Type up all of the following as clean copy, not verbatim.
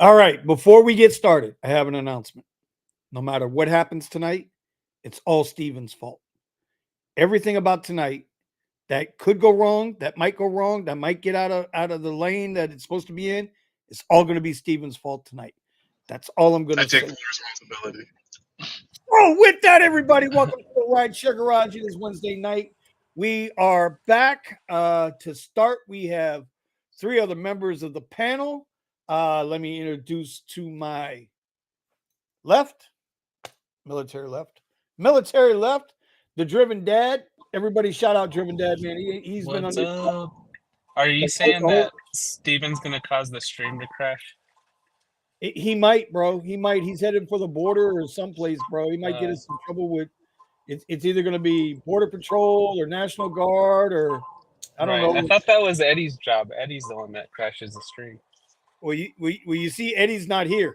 All right. Before we get started, I have an announcement. No matter what happens tonight, it's all Steven's fault. Everything about tonight that could go wrong, that might get out of the lane that it's supposed to be in, it's all going to be Steven's fault tonight. That's all I'm going I to take say. full responsibility. Oh, with that, everybody, welcome to the Rideshare Garage. It is Wednesday night. We are back to start. We have three other members of the panel. Let me introduce to my left, military left, the Driven Dad. Everybody shout out Driven Dad, man. He's been on What's the up? Are you saying that Steven's gonna cause the stream to crash? he might, bro. He might. He's headed for the border or someplace, bro. He might get Uh, us in trouble with. It's either going to be Border Patrol or National Guard or I don't right. I know. thought that was Eddie's job. Eddie's the one that crashes the stream. Well, you see, Eddie's not here.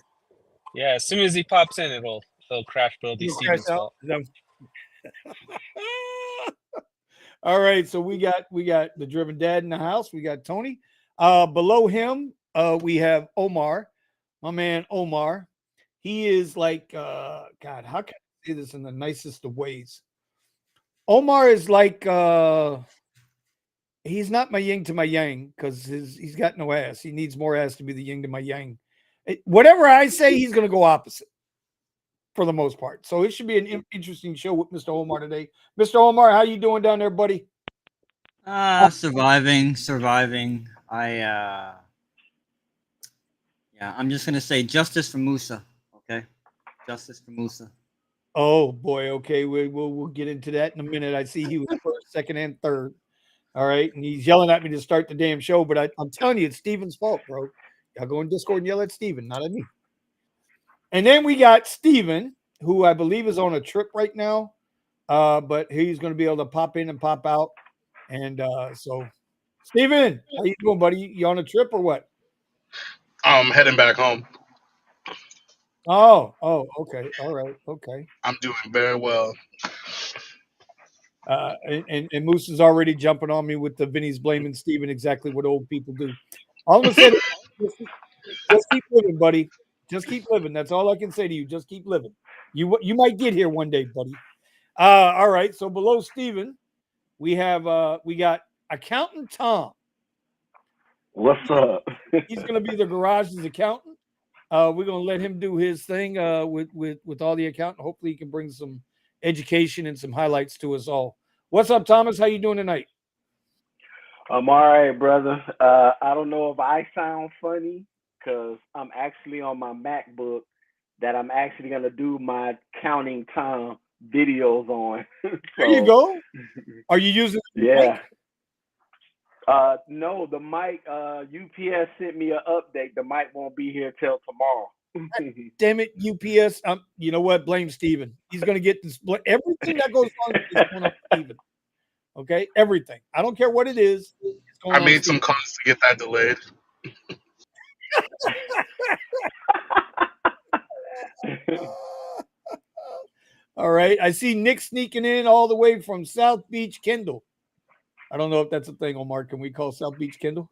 Yeah, as soon as he pops in, he'll crash, but it'll be He'll crash Steven's out. fault. All right, so we got the Driven Dad in the house. We got Tony. Below him, we have Omar, my man Omar. He is like God. How can I say this in the nicest of ways? Omar is like he's not my yin to my yang because he's got no ass. He needs more ass to be the yin to my yang. Whatever I say, he's going to go opposite for the most part. So it should be an interesting show with Mr. Omar today. Mr. Omar, how you doing down there, buddy? Surviving. I'm just gonna say justice for Musa. Okay, justice for Musa. Oh boy, okay, we'll get into that in a minute. I see he was first, second, and third. All right, and he's yelling at me to start the damn show, but I'm telling you, it's Steven's fault, bro. Y'all go in Discord and yell at Steven, not at me. And then we got Steven, who I believe is on a trip right now, but he's going to be able to pop in and pop out. And so, Steven, how you doing, buddy? You on a trip or what? I'm heading back home. Oh, okay, all right, okay. I'm doing very well. And Moose is already jumping on me with the Vinny's blaming Steven exactly what old people do. All I'm gonna say, just keep living, buddy. Just keep living. That's all I can say to you. Just keep living. You might get here one day, buddy. All right. So below Steven, we got accountant Tom. What's up? He's gonna be the garage's accountant. We're gonna let him do his thing with all the accountant. Hopefully, he can bring some education and some highlights to us all. What's up, Thomas? How you doing tonight? I'm all right, brother. I don't know if I sound funny because I'm actually on my MacBook that I'm actually gonna do my counting time videos on. There you go. Are you using the yeah. mic? No, the mic. UPS sent me an update. The mic won't be here till tomorrow. Damn it, UPS. You know what? Blame Steven. He's going to get this. Everything that goes on is going on Steven. Okay? Everything. I don't care what it is. It's going I on made Steven. some calls to get that delayed. All right. I see Nick sneaking in all the way from South Beach, Kendall. I don't know if that's a thing, Omar. Can we call South Beach Kendall?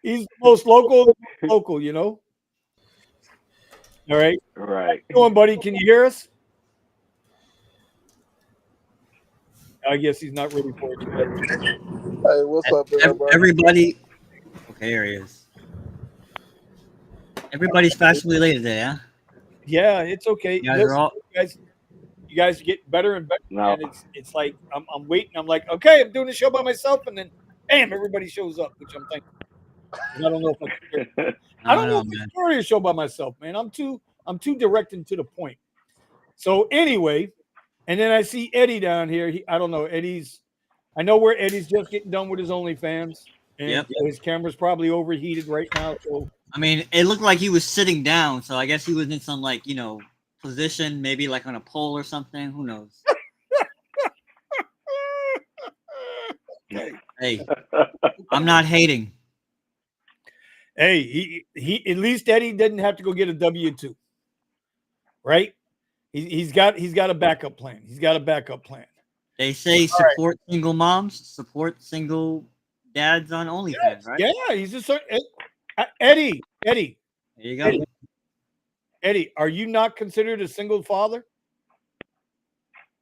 He's the most local, you know? All right. Right. How you doing, buddy? Can you hear us? I guess he's not ready for it yet. Hey, what's up, everybody? Everybody. Okay, here he is. Everybody's fashionably late today, huh? Yeah, it's okay. You guys Listen, are all. you guys get better and better. No. And it's like I'm waiting. I'm like, okay, I'm doing the show by myself, and then bam, everybody shows up, which I'm thankful. I don't know if I can do it. I don't know if I can carry a show by myself, man. I'm too direct and to the point. So anyway, and then I see Eddie down here. I don't know. I know where Eddie's just getting done with his OnlyFans. And Yep. his camera's probably overheated right now. So I mean, it looked like he was sitting down, so I guess he was in some position, maybe like on a pole or something. Who knows? Hey, I'm not hating. Hey, he at least Eddie didn't have to go get a W-2, right? He's got a backup plan. He's got a backup plan. They say support single moms, support single dads on OnlyFans, right? Yeah, he's just Eddie. There you go. Eddie, are you not considered a single father?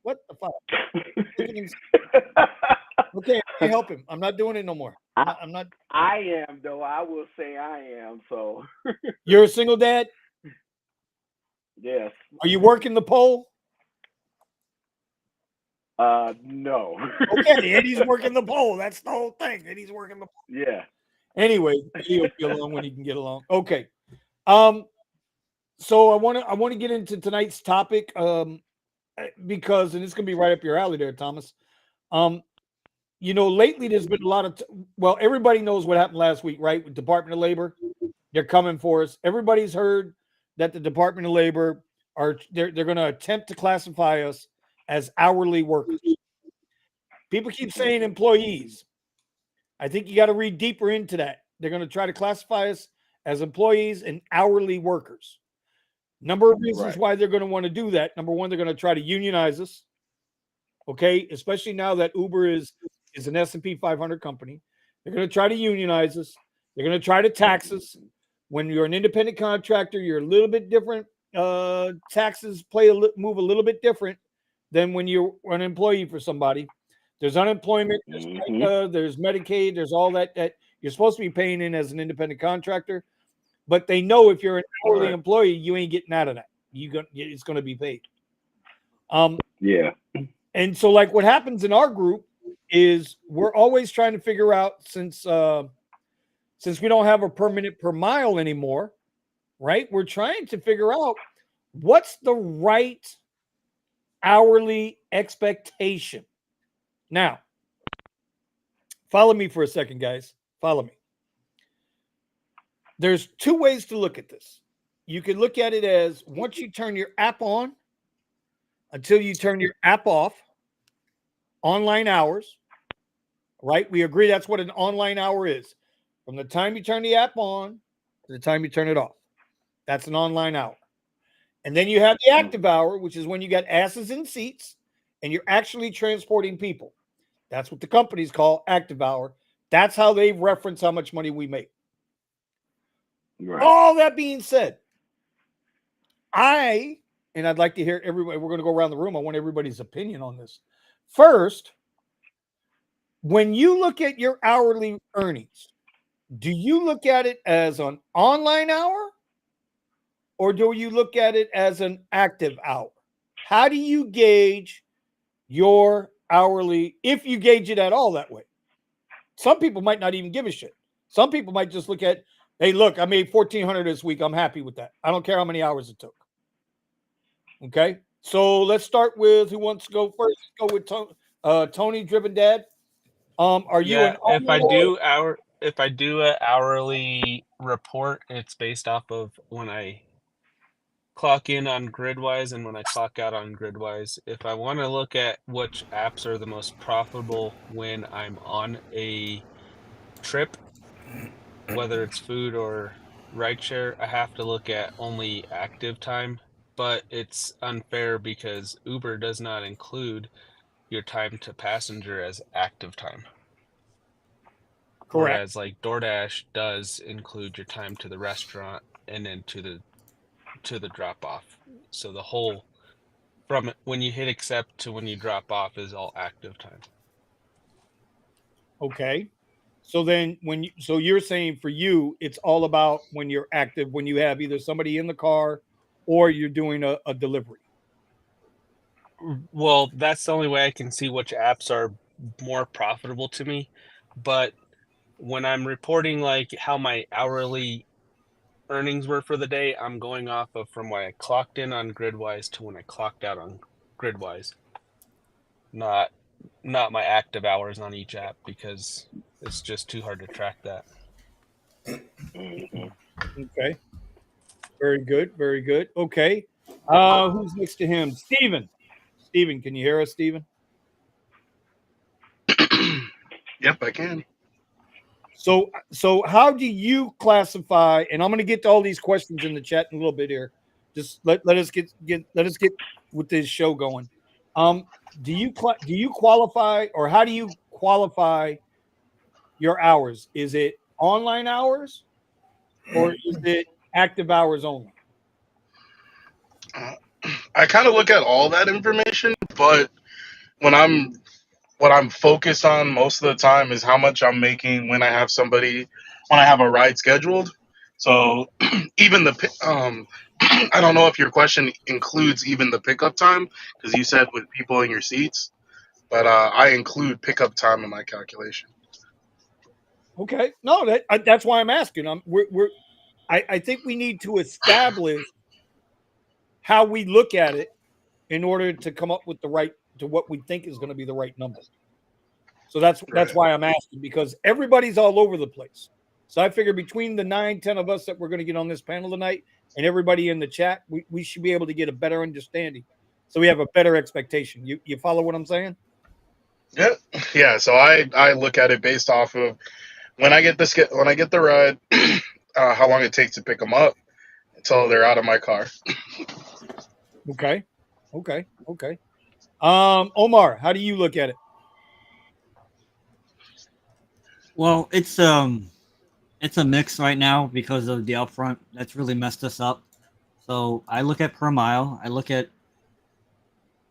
What the fuck? Okay, I help him. I'm not doing it no more. I'm not. I am though. I will say I am. So You're a single dad. yes. Are you working the pole? No. Okay, Eddie's working the pole. That's the whole thing. Eddie's working the pole. Yeah. Anyway, he'll be along when he can get along. Okay. So I want to get into tonight's topic because, and it's gonna be right up your alley there, Thomas. Lately there's been a lot of everybody knows what happened last week, right? With Department of Labor, they're coming for us. Everybody's heard that the Department of Labor they're going to attempt to classify us as hourly workers. People keep saying employees. I think you got to read deeper into that. They're going to try to classify us as employees and hourly workers. Number of reasons why they're going to want to do that. Number one, they're going to try to unionize us. Okay, especially now that Uber is an S&P 500 company. They're going to try to unionize us. They're going to try to tax us. When you're an independent contractor, you're a little bit different. Taxes move a little bit different than when you're an employee for somebody. There's unemployment, there's Medicaid, there's all that you're supposed to be paying in as an independent contractor. But they know if you're an hourly employee, you ain't getting out of that. It's going to be paid. Yeah. And so, like, what happens in our group is we're always trying to figure out, since we don't have a per minute per mile anymore, right? We're trying to figure out what's the right hourly expectation. Now, follow me for a second, guys. Follow me. There's two ways to look at this. You can look at it as once you turn your app on until you turn your app off, online hours, right? We agree that's what an online hour is. From the time you turn the app on to the time you turn it off. That's an online hour. And then you have the active hour, which is when you got asses in seats and you're actually transporting people. That's what the companies call active hour. That's how they reference how much money we make. Right. All that being said, I'd like to hear everybody. We're going to go around the room. I want everybody's opinion on this. First, when you look at your hourly earnings, do you look at it as an online hour or do you look at it as an active hour? How do you gauge your hourly, if you gauge it at all that way? Some people might not even give a shit. Some people might just look at, hey, look, I made $1,400 this week. I'm happy with that. I don't care how many hours it took. Okay, so let's start with who wants to go first. Let's go with Tony, Driven Dad. Are you if I do an hourly report, it's based off of when I clock in on Gridwise and when I clock out on Gridwise. If I want to look at which apps are the most profitable when I'm on a trip, whether it's food or rideshare, I have to look at only active time. But it's unfair because Uber does not include your time to passenger as active time. Correct. Whereas like DoorDash does include your time to the restaurant and then to the drop off. So the whole from when you hit accept to when you drop off is all active time. Okay. So then so you're saying for you, it's all about when you're active, when you have either somebody in the car or you're doing a delivery. Well, that's the only way I can see which apps are more profitable to me. But when I'm reporting like how my hourly earnings were for the day, I'm going off of from when I clocked in on Gridwise to when I clocked out on Gridwise. Not my active hours on each app because it's just too hard to track that. Okay. Very good. Very good. Okay. Who's next to him? Steven. Steven, can you hear us, Steven? Yep, I can. So how do you classify, and I'm going to get to all these questions in the chat in a little bit here. Just let us get with this show going. Do you qualify, or how do you qualify your hours? Is it online hours, or is it active hours only? I kind of look at all that information, but when what I'm focused on most of the time is how much I'm making when I have a ride scheduled. So even I don't know if your question includes even the pickup time, because you said with people in your seats, but I include pickup time in my calculation. Okay, no, that's why I'm asking. I think we need to establish how we look at it in order to come up with what we think is going to be the right number. So that's Right. why I'm asking, because everybody's all over the place. So I figure between the 9-10 of us that we're going to get on this panel tonight and everybody in the chat, we should be able to get a better understanding. So we have a better expectation. You follow what I'm saying? Yeah, yeah. So I look at it based off of when I get the ride, how long it takes to pick them up until they're out of my car. Okay. Omar, how do you look at it? Well, it's a mix right now because of the upfront. That's really messed us up. So I look at per mile. I look at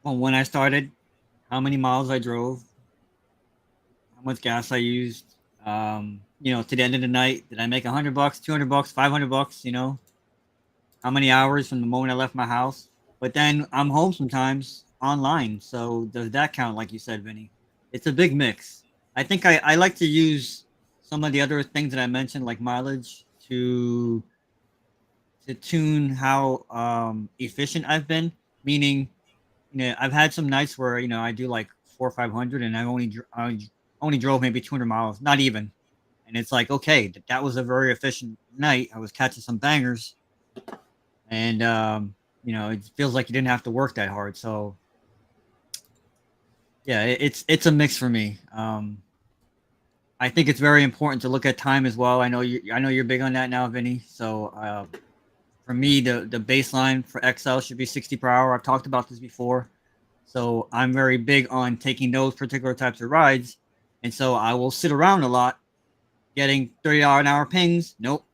when I started, how many miles I drove, how much gas I used. To the end of the night, did I make $100, $200, $500? How many hours from the moment I left my house? But then I'm home sometimes online. So does that count? Like you said, Vinny, it's a big mix. I think I like to use some of the other things that I mentioned, like mileage, to tune how efficient I've been. Meaning, I've had some nights where I do like 400 or 500, and I only drove maybe 200 miles, not even. And it's like, okay, that was a very efficient night. I was catching some bangers, and it feels like you didn't have to work that hard. So yeah, it's a mix for me. I think it's very important to look at time as well. I know you're big on that now, Vinny. So for me, the baseline for XL should be 60 per hour. I've talked about this before. So I'm very big on taking those particular types of rides. And so I will sit around a lot getting $30 an hour pings. Nope.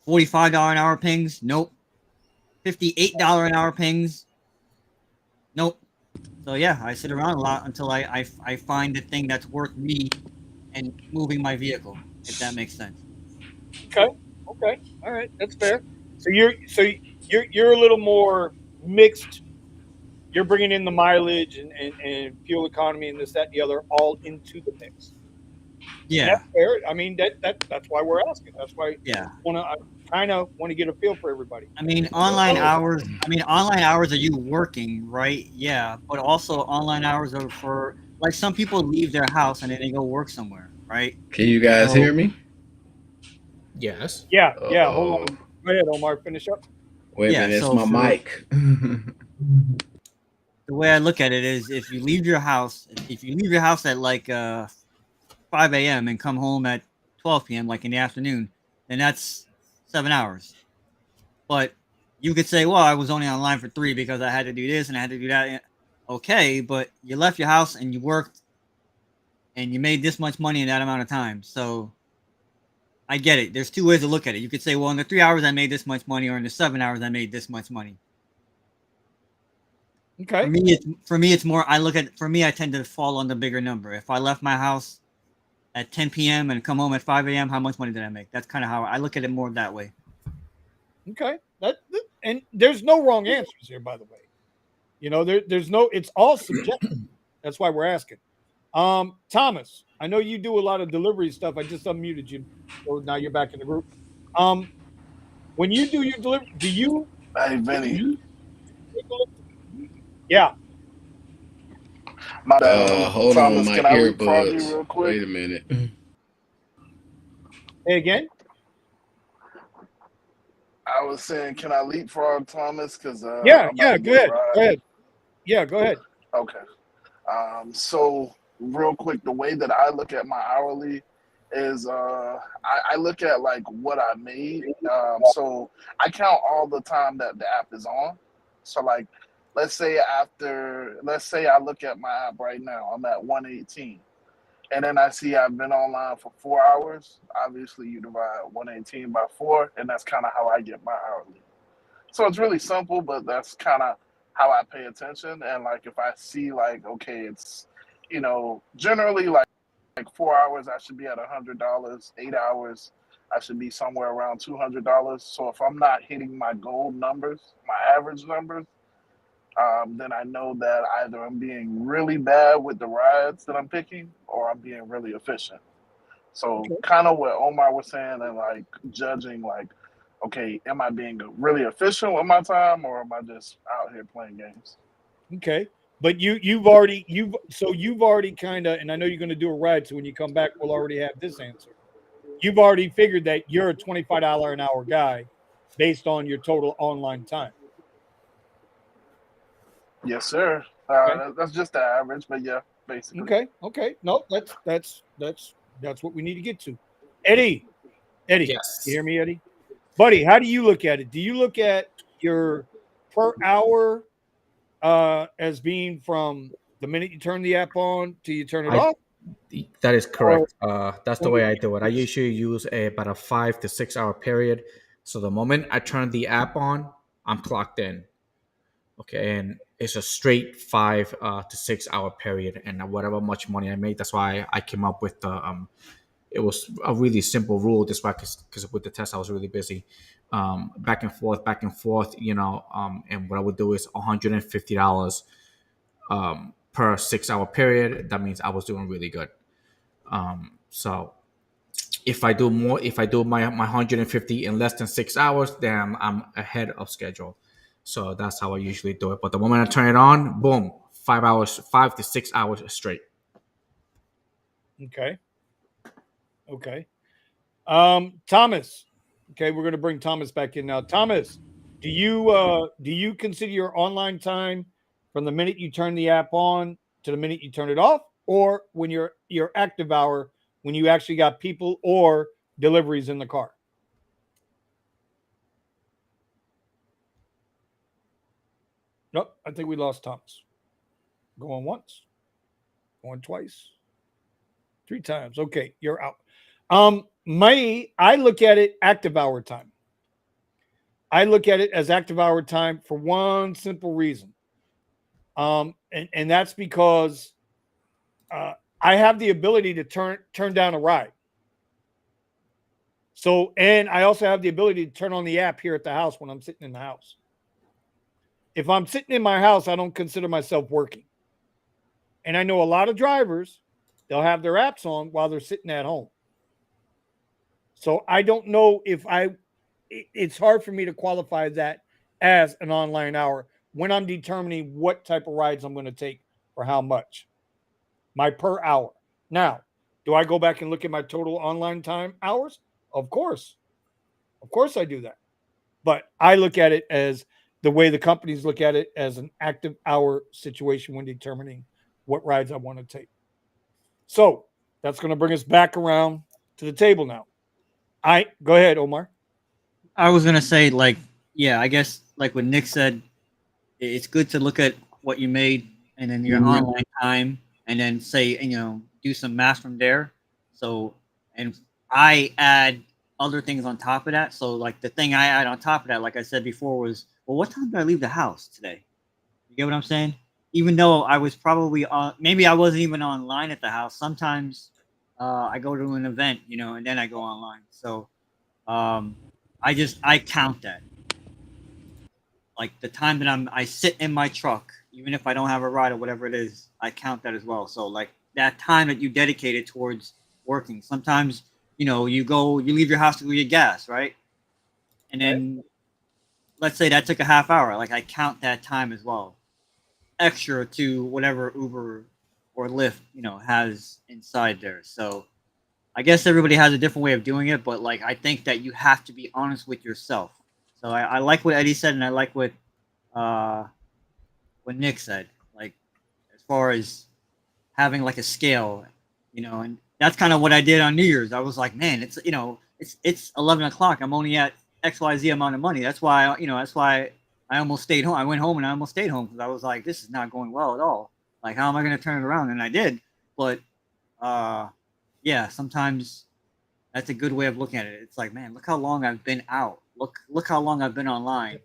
$45 an hour pings. Nope. $58 an hour pings. Nope. So yeah, I sit around a lot until I find the thing that's worth me and moving my vehicle, if that makes sense. Okay. All right, that's fair. So you're a little more mixed. You're bringing in the mileage and fuel economy and this, that, and the other all into the mix. And Yeah. that's fair. I mean, that's why we're asking. That's why Yeah. I kind of want to get a feel for everybody. I mean, online hours. Are you working, right? Yeah, but also online hours are for, like, some people leave their house and then they go work somewhere, right? Can you guys So hear me? Yes. Yeah. Hold Uh-oh. on. Go ahead, Omar. Finish up. Wait a yeah, minute, it's so my for mic. the way I look at it is, if you leave your house at like 5 a.m. and come home at 12 p.m., like in the afternoon, then that's 7 hours. But you could say, well, I was only online for 3 because I had to do this and I had to do that. Okay, but you left your house and you worked and you made this much money in that amount of time. So I get it. There's 2 ways to look at it. You could say, well, in the 3 hours I made this much money, or in the 7 hours I made this much money. Okay. For me, it's more. For me, I tend to fall on the bigger number. If I left my house at 10 p.m. and come home at 5 a.m., how much money did I make? That's kind of how I look at it, more that way. Okay. And there's no wrong answers here, by the way. There's no. It's all subjective. That's why we're asking. Thomas, I know you do a lot of delivery stuff. I just unmuted you, so now you're back in the group. When you do your delivery, do you? Hey, Vinny. Yeah. My bad. Hold on, Thomas, my can I leapfrog you earbuds. real quick? Wait a minute. Hey, again? I was saying, can I leapfrog Thomas? Because Yeah. I'm about to Go get a ahead. ride. Go ahead. Yeah, go ahead. Okay. So real quick, the way that I look at my hourly is I look at like what I made. So I count all the time that the app is on. So like let's say I look at my app right now, I'm at 118. And then I see I've been online for 4 hours. Obviously, you divide 118 by 4, and that's kind of how I get my hourly. So it's really simple, but that's kind of how I pay attention. And like if I see like, okay, it's, generally like 4 hours, I should be at $100. 8 hours, I should be somewhere around $200. So if I'm not hitting my goal numbers, my average numbers, then I know that either I'm being really bad with the rides that I'm picking or I'm being really efficient. So Okay. kind of what Omar was saying and like judging like, okay, am I being really efficient with my time or am I just out here playing games? Okay. But you've already kind of, and I know you're going to do a ride, so when you come back, we'll already have this answer. You've already figured that you're a $25 an hour guy based on your total online time. Yes, sir. Okay. That's just the average, but yeah, basically. Okay. No, that's what we need to get to. Eddie, Yes. you hear me, Eddie? Buddy, how do you look at it? Do you look at your per hour as being from the minute you turn the app on till you turn it off? That is correct. That's the or- way I do it. I usually use about a 5 to 6 hour period. So the moment I turn the app on, I'm clocked in. Okay, and it's a straight 5 to 6 hour period, and whatever much money I make, that's why I came up with the. It was a really simple rule. That's why, because with the test I was really busy, back and forth, and what I would do is $150 per 6 hour period. That means I was doing really good. So if I do my 150 in less than 6 hours, then I'm ahead of schedule. So that's how I usually do it. But the moment I turn it on, boom, 5 to 6 hours straight. Okay. Thomas. Okay, we're going to bring Thomas back in now. Thomas, do you consider your online time from the minute you turn the app on to the minute you turn it off, or when your active hour when you actually got people or deliveries in the car? Nope, I think we lost Thomas. Going once, going twice, 3 times. Okay, you're out. I look at it active hour time. I look at it as active hour time for one simple reason. And that's because I have the ability to turn down a ride. So, and I also have the ability to turn on the app here at the house when I'm sitting in the house. If I'm sitting in my house, I don't consider myself working. And I know a lot of drivers, they'll have their apps on while they're sitting at home. So I don't know if it's hard for me to qualify that as an online hour when I'm determining what type of rides I'm going to take for how much. My per hour. Now, do I go back and look at my total online time hours? Of course. Of course I do that. But I look at it as the way the companies look at it, as an active hour situation when determining what rides I want to take. So that's going to bring us back around to the table now. Go ahead, Omar. I was gonna say, like, yeah, I guess like what Nick said, it's good to look at what you made and then your online time, and then say, do some math from there. So, and I add other things on top of that. So, like the thing I add on top of that, like I said before, was, well, what time did I leave the house today? You get what I'm saying? Even though I was probably on, maybe I wasn't even online at the house. Sometimes I go to an event, and then I go online. So I count that. Like the time that I sit in my truck, even if I don't have a ride or whatever it is, I count that as well. So like that time that you dedicated towards working. Sometimes, you leave your house to go get gas, right? And then let's say that took a half hour. Like I count that time as well, extra to whatever Uber or Lyft, has inside there. So I guess everybody has a different way of doing it, but like I think that you have to be honest with yourself. So I like what Eddie said, and I like what Nick said. Like as far as having like a scale, and that's kind of what I did on New Year's. I was like, man, it's 11 o'clock. I'm only at XYZ amount of money. That's why I almost stayed home. I went home and I almost stayed home because I was like, this is not going well at all. Like, how am I going to turn it around? And I did. But yeah, sometimes that's a good way of looking at it. It's like, man, look how long I've been out. Look how long I've been online.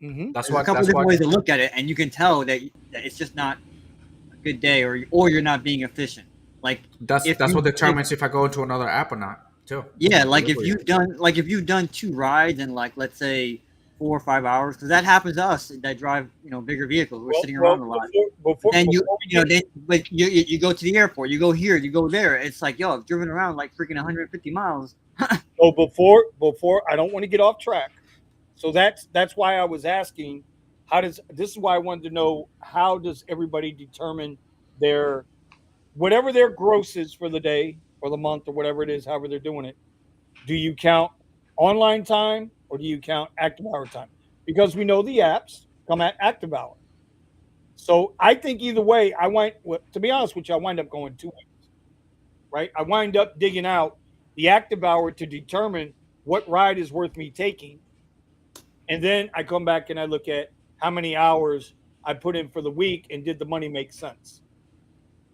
Mm-hmm. That's There's what. a couple That's different what. ways to look at it, and you can tell that it's just not a good day, or you're not being efficient. Like That's what determines if I go into another app or not, too. yeah, like if Delivery. you've done 2 rides in, like, let's say 4 or 5 hours, because that happens to us that drive bigger vehicles. We're sitting around a lot. Before Then we get- but you go to the airport, you go here, you go there. It's like, yo, I've driven around like freaking 150 miles. So before I don't want to get off track. So that's why I was asking, this is why I wanted to know, how does everybody determine their whatever their gross is for the day or the month or whatever it is, however they're doing it. Do you count online time or do you count active hour time? Because we know the apps come at active hour. So I think either way, to be honest with you, I wind up going 2 ways, right? I wind up digging out the active hour to determine what ride is worth me taking. And then I come back and I look at how many hours I put in for the week and did the money make sense?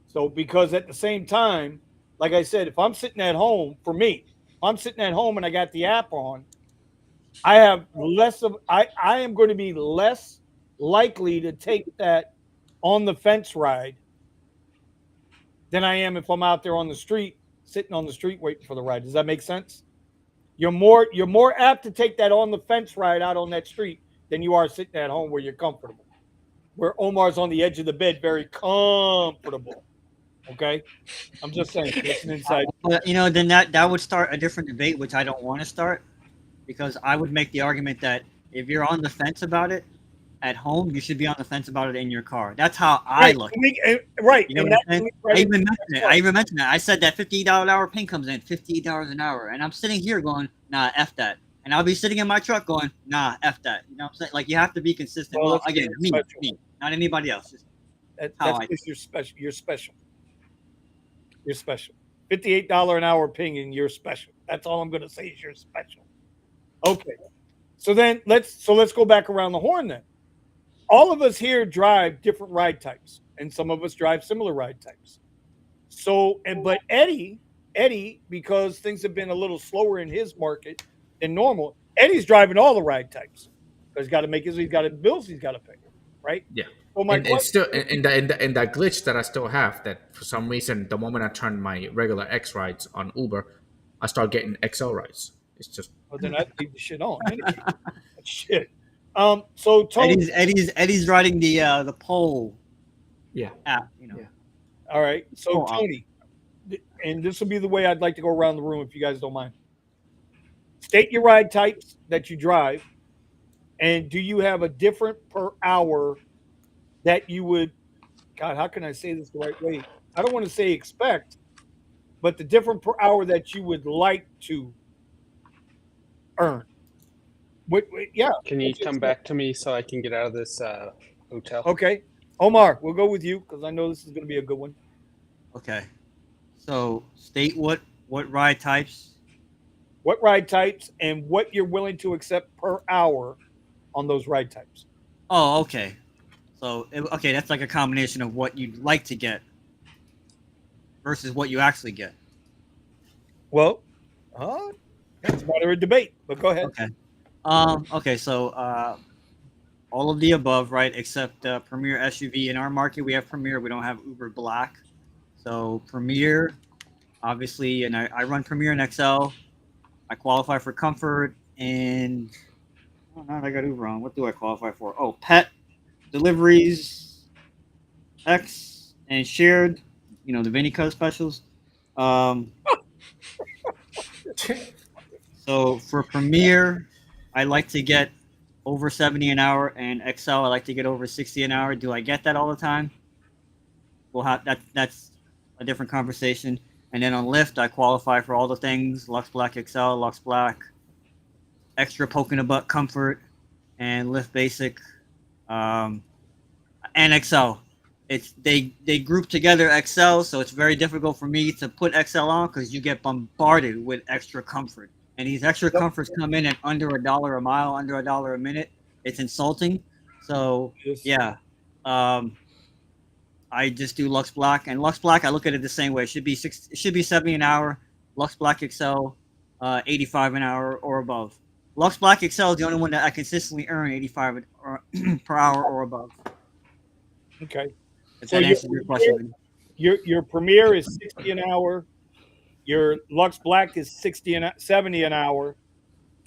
So, because at the same time, like I said, if I'm sitting at home, for me, if I'm sitting at home and I got the app on, I have I am going to be less likely to take that on the fence ride than I am if I'm out there on the street, sitting on the street waiting for the ride. Does that make sense? You're more apt to take that on the fence ride out on that street than you are sitting at home where you're comfortable. Where Omar's on the edge of the bed, very comfortable. Okay, I'm just saying. It's an inside. But then that would start a different debate, which I don't want to start, because I would make the argument that if you're on the fence about it at home, you should be on the fence about it in your car. That's how I look. Right. You know what I'm saying? I even mentioned that. I said that $58 an hour ping comes in, $58 an hour, and I'm sitting here going, nah, F that. And I'll be sitting in my truck going, nah, F that. You know what I'm saying? Like, you have to be consistent. Well, Well, again, me, not anybody else. Just that's how I- because you're special. You're special. You're special. $58 an hour ping, and you're special. That's all I'm going to say is you're special. Okay. So then let's go back around the horn then. All of us here drive different ride types, and some of us drive similar ride types. So, but Eddie, because things have been a little slower in his market than normal, Eddie's driving all the ride types. He's got to make he's got bills he's got to pay, right? Yeah. So and still, in that glitch that I still have, that for some reason, the moment I turn my regular X rides on Uber, I start getting XL rides. It's just. Well, then I leave the shit on. Anyway. Shit. So Tony, Eddie's riding the pole. Yeah. App. Yeah. All right. So Tony, and this will be the way I'd like to go around the room if you guys don't mind. State your ride types that you drive, and do you have a different per hour that you would? God, how can I say this the right way? I don't want to say expect, but the different per hour that you would like to earn. Yeah. Can you come back to me so I can get out of this hotel? Okay. Omar, we'll go with you because I know this is going to be a good one. Okay. So state what ride types. What ride types and what you're willing to accept per hour on those ride types. Oh, okay. So, that's like a combination of what you'd like to get versus what you actually get. Well, that's a matter of debate, but go ahead. Okay. Okay, so all of the above, right? Except Premier SUV. In our market, we have Premier. We don't have Uber Black. So Premier, obviously, and I run Premier and XL. I qualify for comfort and I got Uber on. What do I qualify for? Oh, pet deliveries, X and shared. The VinnyKuzz specials. So for Premier, I like to get over 70 an hour, and XL I like to get over 60 an hour. Do I get that all the time? Well, that's a different conversation. And then on Lyft, I qualify for all the things: Lux Black XL, Lux Black, extra poke in the butt comfort, and Lyft Basic, and XL. They group together XL, so it's very difficult for me to put XL on because you get bombarded with extra comfort. And these extra comforts come in at under $1 a mile, under $1 a minute. it's insulting. So Yes. yeah, I just do Lux Black, and Lux Black I look at it the same way. It should be 70 an hour. Lux Black XL, 85 an hour or above. Lux Black XL is the only one that I consistently earn 85 per hour or above. Okay. If So that answers your question. Your Premier is 60 an hour. Your Lux Black is 70 an hour,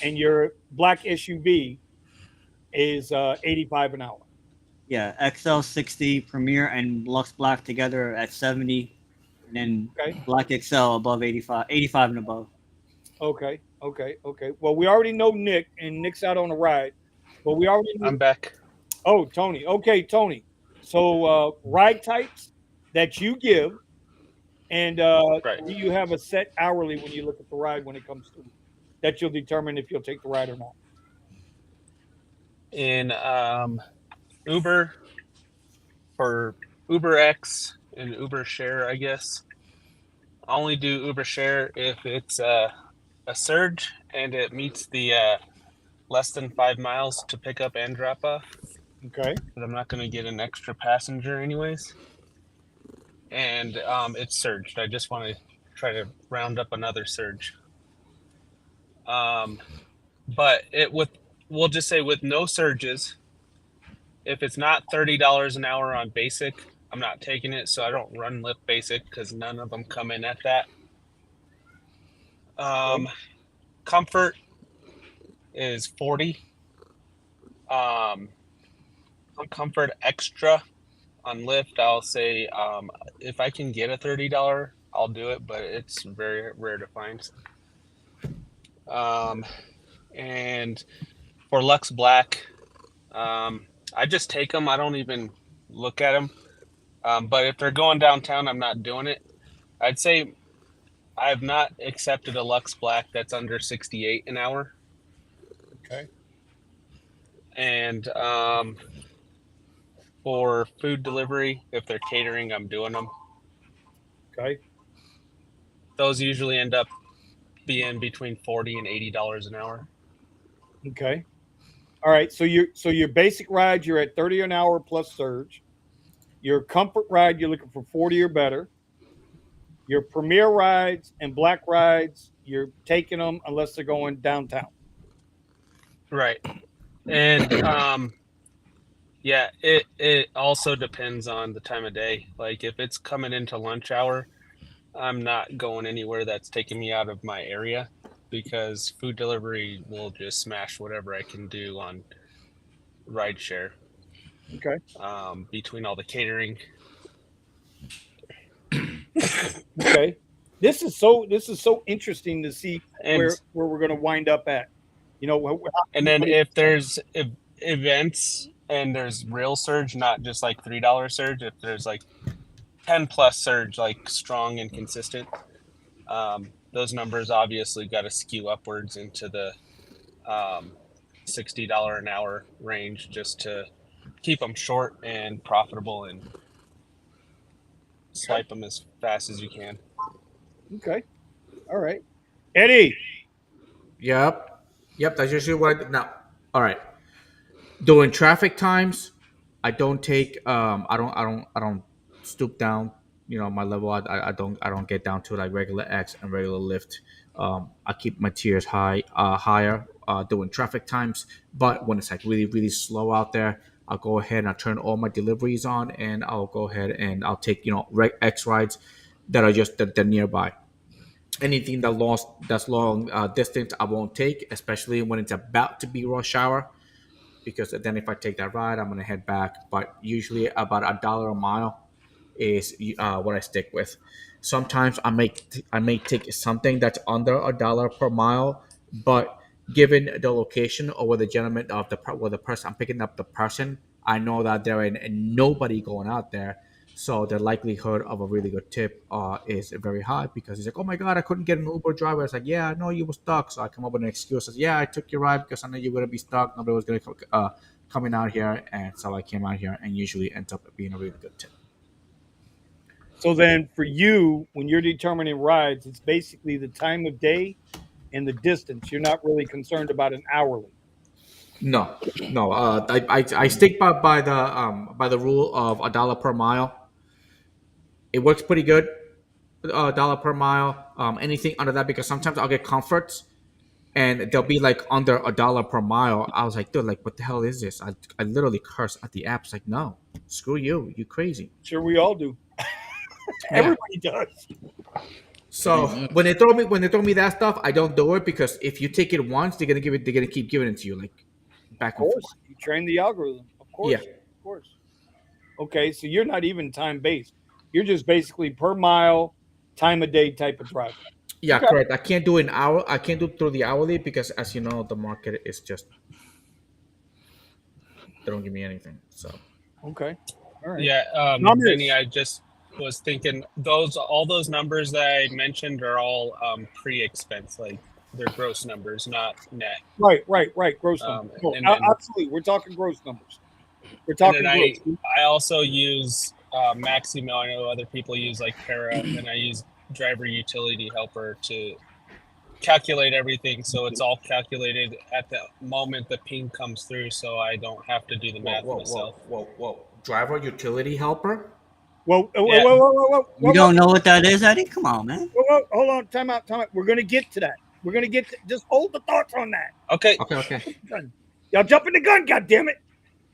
and your Black SUV is 85 an hour. Yeah, XL 60, Premier, and Lux Black together at 70, and then Okay. Black XL above 85 and above. Okay. Well, we already know Nick, and Nick's out on a ride, but we already know. I'm back. Oh, Tony. Okay, Tony. So ride types that you give, and Right. do you have a set hourly when you look at the ride when it comes to that you'll determine if you'll take the ride or not? In Uber, for Uber X and Uber Share, I guess. I only do Uber Share if it's a surge and it meets the less than 5 miles to pick up and drop off. Okay. But I'm not going to get an extra passenger anyways. And it's surged. I just want to try to round up another surge. But we'll just say with no surges, if it's not $30 an hour on basic, I'm not taking it. So I don't run Lyft basic because none of them come in at that. Comfort is 40. Comfort extra on Lyft, I'll say if I can get a $30, I'll do it, but it's very rare to find. And for Lux Black, I just take them. I don't even look at them. But if they're going downtown, I'm not doing it. I'd say I have not accepted a Lux Black that's under 68 an hour. Okay. And for food delivery, if they're catering, I'm doing them. Okay. Those usually end up being between $40 and $80 an hour. Okay. All right. So your basic ride, you're at 30 an hour plus surge. Your comfort ride, you're looking for 40 or better. Your Premier rides and Black rides, you're taking them unless they're going downtown. Right. And yeah, it also depends on the time of day. Like if it's coming into lunch hour, I'm not going anywhere that's taking me out of my area because food delivery will just smash whatever I can do on Rideshare. Okay. Between all the catering. Okay. This is so interesting to see And where we're going to wind up at. You know, and then if there's events and there's real surge, not just like $3 surge, if there's like 10 plus surge, like strong and consistent, those numbers obviously got to skew upwards into the $60 an hour range just to keep them short and profitable and swipe them as fast as you can. Okay. All right. Eddie. Yep. That's usually what I do. Now, all right. During traffic times, I don't take. I don't stoop down. You know, my level. I don't get down to like regular X and regular Lyft. I keep my tiers higher during traffic times. But when it's like really slow out there, I'll go ahead and I'll turn all my deliveries on, and I'll go ahead and I'll take X rides that are just they're nearby. Anything that's long distance, I won't take, especially when it's about to be rush hour, because then if I take that ride, I'm gonna head back. But usually about $1 a mile is what I stick with. Sometimes I may take something that's under $1 per mile, but given the location or where the gentleman of where the person I'm picking up the person, I know that there ain't nobody going out there. So the likelihood of a really good tip is very high, because he's like, "Oh my God, I couldn't get an Uber driver." It's like, "Yeah, I know you were stuck." So I come up with an excuse. Says, "Yeah, I took your ride because I know you were gonna be stuck. Nobody was gonna coming out here," and so I came out here, and usually ends up being a really good tip. So then for you, when you're determining rides, it's basically the time of day and the distance. You're not really concerned about an hourly. No, no. I stick by the rule of $1 per mile. It works pretty good. $1 per mile. Anything under that, because sometimes I'll get comforts and they'll be like under $1 per mile. I was like, dude, like, what the hell is this? I literally curse at the apps. Like, no, screw you. You crazy. Sure, we all do. Yeah. Everybody does. So when they throw me that stuff, I don't do it, because if you take it once, they're gonna keep giving it to you, like, back Of and course, forth. you train the algorithm. Of course, Yeah. of course. Okay, so you're not even time based. You're just basically per mile, time of day type of driver. Yeah, Okay. correct. I can't do an hour. I can't do it through the hourly, because, as you know, the market is just, they don't give me anything. So Okay. All right. Yeah, Numbers. Vinny, I just was thinking all those numbers that I mentioned are all pre-expense, like they're gross numbers, not net. Right. Gross numbers. No, and then- absolutely. We're talking gross numbers. We're talking And gross. I also use Maximo. I know other people use like Para, and I use driver utility helper to calculate everything, so it's all calculated at the moment the ping comes through, so I don't have to do the math myself. Whoa. Driver utility helper? Whoa. You don't know what that is, Eddie? Come on, man. Whoa. Hold on. Time out. We're going to get to that. We're going to get to, just hold the thoughts on that. Okay. Y'all jumping the gun, goddammit.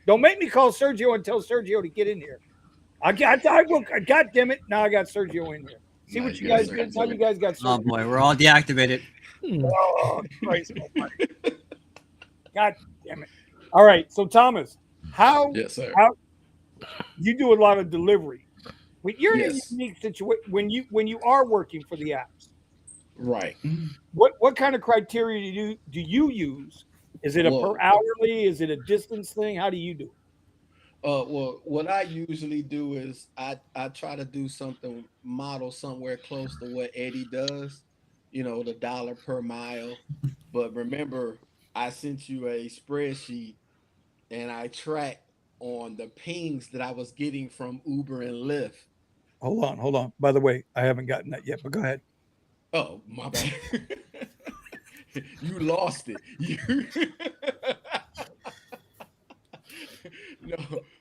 Don't make me call Sergio and tell Sergio to get in here. I will. God damn it! Now I got Sergio in here. See what you guys did? How you guys got Sergio? Oh boy, we're all deactivated. Oh, Christ almighty. God damn it! All right, so Thomas, how you do a lot of delivery? When you're in a unique situation, when you are working for the apps, right? What kind of criteria do you use? Is it a per hourly? Is it a distance thing? How do you do it? Well, what I usually do is I try to do something, model somewhere close to what Eddie does, the $1 per mile. But remember, I sent you a spreadsheet and I tracked on the pings that I was getting from Uber and Lyft. Hold on. By the way, I haven't gotten that yet, but go ahead. Oh, my bad. You lost it.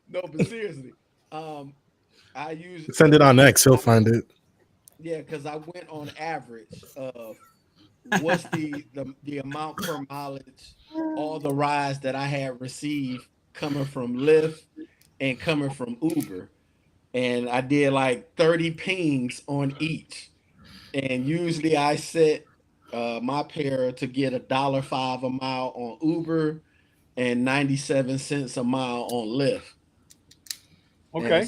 No, but seriously, I usually send it on X. He'll find it. Yeah, because I went on average of what's the amount per mileage, all the rides that I had received coming from Lyft and coming from Uber, and I did like 30 pings on each, and usually I set my pair to get $1.05 a mile on Uber and 97 cents a mile on Lyft. Okay. And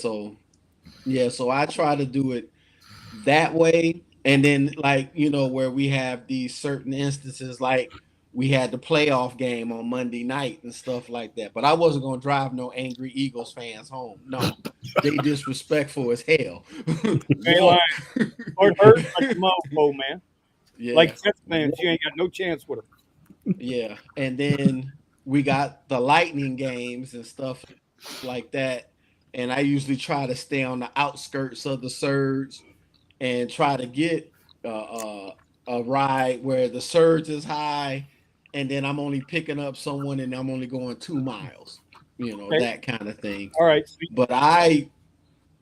so I try to do it that way. And then, like, where we have these certain instances, like we had the playoff game on Monday night and stuff like that. But I wasn't going to drive no angry Eagles fans home. No, they disrespectful as hell. Or hurt like a mofo, man. Yeah. Like Jets fans, you ain't got no chance with them. Yeah. And then we got the Lightning games and stuff like that. And I usually try to stay on the outskirts of the surge and try to get a ride where the surge is high, and then I'm only picking up someone and I'm only going 2 miles, okay. That kind of thing. All right. But I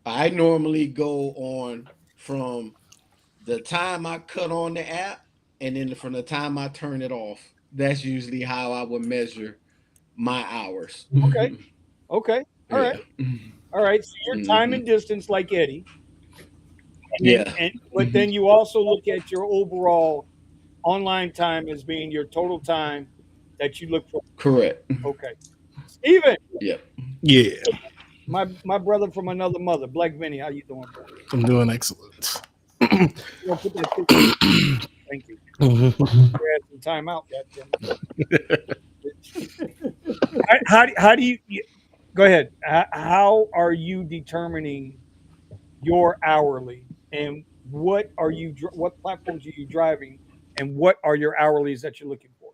normally go on from the time I cut on the app and then from the time I turn it off. That's usually how I would measure my hours. Okay. All right. So your time and distance like Eddie. But then you also look at your overall online time as being your total time that you look for. Correct. Okay. Steven. Yeah. My brother from another mother, Black Vinny. How you doing, bro? I'm doing excellent. Thank you. Some time out. How do you go ahead? How are you determining your hourly, and what platforms are you driving, and what are your hourlies that you're looking for?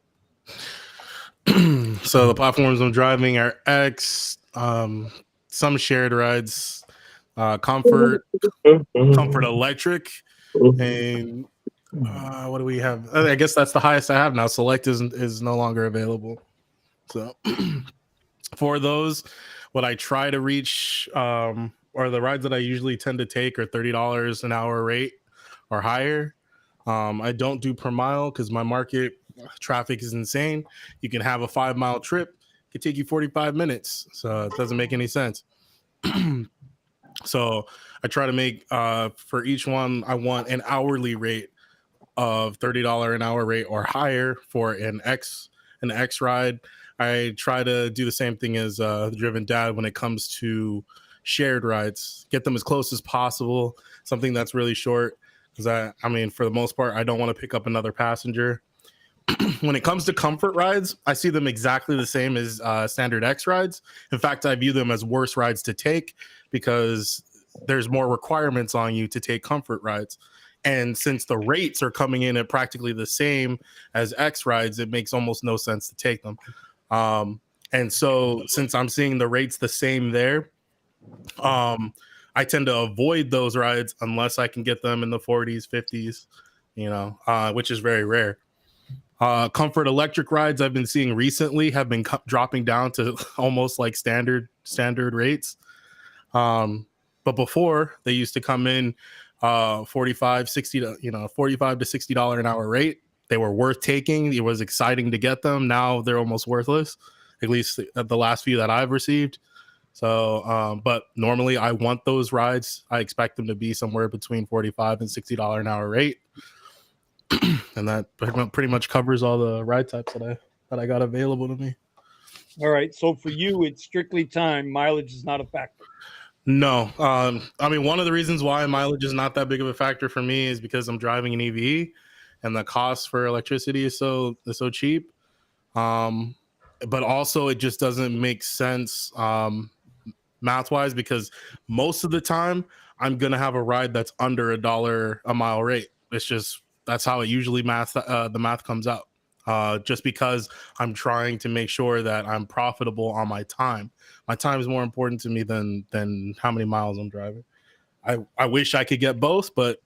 So the platforms I'm driving are X, some shared rides, Comfort Electric, and what do we have? I guess that's the highest I have now. Select is no longer available. So for those, what I try to reach, or the rides that I usually tend to take are $30 an hour rate or higher. I don't do per mile because my market traffic is insane. You can have a 5-mile trip, it could take you 45 minutes. So it doesn't make any sense. So I try to make, for each one, I want an hourly rate of $30 an hour rate or higher for an X ride. I try to do the same thing as Driven Dad when it comes to shared rides. Get them as close as possible, something that's really short. Because I mean, for the most part, I don't want to pick up another passenger. When it comes to comfort rides, I see them exactly the same as standard X rides. In fact, I view them as worse rides to take because there's more requirements on you to take comfort rides. And since the rates are coming in at practically the same as X rides, it makes almost no sense to take them. And so since I'm seeing the rates the same there, I tend to avoid those rides unless I can get them in the 40s, 50s, which is very rare. Comfort electric rides I've been seeing recently have been dropping down to almost like standard rates. But before, they used to come in $45 to $60 an hour rate. They were worth taking. It was exciting to get them. Now they're almost worthless, at least the last few that I've received. So, but normally I want those rides. I expect them to be somewhere between $45 and $60 an hour rate. And that pretty much covers all the ride types that I got available to me. All right. So for you, it's strictly time. Mileage is not a factor. No. I mean, one of the reasons why mileage is not that big of a factor for me is because I'm driving an EV and the cost for electricity is so cheap. But also it just doesn't make sense math wise, because most of the time I'm going to have a ride that's under $1 a mile rate. It's just, that's how it usually the math comes out. Just because I'm trying to make sure that I'm profitable on my time. My time is more important to me than how many miles I'm driving. I wish I could get both, but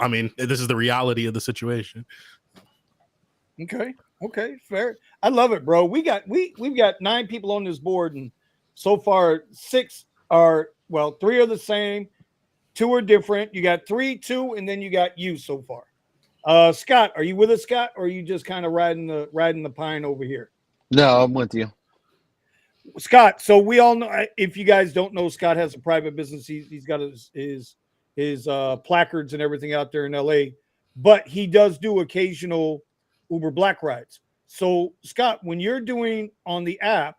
I mean, this is the reality of the situation. Okay, fair. I love it, bro. We've got 9 people on this board, and so far 6 are, well, 3 are the same, 2 are different. You got 3, 2, and then you got you so far. Scott, are you with us, Scott, or are you just kind of riding the pine over here? No, I'm with you. Scott, so we all know, if you guys don't know, Scott has a private business. He's got his placards and everything out there in LA, but he does do occasional Uber Black rides. So Scott, when you're doing on the app,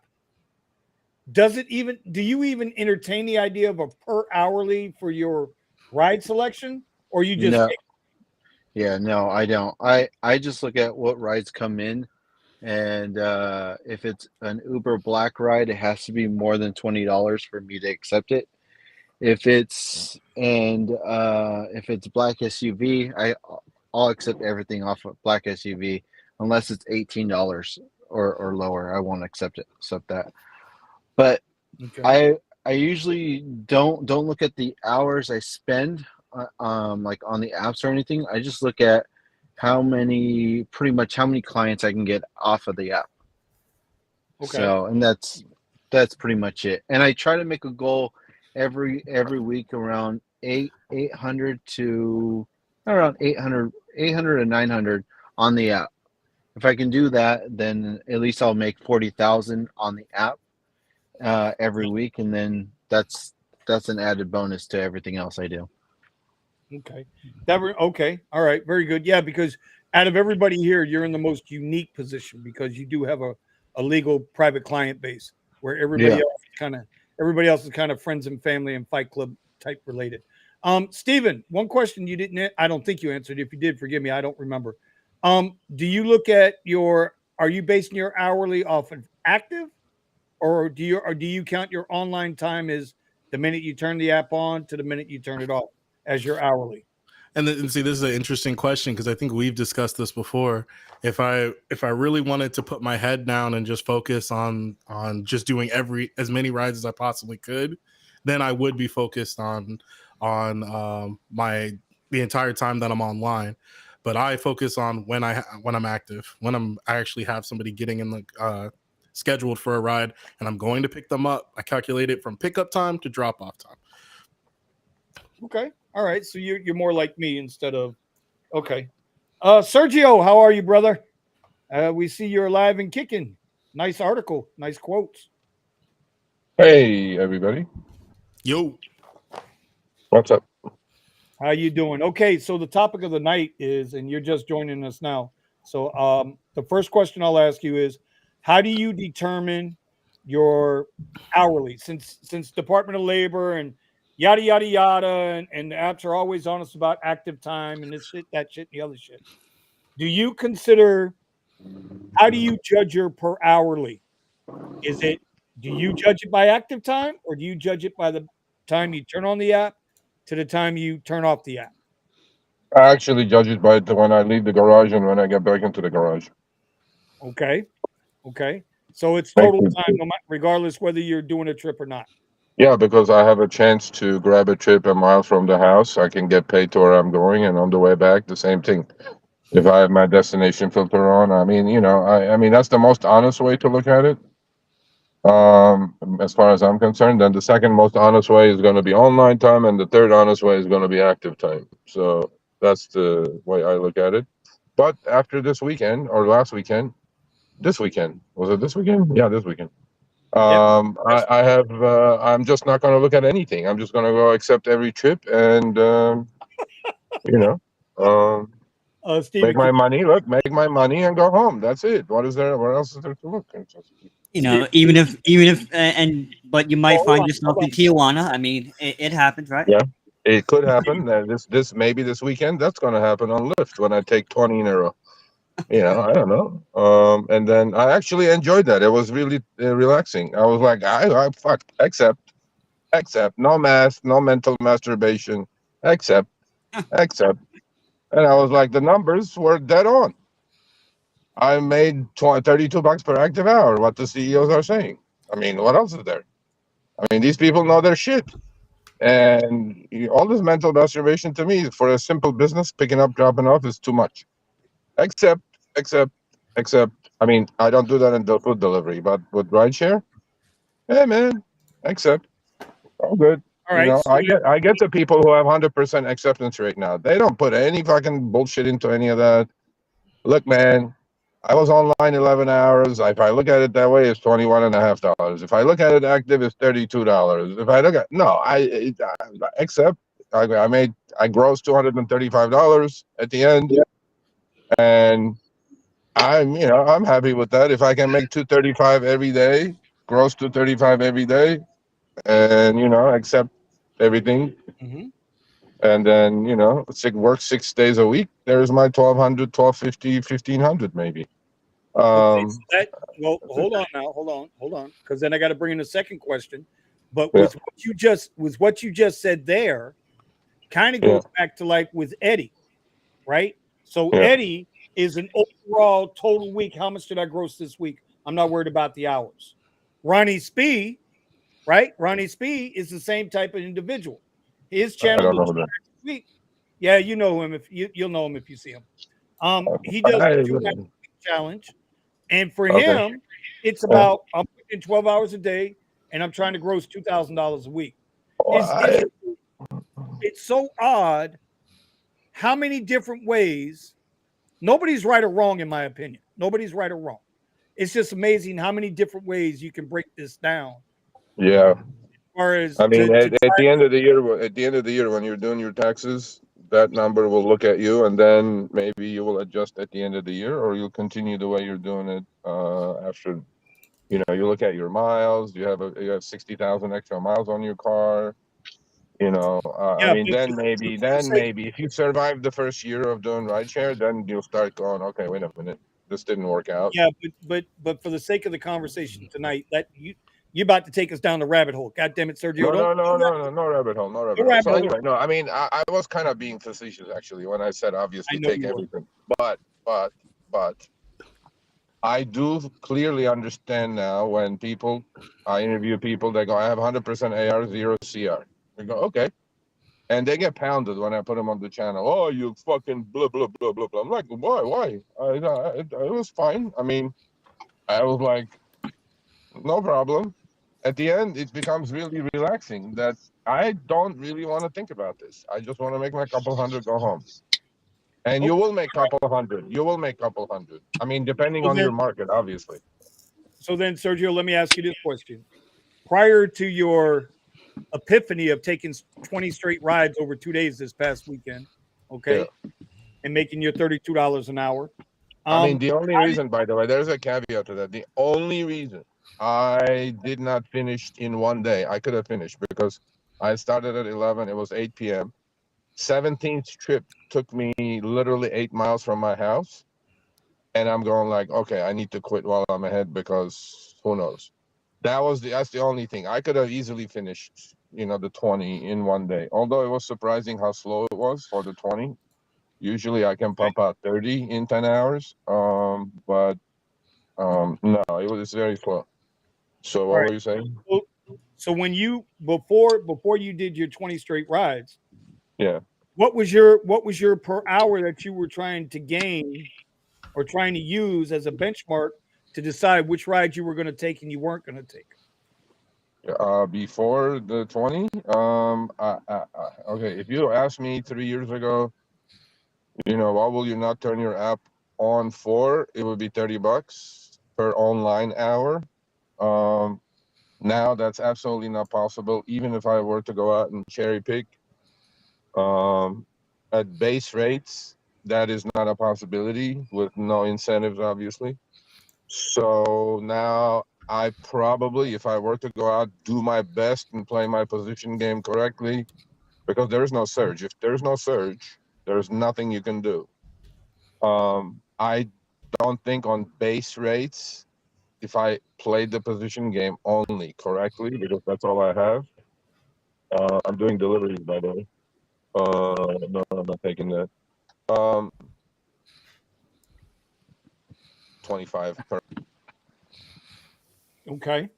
do you even entertain the idea of a per hourly for your ride selection, or you just No. Yeah, no, I don't. I just look at what rides come in, and if it's an Uber Black ride, it has to be more than $20 for me to accept it. If it's Black SUV, I'll accept everything off of Black SUV unless it's $18 or lower. I won't accept that. But okay. I usually don't look at the hours I spend like on the apps or anything. I just look at how many clients I can get off of the app. Okay. So, and that's pretty much it. And I try to make a goal every week around 800 to 900 on the app. If I can do that, then at least I'll make 40,000 on the app every week, and then that's an added bonus to everything else I do. Okay. Okay. All right. Very good. Yeah, because out of everybody here, you're in the most unique position because you do have a legal private client base where everybody else is kind of friends and family and Fight Club type related. Steven, one question you didn't, I don't think you answered. If you did, forgive me, I don't remember. Do you look at are you basing your hourly off of active, or do you count your online time as the minute you turn the app on to the minute you turn it off as your hourly? And see, this is an interesting question because I think we've discussed this before. If I really wanted to put my head down and just focus on just doing as many rides as I possibly could, then I would be focused on the entire time that I'm online. But I focus on when I'm active, when I actually have somebody getting in the scheduled for a ride and I'm going to pick them up, I calculate it from pickup time to drop off time. Okay. All right. So you're more like me instead of okay. Sergio, how are you, brother? We see you're alive and kicking. Nice article. Nice quotes. Hey, everybody. Yo. What's up? How you doing? Okay, so the topic of the night is, and you're just joining us now. So the first question I'll ask you is, how do you determine your hourly? Since Department of Labor and yada yada yada, and the apps are always honest about active time and this shit, that shit, and the other shit. Do you consider? How do you judge your per hourly? Is it? Do you judge it by active time, or do you judge it by the time you turn on the app to the time you turn off the app? I actually judge it by when I leave the garage and when I get back into the garage. Okay. Okay. So it's Thank total you. time, regardless whether you're doing a trip or not. Yeah, because I have a chance to grab a trip a mile from the house. I can get paid to where I'm going, and on the way back, the same thing. If I have my destination filter on, I mean, I mean that's the most honest way to look at it. As far as I'm concerned, then the second most honest way is going to be online time, and the third honest way is going to be active time. So that's the way I look at it. But after this weekend or last weekend, this weekend was it this weekend? Yeah, this weekend. I have. I'm just not going to look at anything. I'm just going to go accept every trip and you know, um, Steven, make my money. Look, make my money and go home. That's it. What is there? What else is there to look? It's just- You know, even if, but you might find yourself in Tijuana. I mean, it happens, right? Yeah, it could happen. This maybe this weekend that's going to happen on Lyft when I take 20 in a row. I don't know. And then I actually enjoyed that. It was really relaxing. I was like, I fuck, except, no math, no mental masturbation, except, and I was like, the numbers were dead on. I made 32 bucks per active hour. What the CEOs are saying. I mean, what else is there? I mean, these people know their shit. And all this mental masturbation to me for a simple business, picking up, dropping off, is too much. Except, except, I mean, I don't do that in the food delivery, but with rideshare, hey man, accept, all good. All right. So I get the people who have 100% acceptance rate now. They don't put any fucking bullshit into any of that. Look, man, I was online 11 hours. If I look at it that way, it's $21.50. If I look at it active, it's $32. If I look at except I grossed $235 at the end, and I'm happy with that. If I can make 235 every day, gross 235 every day, and accept everything, and then work 6 days a week, there's my 1200, 1250, 1500 maybe. okay, so well, hold on, because then I got to bring in a second question. But Yeah. with what you just said there, kind of goes back to like with Eddie, right? So Yeah. Eddie is an overall total week. How much did I gross this week? I'm not worried about the hours. Ronnie Spee, right? Ronnie Spee is the same type of individual. His I channel don't know goes that. week. Yeah, you know him if you'll know him if you see him. He does the 2 night challenge, and for him, it's about I'm putting in 12 hours a day, and I'm trying to gross $2,000 a week. It's so odd how many different ways. Nobody's right or wrong, in my opinion. Nobody's right or wrong. It's just amazing how many different ways you can break this down. Yeah. Whereas, I mean, at the end of the year, when you're doing your taxes, that number will look at you, and then maybe you will adjust at the end of the year, or you'll continue the way you're doing it after. You look at your miles. You have 60,000 extra miles on your car. I mean, then maybe if you survive the first year of doing rideshare, then you'll start going, okay, wait a minute, this didn't work out. Yeah, but for the sake of the conversation tonight, that you're about to take us down the rabbit hole. God damn it, Sergio! No rabbit hole, no rabbit hole. So anyway, no, I mean, I was kind of being facetious actually when I said obviously take everything, but I do clearly understand now when I interview people, they go, I have 100% AR, 0 CR. We go, okay. And they get pounded when I put them on the channel. Oh, you fucking blah, blah, blah, blah, blah. I'm like, why? It was fine. I mean, I was like, no problem. At the end, it becomes really relaxing that I don't really want to think about this. I just want to make my couple hundred, go home. And you will make couple hundred. You will make couple hundred. I mean, depending Well, on your market, obviously. So then, Sergio, let me ask you this question. Prior to your epiphany of taking 20 straight rides over 2 days this past weekend, okay, Yeah. and making your $32 an hour. I mean, the only reason, by the way, there's a caveat to that. The only reason I did not finish in one day, I could have finished because I started at 11. It was 8 p.m. 17th trip took me literally 8 miles from my house. And I'm going like, okay, I need to quit while I'm ahead because who knows? That's the only thing. I could have easily finished, the 20 in one day. Although it was surprising how slow it was for the 20. Usually I can pump out 30 in 10 hours. But no, it's very slow. So what were you saying? So when you before you did your 20 straight rides, Yeah. what was your per hour that you were trying to gain or trying to use as a benchmark to decide which rides you were going to take and you weren't going to take? Before the 20, okay, if you asked me 3 years ago, why will you not turn your app on for? It would be $30 per online hour. Now that's absolutely not possible. Even if I were to go out and cherry pick, at base rates, that is not a possibility with no incentives, obviously. So now I probably, if I were to go out, do my best and play my position game correctly, because there is no surge. If there's no surge, there's nothing you can do. I don't think on base rates, if I played the position game only correctly, because that's all I have. I'm doing deliveries, by the way. No, I'm not taking that. 25 per. Okay. I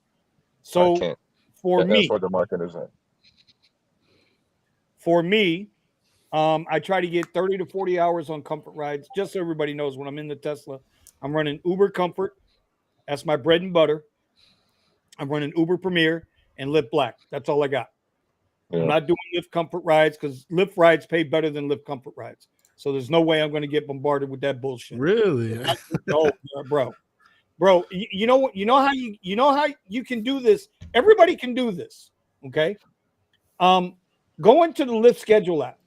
So can't. for That's me, what the market is at. for me, I try to get 30 to 40 hours on comfort rides. Just so everybody knows, when I'm in the Tesla, I'm running Uber Comfort. That's my bread and butter. I'm running Uber Premier and Lyft Black. That's all I got. Yeah. I'm not doing Lyft Comfort rides because Lyft rides pay better than Lyft Comfort rides. So there's no way I'm going to get bombarded with that bullshit. Really? No, bro. You know what? You know how you can do this. Everybody can do this. Okay. Go into the Lyft schedule app.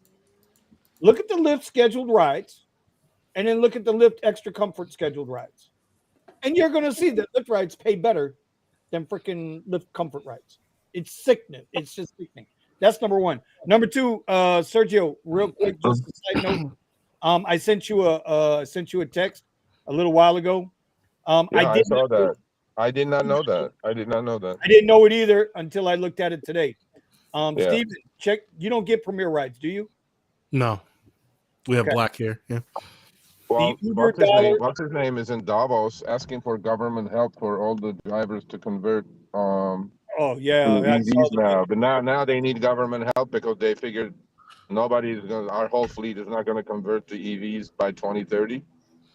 Look at the Lyft scheduled rides, and then look at the Lyft Extra Comfort scheduled rides, and you're going to see that Lyft rides pay better than freaking Lyft Comfort rides. It's sickening. It's just sickening. That's number one. Number two, Sergio, real quick, just a side note. I sent you a text a little while ago. I saw that. I did not know that. I did not know that. I didn't know it either until I looked at it today. Yeah. Steven, check. You don't get Premier rides, do you? No. We have Black here. Yeah. Well, Uber what's his name is in Davos asking for government help for all the drivers to convert Oh to yeah, EVs now. But now they need government help because they figured our whole fleet is not gonna convert to EVs by 2030.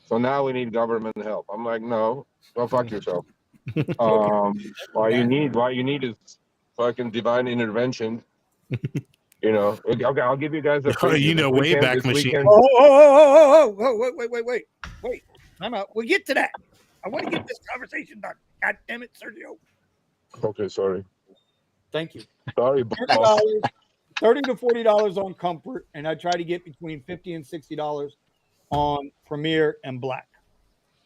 So now we need government help. I'm like, no, go fuck yourself. Why you need is fucking divine intervention. Okay, I'll give you guys a preview. Wayback Machine. Wait. I'm out. We'll get to that. I want to get this conversation done. God damn it, Sergio. Okay, sorry. Thank you. Sorry, $30 to $40 on comfort, and I try to get between $50 and $60 on Premier and Black.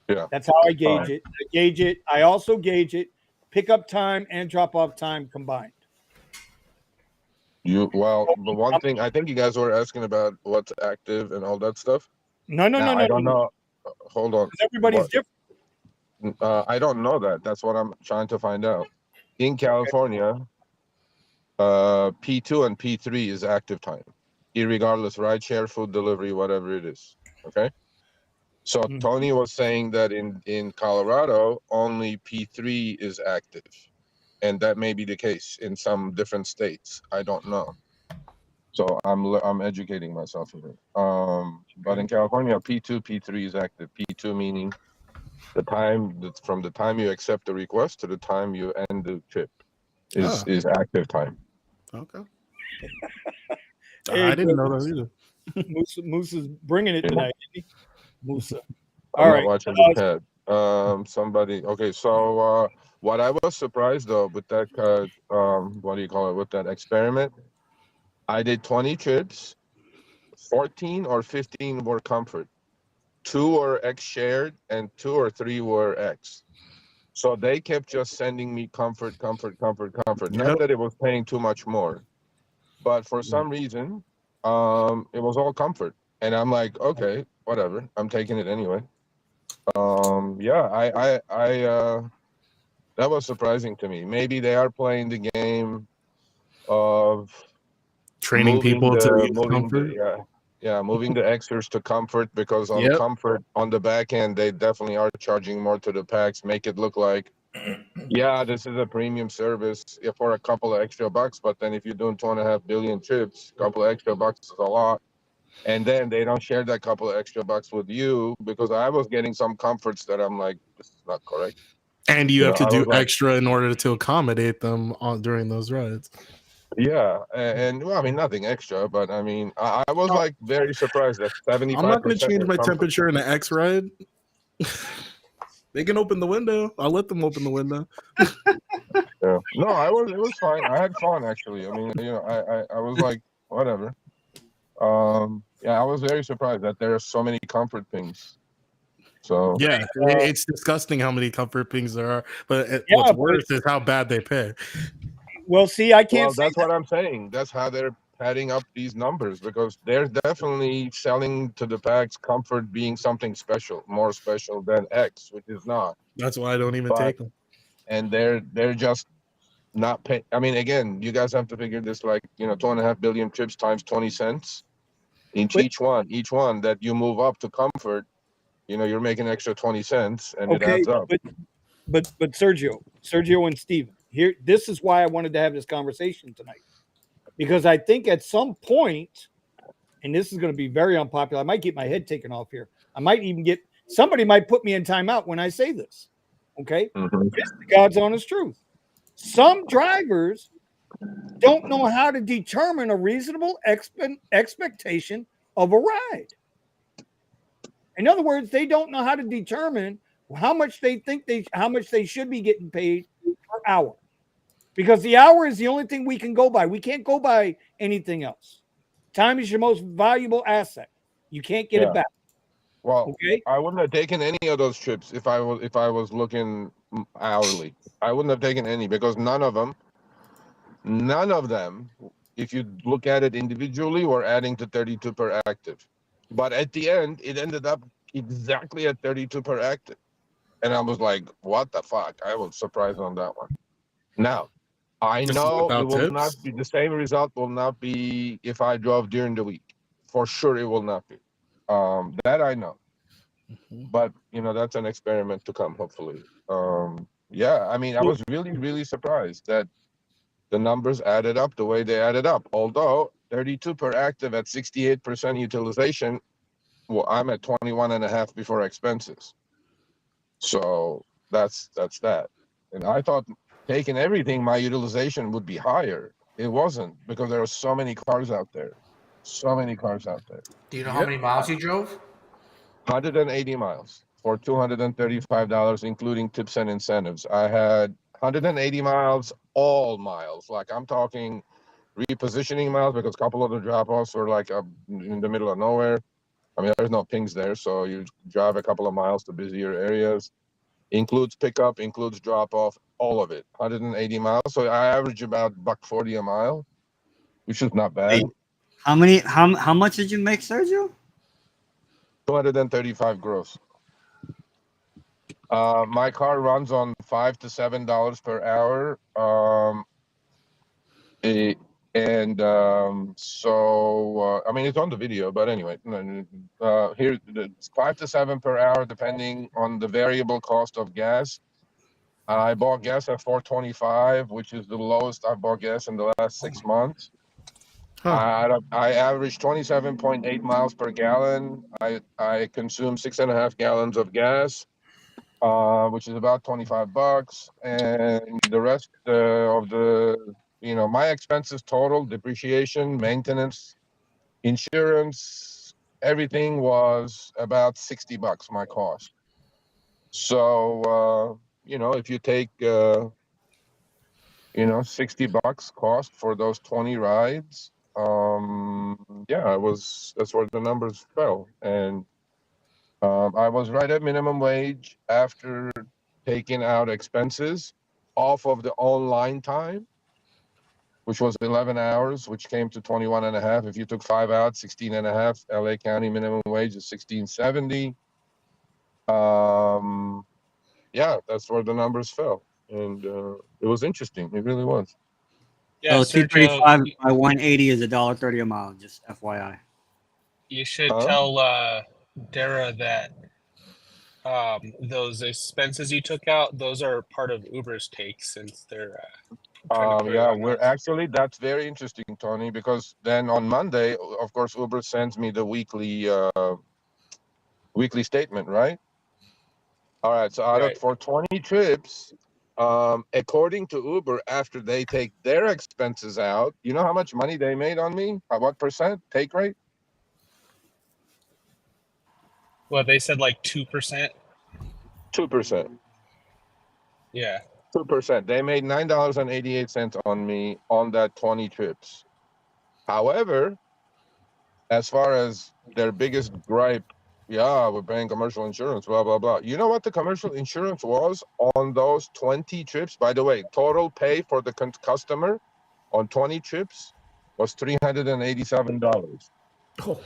Yeah, that's how I gauge it. I also gauge it pickup time and drop off time combined. But one thing I think you guys were asking about what's active and all that stuff. No. I don't know. Hold on. Everybody's different. I don't know that. That's what I'm trying to find out. In California, P2 and P3 is active time, irregardless, rideshare, food delivery, whatever it is. Okay. So Tony was saying that in Colorado, only P3 is active. And that may be the case in some different states. I don't know. So I'm educating myself here. But in California, P2, P3 is active. P2 meaning The time that's from the time you accept the request to the time you end the trip is active time. Okay. Hey, I didn't bro, know that either. Moose is bringing it tonight, isn't he? Musa. I'm All not right. watching the chat. Somebody. Okay, so what I was surprised though with that, what do you call it? With that experiment, I did 20 trips. 14 or 15 were comfort. 2 were X shared, and 2 or 3 were X. So they kept just sending me comfort. Not that it was paying too much more, but for some reason, it was all comfort, and I'm like, okay, whatever. I'm taking it anyway. Yeah, that was surprising to me. Maybe they are playing the game of Training people to use comfort. moving the Xers to comfort, because on comfort on the back end they definitely are charging more to the packs, make it look like this is a premium service for a couple of extra bucks, but then if you're doing 2.5 billion trips, a couple of extra bucks is a lot. And then they don't share that couple of extra bucks with you, because I was getting some comforts that I'm like, this is not correct. And you have to do extra in order to accommodate them during those rides. Yeah, and well, I mean, nothing extra, but I mean, I was like very surprised that 75%. I'm not going to change my temperature in the X ride. They can open the window. I'll let them open the window. Yeah. No, it was fine. I had fun actually. I mean, I was like, whatever. I was very surprised that there are so many comfort things. So yeah, it's disgusting how many comfort things there are. But what's worse is how bad they pay. Well, see, I can't. Well, that's what I'm saying. That's how they're padding up these numbers, because they're definitely selling to the packs comfort being something special, more special than X, which is not. That's why I don't even take them. And they're just not paying. I mean, again, you guys have to figure this, like, 2.5 billion trips times 20 cents each one that you move up to comfort, you're making extra 20 cents, and it adds up. But Sergio and Steven, this is why I wanted to have this conversation tonight, because I think at some point, and this is going to be very unpopular, I might get my head taken off here. I might even somebody might put me in timeout when I say this. Okay, It's the God's honest truth. Some drivers don't know how to determine a reasonable expectation of a ride. In other words, they don't know how to determine how much they should be getting paid per hour, because the hour is the only thing we can go by. We can't go by anything else. Time is your most valuable asset. You can't get it back. Well, I wouldn't have taken any of those trips if I was looking hourly. I wouldn't have taken any, because none of them, if you look at it individually, were adding to 32 per active. But at the end, it ended up exactly at 32 per active. And I was like, what the fuck? I was surprised on that one. Now, I know it will not be the same result, will not be if I drove during the week. For sure, it will not be. That I know. But, that's an experiment to come, hopefully. I mean, I was really, really surprised that the numbers added up the way they added up. Although 32 per active at 68% utilization, well, I'm at 21.5 before expenses. So that's that. And I thought, taking everything, my utilization would be higher. It wasn't, because there are so many cars out there. Do you know how many miles you drove? 180 miles for $235, including tips and incentives. I had 180 miles, all miles. Like, I'm talking repositioning miles, because a couple of the drop-offs were like in the middle of nowhere. I mean, there's no pings there, so you drive a couple of miles to busier areas. Includes pickup, includes drop-off, all of it. 180 miles. So I average about $140 a mile, which is not bad. How much did you make, Sergio? 235 gross. My car runs on $5 to $7 per hour. I mean, it's on the video, but anyway, here it's 5 to 7 per hour, depending on the variable cost of gas. I bought gas at $4.25, which is the lowest I bought gas in the last 6 months. I averaged 27.8 miles per gallon. I consume 6.5 gallons of gas. which is about $25, and the rest of the, my expenses total, depreciation, maintenance, insurance, everything was about $60, my cost. So, if you take, $60 cost for those 20 rides, yeah, that's where the numbers fell. And I was right at minimum wage after taking out expenses off of the online time, which was 11 hours, which came to 21 and a half. If you took 5 out, 16 and a half. LA County minimum wage is 16.70. Yeah, that's where the numbers fell. And it was interesting. It really was. Yeah, So Sergio, 235 by 180 is $1.30 a mile. Just FYI. you should Huh? tell Dara that those expenses you took out, those are part of Uber's take since they're trying to put it Yeah, on us. that's very interesting, Tony, because then on Monday, of course, Uber sends me the weekly statement, right? All right, so Right. for 20 trips, according to Uber, after they take their expenses out, you know how much money they made on me? What percent take rate? Well, they said like 2%. 2%. Yeah. 2%. They made $9.88 on me on that 20 trips. However, as far as their biggest gripe, yeah, we're paying commercial insurance, blah, blah, blah. You know what the commercial insurance was on those 20 trips? By the way, total pay for the customer on 20 trips was $387. Oh,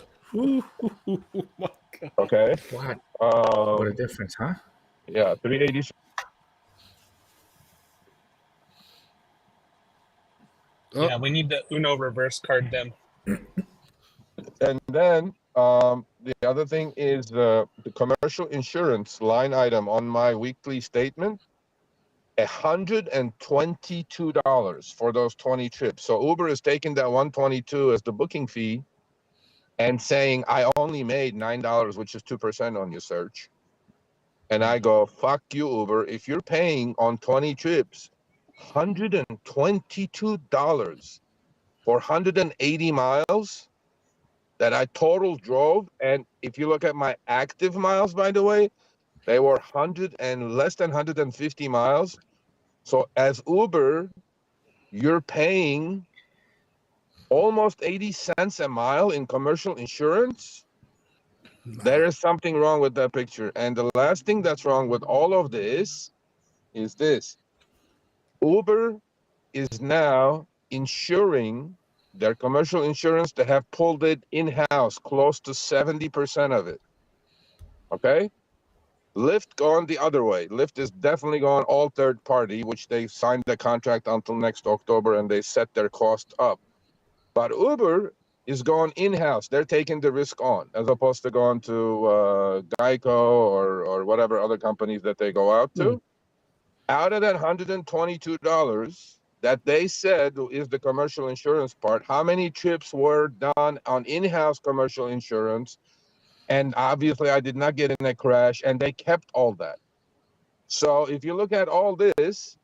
my God. Okay. what a Um, difference, huh? yeah, 387. Oh, Yeah, we need the Uno reverse card them. And then the other thing is the commercial insurance line item on my weekly statement, $122 for those 20 trips. So Uber is taking that 122 as the booking fee and saying I only made $9, which is 2% on your search. And I go, fuck you, Uber. If you're paying on 20 trips $122 for 180 miles that I total drove, and if you look at my active miles, by the way, they were 100 and less than 150 miles. So as Uber, you're paying almost 80 cents a mile in commercial insurance. There is something wrong with that picture. And the last thing that's wrong with all of this is this. Uber is now insuring their commercial insurance. They have pulled it in-house, close to 70% of it. Okay? Lyft gone the other way. Lyft is definitely gone all third party, which they signed the contract until next October and they set their cost up. But Uber is going in-house. They're taking the risk on, as opposed to going to Geico or whatever other companies that they go out to. Out of that $122 that they said is the commercial insurance part, how many trips were done on in-house commercial insurance? And obviously, I did not get in a crash, and they kept all that. So if you look at all this,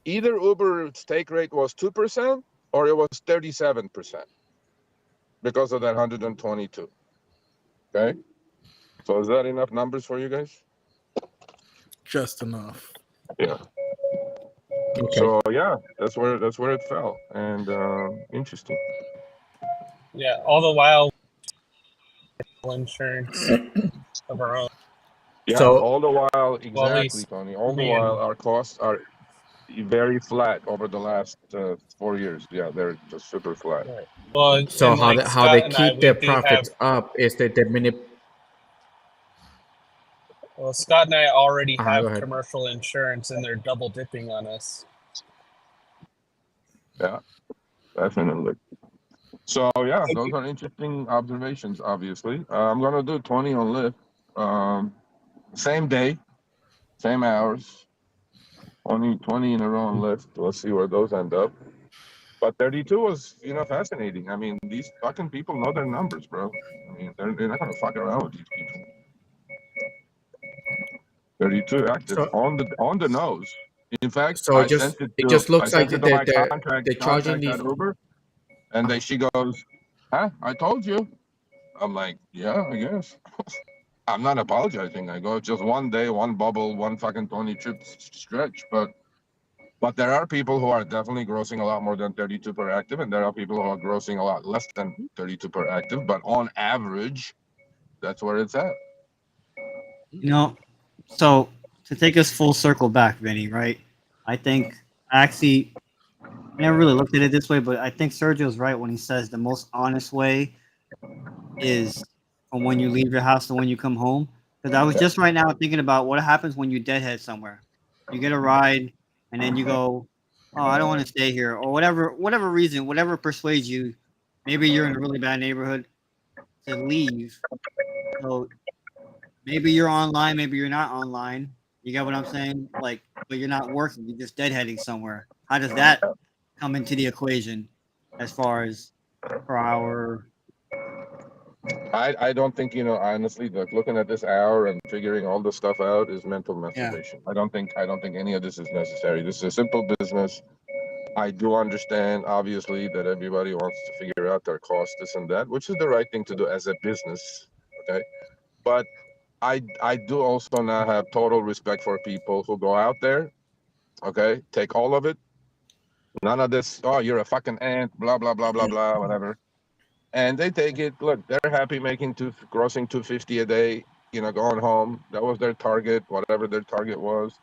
either Uber's take rate was 2% or it was 37% because of that 122. Okay. So is that enough numbers for you guys? just enough. Yeah. Okay. So yeah, that's where it fell, and interesting. Yeah, all the while insurance of our own. Yeah. So All the while, Well, at exactly, least Tony. All the me while, and our costs are very flat over the last 4 years. Yeah, they're just super flat. right. Well, so and like how they Scott and I, keep we their do have. profits up is that they Well, Scott and I already go have ahead. commercial insurance, and they're double dipping on us. Yeah, definitely. So yeah, those are interesting observations. Obviously, I'm gonna do 20 on Lyft. Same day, same hours. 20 in a row on Lyft. Let's see where those end up. But 32 was, fascinating. I mean, these fucking people know their numbers, bro. I mean, they're not gonna fuck around with these people. 32 active So, on the nose. In fact, so I sent it it to just looks like to my they're charging contact these. at Uber, and she goes, "Huh? I told you." I'm like, "Yeah, I guess." I'm not apologizing. I go, just one day, one bubble, one fucking 20 trip stretch, but there are people who are definitely grossing a lot more than 32 per active, and there are people who are grossing a lot less than 32 per active. But on average, that's where it's at. You know, so to take us full circle back, Vinny, right? I think actually I never really looked at it this way, but I think Sergio's right when he says the most honest way is from when you leave your house to when you come home. Because I was just right now thinking about what happens when you deadhead somewhere. You get a ride, and then you go, "Oh, I don't want to stay here," or whatever reason, whatever persuades you. Maybe you're in a really bad neighborhood to leave. So maybe you're online, maybe you're not online. You get what I'm saying? Like, but you're not working. You're just deadheading somewhere. How does that come into the equation as far as per hour? I don't think, honestly, like looking at this hour and figuring all this stuff out is mental Yeah. masturbation. I don't think any of this is necessary. This is a simple business. I do understand, obviously, that everybody wants to figure out their costs, this and that, which is the right thing to do as a business. Okay. But I do also now have total respect for people who go out there, okay, take all of it. None of this, oh, you're a fucking ant, blah, blah, blah, blah, blah, whatever. And they take it. Look, they're happy grossing 250 a day, going home. That was their target, whatever their target was.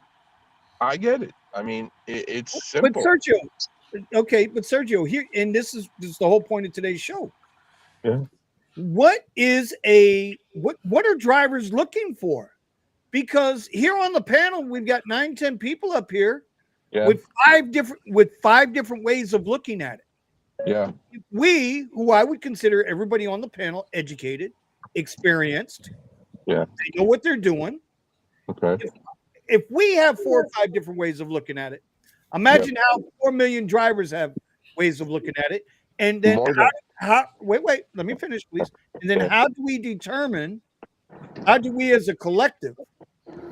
I get it. I mean, it's But simple. Sergio, here, and this is the whole point of today's show. Yeah. What are drivers looking for? Because here on the panel, we've got 9-10 people up here with five different ways of looking at it. Yeah. We, who I would consider everybody on the panel, educated, experienced. Yeah. They know what they're doing. Okay. If we have 4 or 5 different ways of looking at it, imagine how 4 million drivers have ways of looking at it. And then wait, let me finish, please. And then how do we as a collective,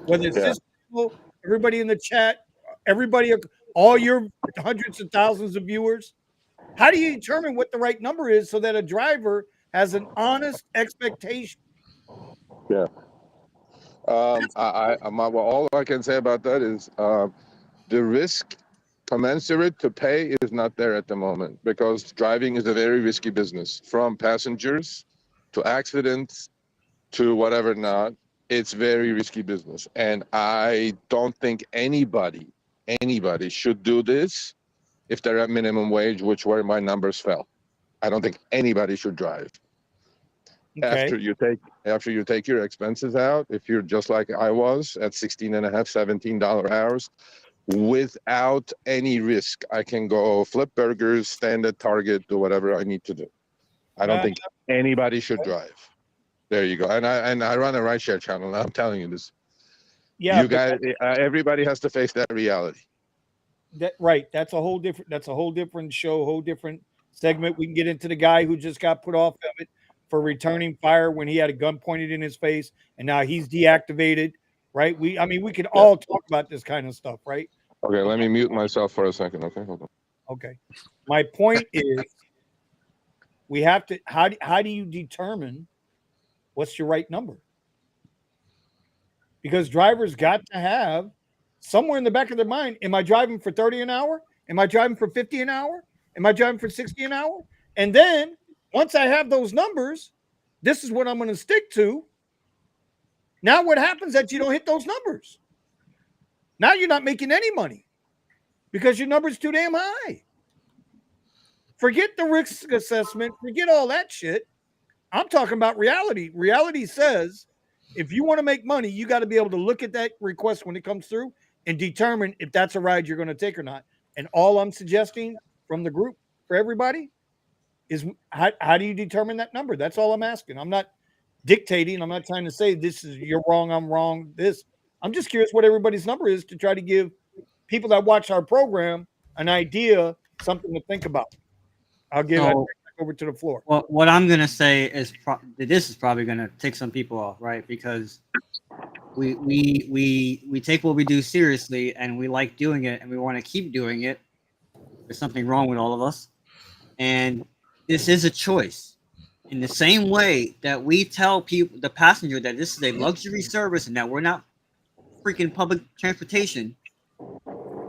whether it's this people, everybody in the chat, everybody, all your hundreds of thousands of viewers, how do you determine what the right number is so that a driver has an honest expectation? Yeah. All I can say about that is the risk commensurate to pay is not there at the moment, because driving is a very risky business, from passengers to accidents to whatever not. It's very risky business, and I don't think anybody should do this if they're at minimum wage, which where my numbers fell. I don't think anybody should drive. Okay. After you take your expenses out, if you're just like I was at $16.5, $17 hours, without any risk, I can go flip burgers, stand at Target, do whatever I need to do. I don't think anybody should drive. There you go. And I run a rideshare channel, and I'm telling you this. Yeah, you guys, everybody has to face that reality. That's a whole different show, whole different segment. We can get into the guy who just got put off of it for returning fire when he had a gun pointed in his face, and now he's deactivated. Right? We could all talk about this kind of stuff, right? Okay, let me mute myself for a second. Okay, hold on. Okay. My point is, we have to. How do you determine what's your right number? Because drivers got to have somewhere in the back of their mind, am I driving for 30 an hour? Am I driving for 50 an hour? Am I driving for 60 an hour? And then once I have those numbers, this is what I'm going to stick to. Now what happens that you don't hit those numbers? Now you're not making any money because your number's too damn high. Forget the risk assessment. Forget all that shit. I'm talking about reality. Reality says if you want to make money, you got to be able to look at that request when it comes through and determine if that's a ride you're going to take or not. And all I'm suggesting from the group for everybody is how do you determine that number? That's all I'm asking. I'm not dictating. I'm not trying to say this is you're wrong, I'm wrong. I'm just curious what everybody's number is to try to give people that watch our program an idea, something to think about. I'll give it over to the floor. Well, what I'm gonna say is this is probably gonna take some people off, right? Because we take what we do seriously, and we like doing it, and we want to keep doing it. There's something wrong with all of us, and this is a choice. In the same way that we tell people, the passenger, that this is a luxury service and that we're not freaking public transportation,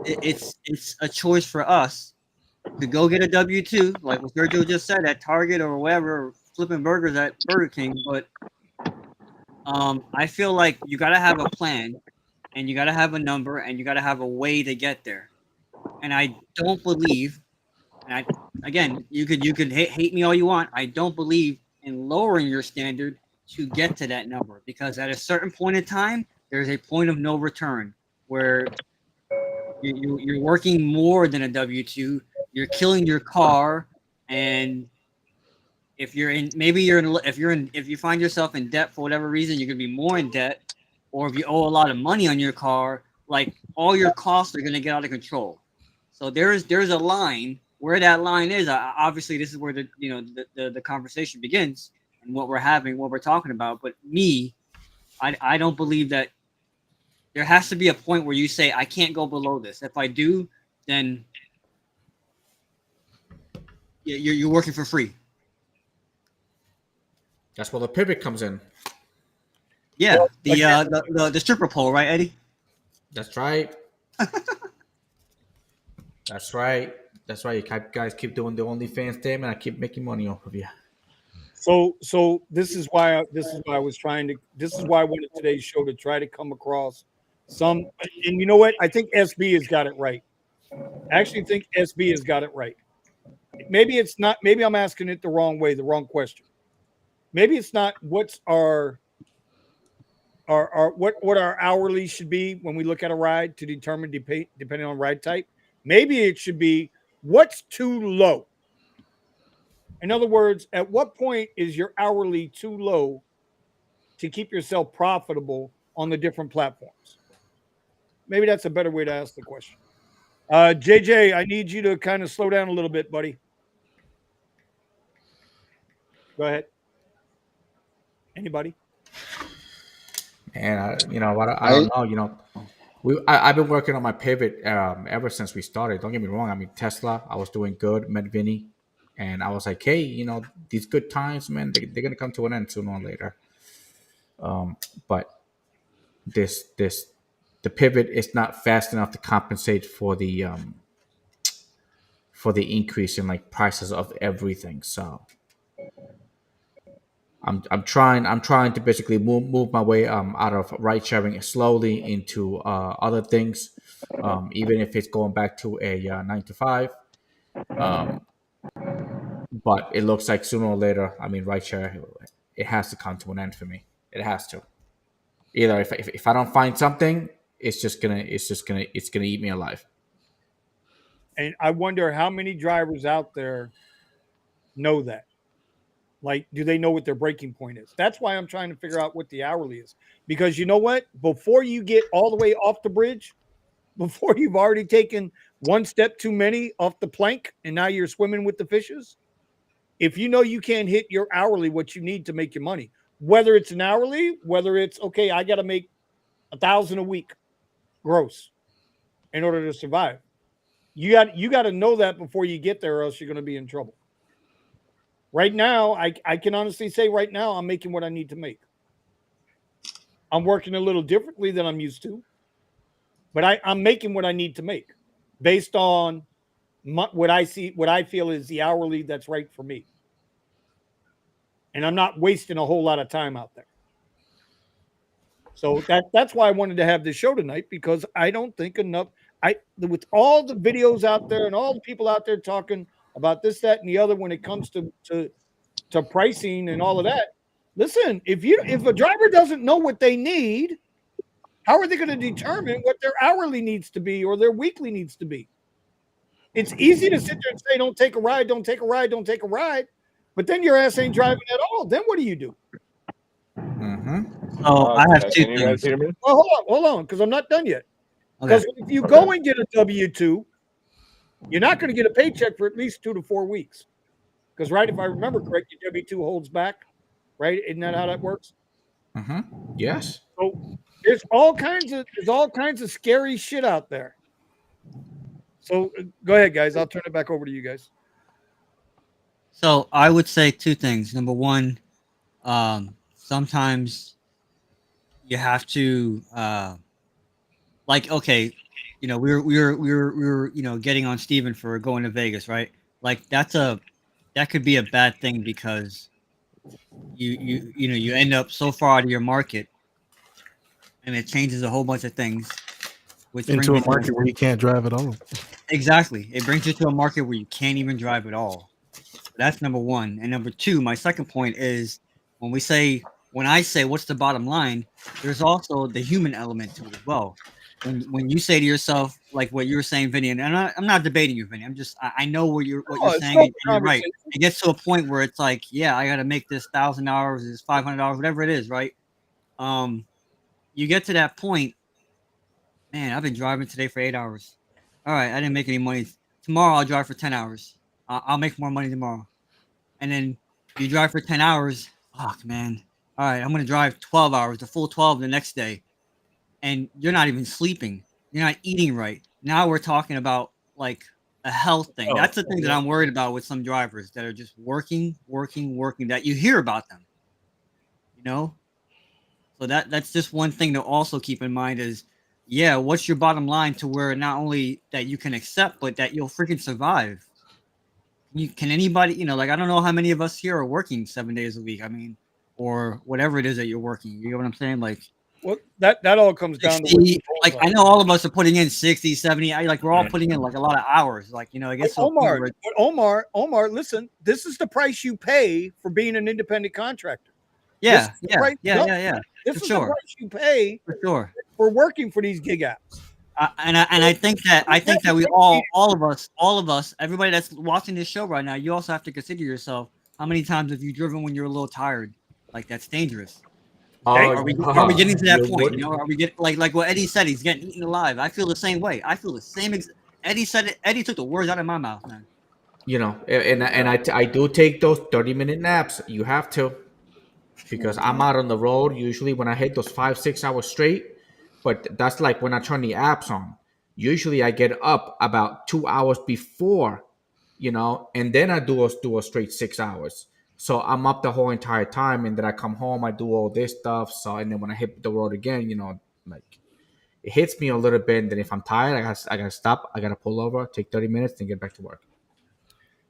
it's a choice for us to go get a W-2, like what Sergio just said, at Target or wherever, or flipping burgers at Burger King. But I feel like you got to have a plan, and you got to have a number, and you got to have a way to get there. And I don't believe, and again, you could hate me all you want. I don't believe in lowering your standard to get to that number, because at a certain point in time, there's a point of no return where you're working more than a W-2. You're killing your car, and if you find yourself in debt for whatever reason, you're gonna be more in debt, or if you owe a lot of money on your car, like all your costs are gonna get out of control. So there's a line. Where that line is, obviously, this is where the conversation begins, and what we're talking about. But I don't believe that there has to be a point where you say, I can't go below this. If I do, then you're working for free. That's where the pivot comes in. Yeah, the stripper pole, right, Eddie? That's right. That's right. That's right. You guys keep doing the OnlyFans thing, and I keep making money off of you. So this is why I was trying to. This is why I wanted today's show to try to come across some. And you know what? I think SB has got it right. I actually think SB has got it right. Maybe it's not. Maybe I'm asking it the wrong way, the wrong question. Maybe it's not what's our what our hourly should be when we look at a ride to determine depending on ride type. Maybe it should be what's too low. In other words, at what point is your hourly too low to keep yourself profitable on the different platforms? Maybe that's a better way to ask the question. JJ, I need you to kind of slow down a little bit, buddy. Go ahead. Anybody? And you know what? I don't know. You know, I've been working on my pivot ever since we started. Don't get me wrong. I mean, Tesla, I was doing good. Met Vinny, and I was like, hey, you know, these good times, man, they're gonna come to an end sooner or later. But the pivot is not fast enough to compensate for the increase in like prices of everything. So I'm trying to basically move my way out of ride sharing slowly into other things, even if it's going back to a 9 to 5. But it looks like sooner or later, I mean, ride share, it has to come to an end for me. It has to. Either if I don't find something, it's gonna eat me alive. And I wonder how many drivers out there know that. Like, do they know what their breaking point is? That's why I'm trying to figure out what the hourly is. Because you know what? Before you get all the way off the bridge, before you've already taken one step too many off the plank, and now you're swimming with the fishes, if you know you can't hit your hourly, what you need to make your money, whether it's an hourly, whether it's, okay, I got to make $1,000 a week gross in order to survive. You got to know that before you get there, or else you're going to be in trouble. Right now, I can honestly say right now, I'm making what I need to make. I'm working a little differently than I'm used to, but I'm making what I need to make based on what I feel is the hourly that's right for me. And I'm not wasting a whole lot of time out there. So that's why I wanted to have this show tonight, because I don't think enough. With all the videos out there and all the people out there talking about this, that, and the other, when it comes to pricing and all of that. Listen, if a driver doesn't know what they need, how are they going to determine what their hourly needs to be or their weekly needs to be? It's easy to sit there and say, don't take a ride, don't take a ride, don't take a ride. But then your ass ain't driving at all. Then what do you do? Mm-hmm. Oh, I have two Can you guys hear me? Well, hold on, because I'm not done yet. Because if you go and get a W-2, you're not going to get a paycheck for at least 2 to 4 weeks. Because, right, if I remember correctly, W-2 holds back, right? Isn't that how that works? Mm-hmm. Yes. So there's all kinds of scary shit out there. So go ahead, guys. I'll turn it back over to you guys. So I would say two things. Number one, sometimes you have to like, okay, you know, we were you know, getting on Steven for going to Vegas, right? Like that could be a bad thing because you know, you end up so far out of your market and it changes a whole bunch of things, which Into brings a market where you can't drive at all. exactly. It brings you to a market where you can't even drive at all. That's number one. And number two, my second point is when I say what's the bottom line, there's also the human element to it as well. When you say to yourself, like what you were saying, Vinny, and I'm not debating you, Vinny. I know what you're saying, and you're right. It gets to a point where it's like, yeah, I got to make this $1,000, this $500, whatever it is, right? You get to that point, man. I've been driving today for 8 hours. All right, I didn't make any money. Tomorrow I'll drive for 10 hours. I'll make more money tomorrow. And then you drive for 10 hours. Fuck, man. All right, I'm going to drive 12 hours, the full 12 the next day. And you're not even sleeping. You're not eating right. Now we're talking about like a health thing. That's the thing that I'm worried about with some drivers that are just working, that you hear about them. You know? So that's just one thing to also keep in mind is, yeah, what's your bottom line to where not only that you can accept, but that you'll freaking survive. Can anybody, you know, like, I don't know how many of us here are working 7 days a week. I mean, or whatever it is that you're working. You know what I'm saying? Like, well, that all comes down 60, to like, I know all of us are putting in 60, 70. Like, we're all putting in like a lot of hours. Like, you know, I guess. Omar, listen, this is the price you pay for being an independent contractor. Yeah. This is the price you pay for sure for working for these gig apps. I think that we all of us, everybody that's watching this show right now, you also have to consider yourself. How many times have you driven when you're a little tired? Like, that's dangerous. Are we getting to that point? You know, are we getting like what Eddie said? He's getting eaten alive. I feel the same way. I feel the same. Eddie said it. Eddie took the words out of my mouth, man. You know, and I do take those 30-minute naps. You have to, because I'm out on the road usually when I hit those 5-6 hours straight. But that's like when I turn the apps on. Usually I get up about 2 hours before, you know, and then I do a straight 6 hours. So I'm up the whole entire time, and then I come home, I do all this stuff. So, and then when I hit the road again, you know, like, it hits me a little bit. And then if I'm tired, I gotta stop. I gotta pull over, take 30 minutes, and get back to work.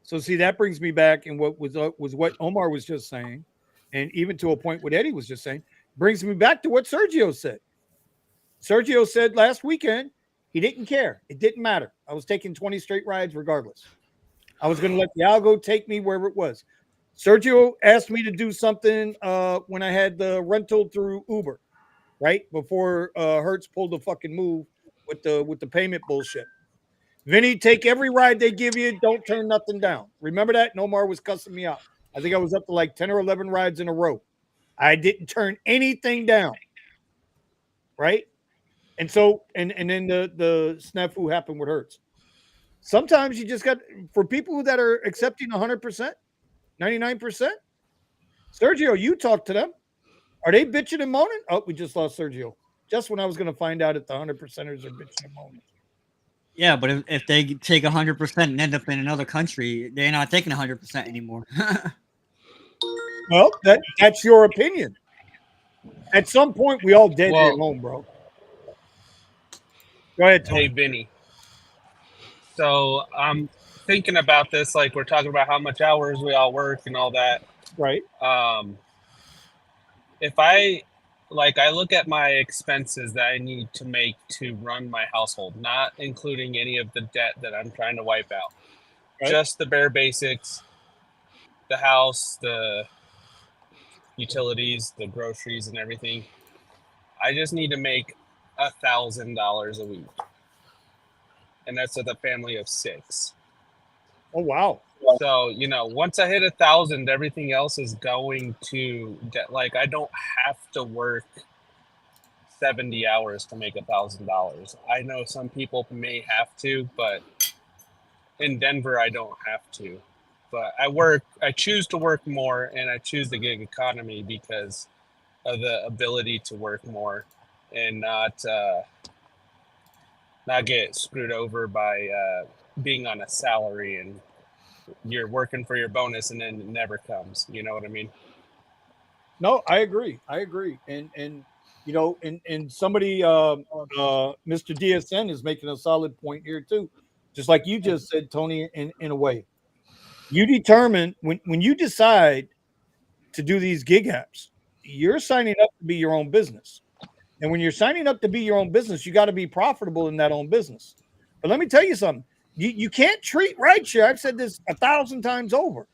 So see, that brings me back, and what was what Omar was just saying, and even to a point what Eddie was just saying, brings me back to what Sergio said. Sergio said last weekend he didn't care. It didn't matter. I was taking 20 straight rides regardless. I was going to let the algo take me wherever it was. Sergio asked me to do something when I had the rental through Uber, right? Before Hertz pulled the fucking move with the payment bullshit. Vinny, take every ride they give you. Don't turn nothing down. Remember that? Nomar was cussing me out. I think I was up to like 10 or 11 rides in a row. I didn't turn anything down, right? And so, and then the snafu happened with Hertz. Sometimes you just got, for people that are accepting 100%, 99%. Sergio, you talk to them. Are they bitching and moaning? Oh, we just lost Sergio. Just when I was going to find out if the 100%ers are bitching and moaning. Yeah, but if they take 100% and end up in another country, they're not taking 100% anymore. Well, that's your opinion. At some point, we all dead here home, bro. Go ahead, Tony. Hey, Vinny. So I'm thinking about this, like, we're talking about how much hours we all work and all that. Right. If I look at my expenses that I need to make to run my household, not including any of the debt that I'm trying to wipe out, right? Just the bare basics, the house, the utilities, the groceries, and everything. I just need to make $1,000 a week, and that's with a family of 6. Oh wow! So, you know, once I hit 1,000, everything else is going to debt. Like, I don't have to work 70 hours to make $1,000. I know some people may have to, but in Denver, I don't have to. But I choose to work more, and I choose the gig economy because of the ability to work more and not get screwed over by being on a salary and you're working for your bonus and then it never comes. You know what I mean? No, I agree. And you know, and somebody Mr. DSN is making a solid point here too. Just like you just said, Tony, in a way. You determine when you decide to do these gig apps, you're signing up to be your own business. And when you're signing up to be your own business, you got to be profitable in that own business. But let me tell you something. You can't treat rideshare. I've said this 1,000 times over.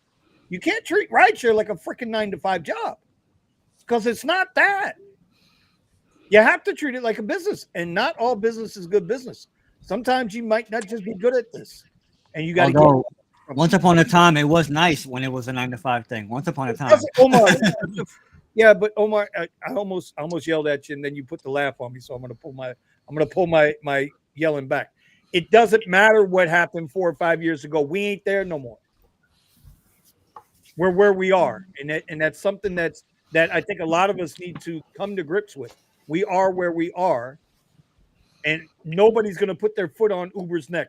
You can't treat rideshare like a freaking 9-to-5 job because it's not that. You have to treat it like a business, and not all business is good business. Sometimes you might not just be good at this, and you got to Although, once upon a time, it was nice when it was a 9-to-5 thing. Once upon a time. Omar, yeah, but Omar, I almost yelled at you, and then you put the laugh on me, so I'm gonna pull my yelling back. It doesn't matter what happened 4 or 5 years ago. We ain't there no more. We're where we are, and that's something that I think a lot of us need to come to grips with. We are where we are, and nobody's going to put their foot on Uber's neck.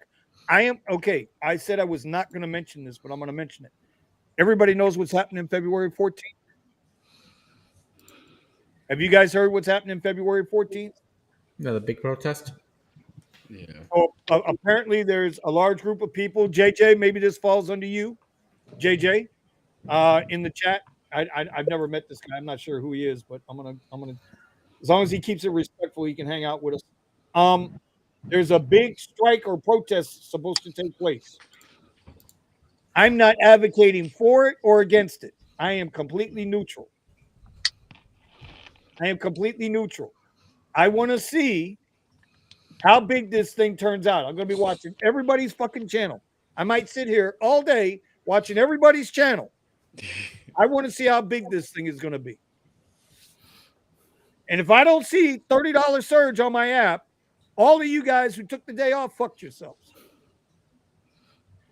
I am okay. I said I was not going to mention this, but I'm going to mention it. Everybody knows what's happening February 14th. Have you guys heard what's happening February 14th? No, the big protest. Yeah. So apparently, there's a large group of people. JJ, maybe this falls under you. JJ, in the chat. I've never met this guy. I'm not sure who he is, but I'm gonna. As long as he keeps it respectful, he can hang out with us. There's a big strike or protest supposed to take place. I'm not advocating for it or against it. I am completely neutral. I want to see how big this thing turns out. I'm going to be watching everybody's fucking channel. I might sit here all day watching everybody's channel. I want to see how big this thing is going to be. And if I don't see $30 surge on my app, all of you guys who took the day off fucked yourselves.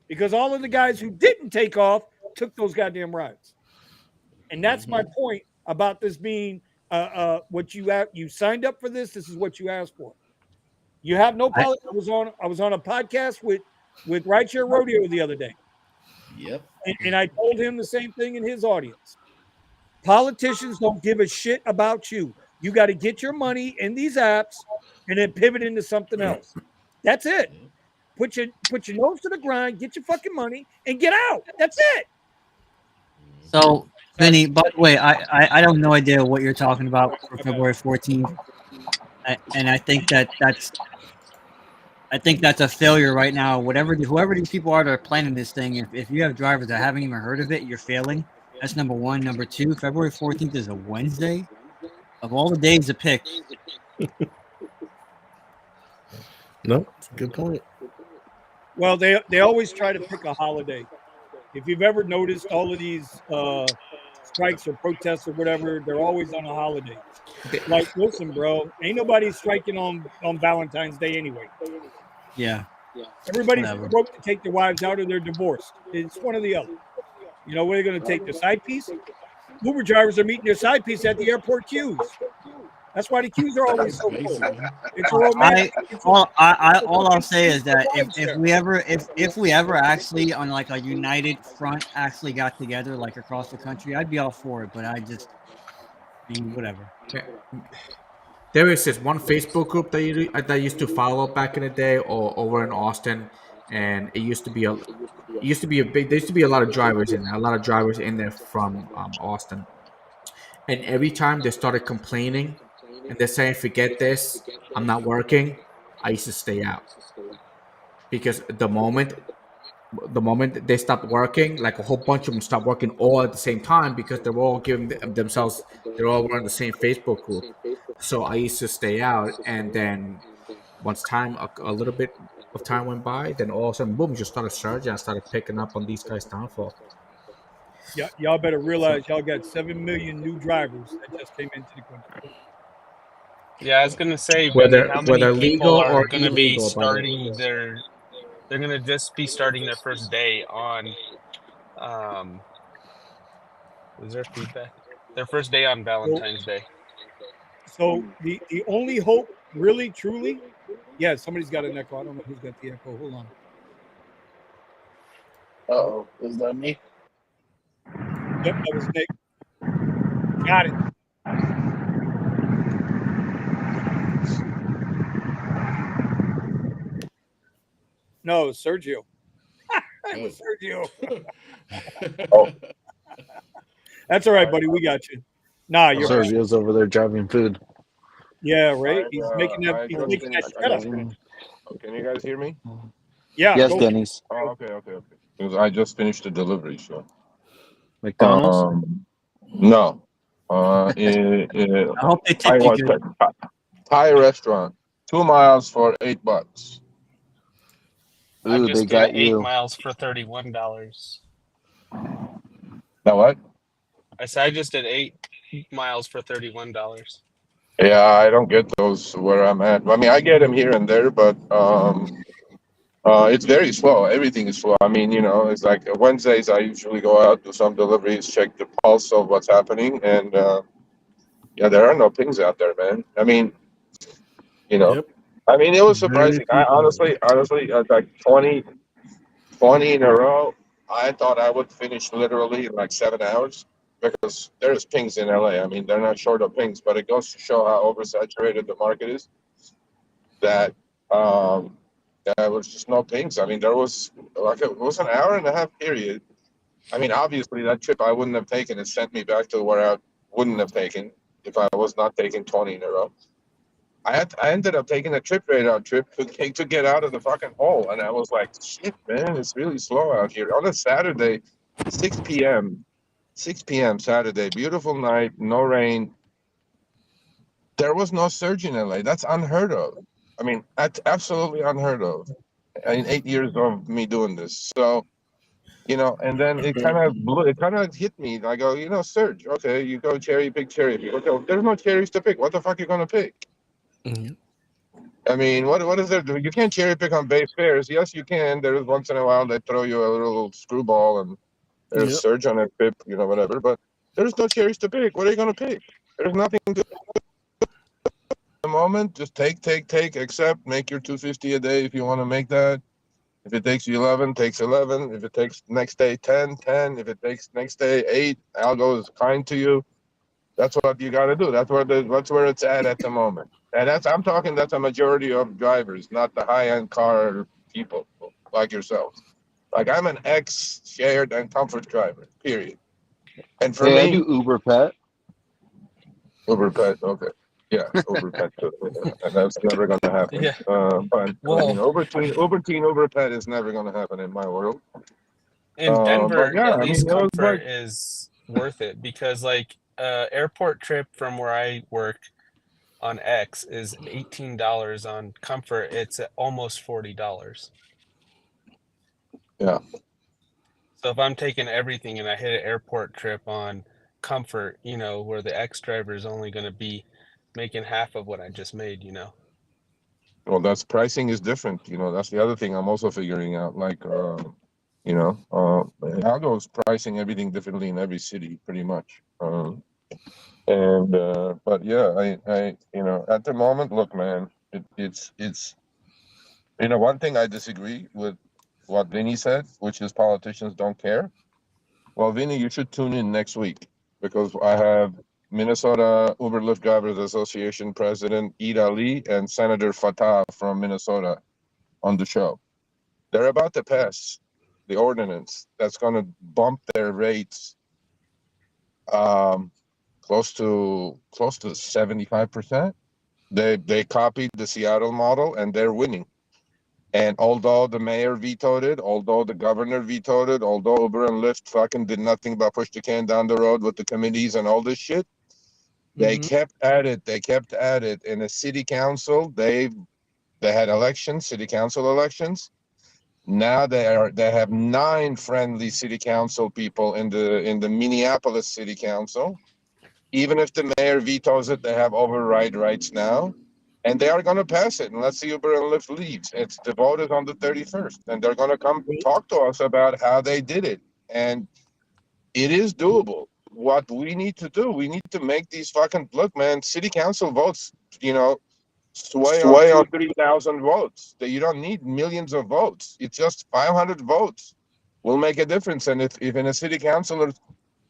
Because all of the guys who didn't take off took those goddamn rides. And that's my point about this being what you signed up for this. This is what you asked for. You have no politics. I was on a podcast with Rideshare Rodeo the other day. Yep. And I told him the same thing in his audience. Politicians don't give a shit about you. You got to get your money in these apps and then pivot into something else. That's it. Put your nose to the grind, get your fucking money, and get out. That's it. So, Vinny, by the way, I have no idea what you're talking about for February 14th, and I think that's a failure right now. Whoever these people are that are planning this thing, if you have drivers that haven't even heard of it, you're failing. That's number one. Number two, February 14th is a Wednesday. Of all the days to pick. No, it's a good point. Well, they always try to pick a holiday. If you've ever noticed all of these strikes or protests or whatever, they're always on a holiday. Like, listen, bro, ain't nobody striking on Valentine's Day anyway. Yeah. Everybody's broke to take their wives out or they're divorced. It's one or the other. You know, what are they going to take, their side piece? Uber drivers are meeting their side piece at the airport queues. That's why the queues are always so full. It's romantic. All I'll say is that if we ever actually on like a united front actually got together like across the country, I'd be all for it. But I mean, whatever. There is this one Facebook group that I used to follow back in the day, or over in Austin, and there used to be a lot of drivers in there from Austin, and every time they started complaining and they're saying, "Forget this, I'm not working," I used to stay out, because the moment they stopped working, like a whole bunch of them stopped working all at the same time, because they're all giving themselves, they're all running the same Facebook group. So I used to stay out, and then once a little bit of time went by, then all of a sudden, boom, just started surging. I started picking up on these guys' downfall. Yeah, y'all better realize y'all got 7 million new drivers that just came into the country. Yeah, I was gonna say whether how many people legal are or going to be illegal, starting they're going to just be starting their first day on was there feedback? Their first day on Valentine's Day. So the only hope, really, truly, yeah, somebody's got an echo. I don't know who's got the echo. Hold on. Uh-oh, is that me? Yep, that was Nick. Got it. No, it was Sergio. It was Sergio. Oh, That's all right, buddy. We got you. Nah, you're fine. Sergio's over there driving food. Yeah, right. I, He's making that. I He's just making that finished. I shut up. just finished. Can you guys hear me? Yeah, Yes, go. Denny's. Oh, okay. Because I just finished the delivery, so. McDonald's. No. I hope they I tip you was good. Thai restaurant, 2 miles for $8. I Ooh, they just got did 8 you. miles for $31. Now what? I said I just did 8 miles for $31. Yeah, I don't get those where I'm at. I mean, I get them here and there, but it's very slow. Everything is slow. I mean, it's like Wednesdays. I usually go out, do some deliveries, check the pulse of what's happening, and yeah, there are no pings out there, man. I mean, Yep. I mean, it was Very surprising. few I things. honestly, like 20 in a row. I thought I would finish literally in like 7 hours because there's pings in LA. I mean, they're not short of pings, but it goes to show how oversaturated the market is. That there was just no pings. I mean, there was like it was an hour and a half period. I mean, obviously that trip I wouldn't have taken. It sent me back to where I wouldn't have taken if I was not taking 20 in a row. I ended up taking a trip radar trip to get out of the fucking hole, and I was like, shit, man, it's really slow out here on a Saturday, 6 p.m. 6 p.m. Saturday, beautiful night, no rain. There was no surge in LA. That's unheard of. I mean, that's absolutely unheard of in 8 years of me doing this. So, and then it kind of hit me. I go, surge. Okay, you go cherry pick. Okay, there's no cherries to pick. What the fuck are you gonna pick? Mhm. I mean, what is there? You can't cherry pick on base fares. Yes, you can. There is once in a while they throw you a little screwball and there's Yep. surge on that trip, whatever. But there's no cherries to pick. What are you gonna pick? There's nothing to the moment. Just take, accept, make your 250 a day if you want to make that. If it takes you 11, takes 11. If it takes next day 10, 10. If it takes next day 8, Algo is kind to you. That's what you got to do. That's where it's at the moment. And that's a majority of drivers, not the high-end car people like yourselves. Like I'm an shared and comfort driver, period. And for Hey, I me, do Uber Pet. Uber Pet, okay. Yeah, Uber Pet, and that's never going to happen. Yeah. But Well, Uber Pet is never going to happen in my world. in But Denver, yeah, at I mean, least it was comfort like, is worth it because like airport trip from where I work on X is $18 on comfort. It's at almost $40. yeah. So if I'm taking everything and I hit an airport trip on comfort, where the X driver is only going to be making half of what I just made, Well, that's pricing is different. That's the other thing I'm also figuring out. Like, Algo's pricing everything differently in every city, pretty much. But yeah, at the moment, look, man, it's one thing I disagree with what Vinny said, which is politicians don't care. Well, Vinny, you should tune in next week because I have Minnesota Uber Lyft Drivers Association President Eid Ali and Senator Fatah from Minnesota on the show. They're about to pass the ordinance that's going to bump their rates close to 75%. They copied the Seattle model and they're winning. And although the mayor vetoed it, although the governor vetoed it, although Uber and Lyft fucking did nothing but push the can down the road with the committees and all this shit, they kept at it. They kept at it. In a city council, they had elections, city council elections. Now they have 9 friendly city council people in the Minneapolis city council. Even if the mayor vetoes it, they have override rights now. And they are going to pass it unless the Uber and Lyft leaves. The vote is on the 31st, and they're going to come talk to us about how they did it. And it is doable. what we need to do, we need to make these fucking look, man. City council votes, sway on 2,000-3,000 votes. That you don't need millions of votes. It's just 500 votes will make a difference. And if in a city council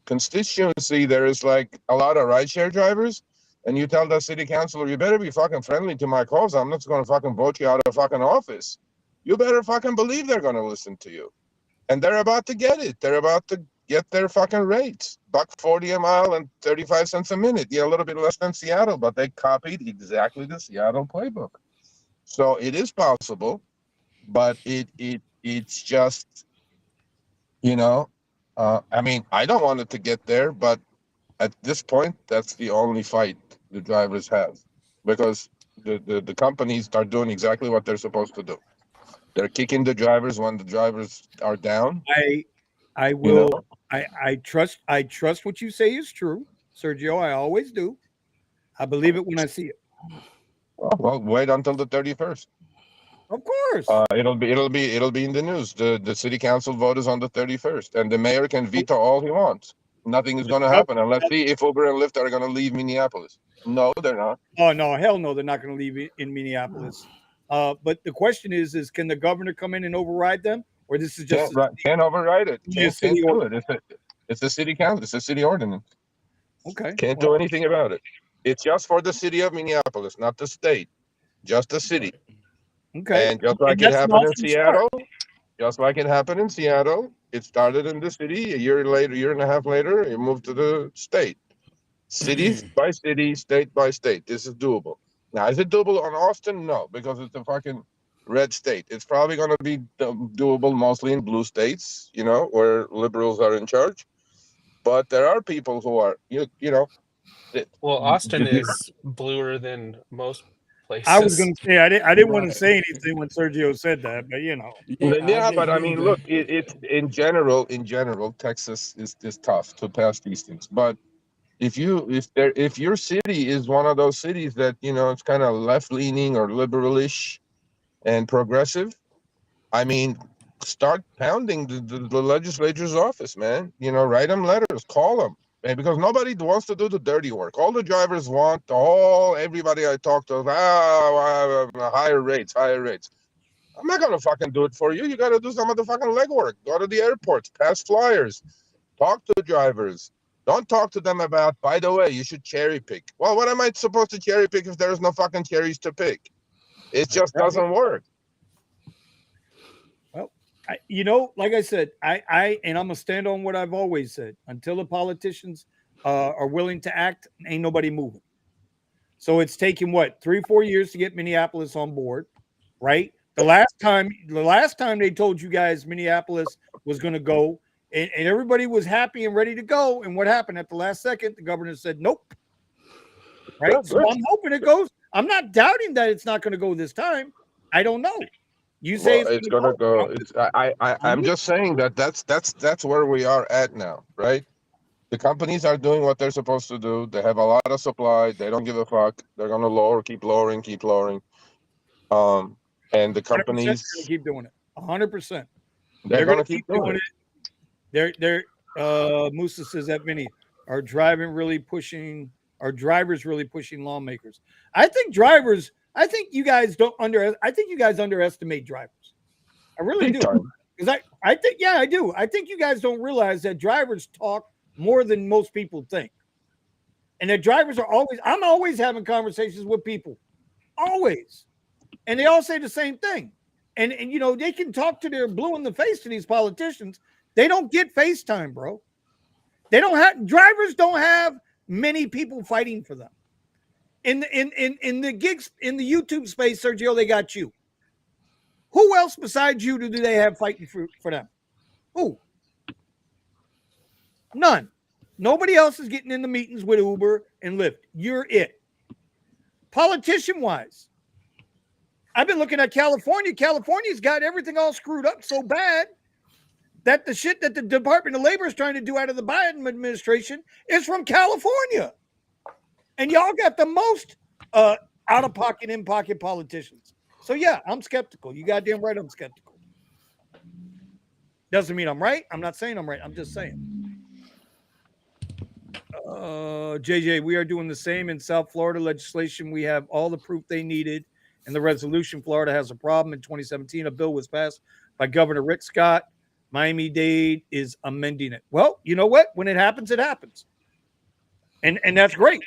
constituency there is like a lot of rideshare drivers, and you tell the city councilor, you better be fucking friendly to my cause. I'm not going to fucking vote you out of fucking office. You better fucking believe they're going to listen to you. And they're about to get it. They're about to get their fucking rates. $1.40 a mile and 35 cents a minute. Yeah, a little bit less than Seattle, but they copied exactly the Seattle playbook. So it is possible, but it's just, I mean, I don't want it to get there, but at this point, that's the only fight the drivers have, because the companies are doing exactly what they're supposed to do. They're kicking the drivers when the drivers are down. I will. I trust what you say is true, Sergio. I always do. I believe it when I see it. Well, wait until the 31st. Of course. It'll be in the news. The city council vote is on the 31st, and the mayor can veto all he wants. Nothing is going to happen. And let's see if Uber and Lyft are going to leave Minneapolis. No, they're not. Oh no, hell no, they're not going to leave in Minneapolis. But the question is can the governor come in and override them, or this is just can't override it? Can't do it. It's the city council. It's a city ordinance. Okay. Can't do anything about it. It's just for the city of Minneapolis, not the state. Just the city. Okay. And just like it happened in Seattle, it started in the city. A year and a half later, it moved to the state. City by city, state by state. This is doable. Now, is it doable on Austin? No, because it's a fucking red state. It's probably going to be doable mostly in blue states, where liberals are in charge. But there are people who are, Well, Austin is bluer than most places. I was going to say I didn't want to say anything when Sergio said that, but Yeah, but I mean, look, it's in general, Texas is tough to pass these things. But if your city is one of those cities that it's kind of left leaning or liberalish and progressive, I mean, start pounding the legislature's office, man. Write them letters, call them. And because nobody wants to do the dirty work. All the drivers want, everybody I talk to, higher rates. I'm not going to fucking do it for you. You got to do some of the fucking legwork. Go to the airports, pass flyers, talk to drivers. Don't talk to them about, by the way, you should cherry pick. Well, what am I supposed to cherry pick if there's no fucking cherries to pick? It just doesn't work. Well, like I said, I'm gonna stand on what I've always said. Until the politicians are willing to act, ain't nobody moving. So it's taken 3-4 years to get Minneapolis on board, right? The last time they told you guys Minneapolis was going to go, and everybody was happy and ready to go, and what happened at the last second? The governor said nope. Right? So I'm hoping it goes. I'm not doubting that it's not going to go this time. I don't know. You say it's gonna go. I'm just saying that's where we are at now, right? The companies are doing what they're supposed to do. They have a lot of supply. They don't give a fuck. They're gonna keep lowering. And the companies gonna keep doing it. 100%. They're gonna keep doing it. They're Musa says that Vinny, are drivers really pushing lawmakers. I think you guys underestimate drivers. I really do. Because I think, yeah, I do. I think you guys don't realize that drivers talk more than most people think. And that drivers I'm always having conversations with people. Always. And they all say the same thing. And they can talk to their blue in the face to these politicians. They don't get FaceTime, bro. Drivers don't have many people fighting for them. In the gigs, in the YouTube space, Sergio, they got you. Who else besides you do they have fighting for them? Who? None. Nobody else is getting in the meetings with Uber and Lyft. You're it. Politician-wise, I've been looking at California. California's got everything all screwed up so bad that the shit that the Department of Labor is trying to do out of the Biden administration is from California. And y'all got the most out-of-pocket, in-pocket politicians. So, yeah, I'm skeptical. You goddamn right I'm skeptical. Doesn't mean I'm right. I'm not saying I'm right. I'm just saying. JJ, we are doing the same in South Florida legislation. We have all the proof they needed, and the resolution. Florida has a problem. In 2017, a bill was passed by Governor Rick Scott. Miami-Dade is amending it. Well, you know what? When it happens, it happens, and that's great.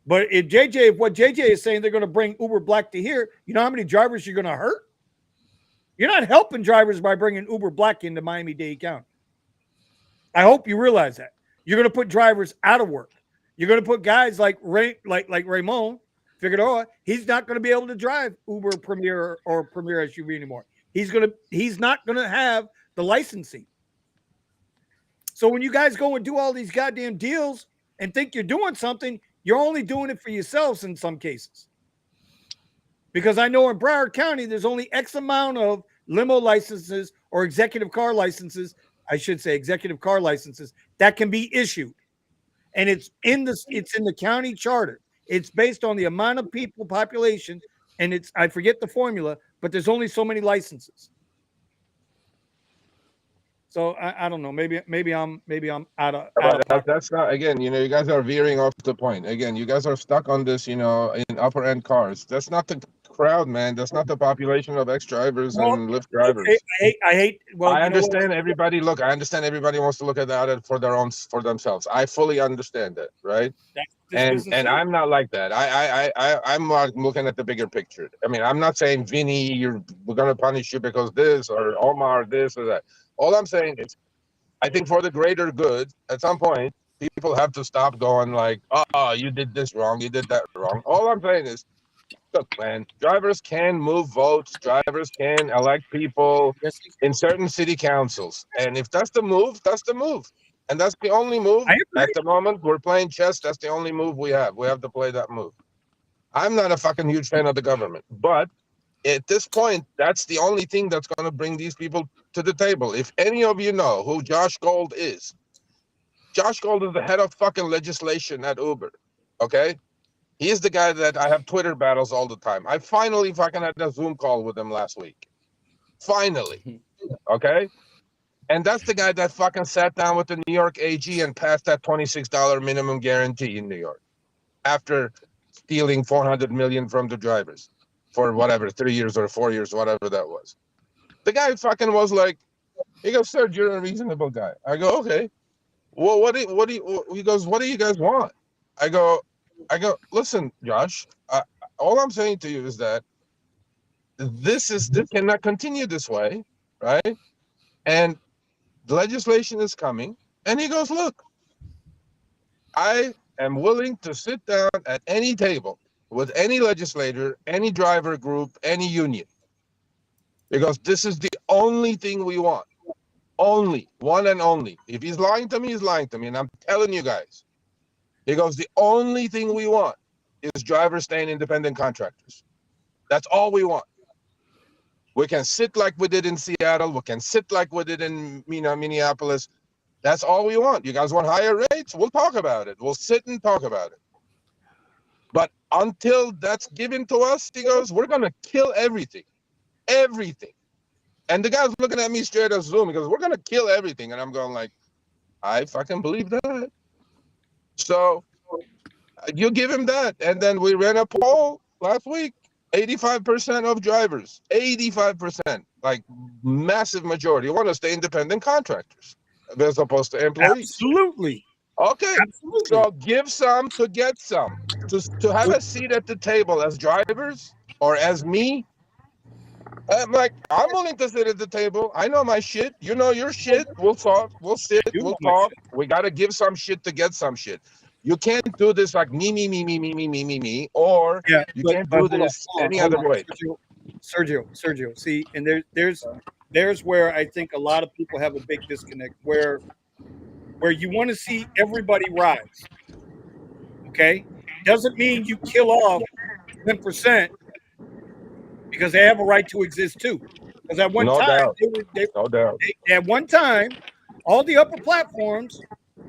But if what JJ is saying, they're going to bring Uber Black to here, you know how many drivers you're going to hurt? You're not helping drivers by bringing Uber Black into Miami-Dade County. I hope you realize that. You're going to put drivers out of work. You're going to put guys like Ramon Figueroa. He's not going to be able to drive Uber Premier or Premier SUV anymore. He's not going to have the licensing. So when you guys go and do all these goddamn deals and think you're doing something, you're only doing it for yourselves in some cases. Because I know in Broward County, there's only X amount of limo licenses or executive car licenses, I should say executive car licenses, that can be issued. And it's in the county charter. It's based on the amount of population, and I forget the formula, but there's only so many licenses. So I don't know. Maybe I'm out of. That's not, again. You guys are veering off the point. Again, you guys are stuck on this. In upper end cars. That's not the crowd, man. That's not the population of X drivers and Lyft drivers. I hate. Well, I understand everybody. Look, I understand everybody wants to look at that for themselves. I fully understand that, right? And I'm not like that. I'm not looking at the bigger picture. I mean, I'm not saying Vinny, we're gonna punish you because this, or Omar this or that. All I'm saying is, I think for the greater good, at some point, people have to stop going like, oh, you did this wrong, you did that wrong. All I'm saying is, look, man, drivers can move votes, drivers can elect people in certain city councils. And if that's the move, that's the move. And that's the only move at the moment. We're playing chess. That's the only move we have. We have to play that move. I'm not a fucking huge fan of the government, but at this point, that's the only thing that's going to bring these people to the table. If any of you know who Josh Gold is the head of fucking legislation at Uber. Okay? He's the guy that I have Twitter battles all the time. I finally fucking had a Zoom call with him last week. Finally. Okay? And that's the guy that fucking sat down with the New York AG and passed that $26 minimum guarantee in New York after stealing $400 million from the drivers for whatever, 3 years or 4 years, whatever that was. The guy fucking was like, he goes, sir, you're a reasonable guy. I go, okay. Well, he goes, what do you guys want? I go, listen, Josh, all I'm saying to you is that this cannot continue this way, right? And the legislation is coming. And he goes, look, I am willing to sit down at any table with any legislator, any driver group, any union. Because this is the only thing we want. Only, one and only. If he's lying to me, he's lying to me. And I'm telling you guys. He goes, the only thing we want is drivers staying independent contractors. That's all we want. We can sit like we did in Seattle. We can sit like we did in Minneapolis. That's all we want. You guys want higher rates? We'll talk about it. We'll sit and talk about it. But until that's given to us, he goes, we're going to kill everything. Everything. And the guy's looking at me straight as Zoom. He goes, we're going to kill everything. And I'm going like, I fucking believe that. So you give him that. And then we ran a poll last week. 85% of drivers, 85%, like massive majority, want to stay independent contractors as opposed to employees. Absolutely. Okay. Absolutely. So give some to get some. To have a seat at the table as drivers or as me, I'm willing to sit at the table. I know my shit. You know your shit. We'll talk. We'll sit. We'll talk. We got to give some shit to get some shit. You can't do this like me, or you can't do this any other way. Sergio, see, and there's where I think a lot of people have a big disconnect where you want to see everybody rise. Okay? Doesn't mean you kill off 10% because they have a right to exist too. Because at one at one time, all the upper platforms,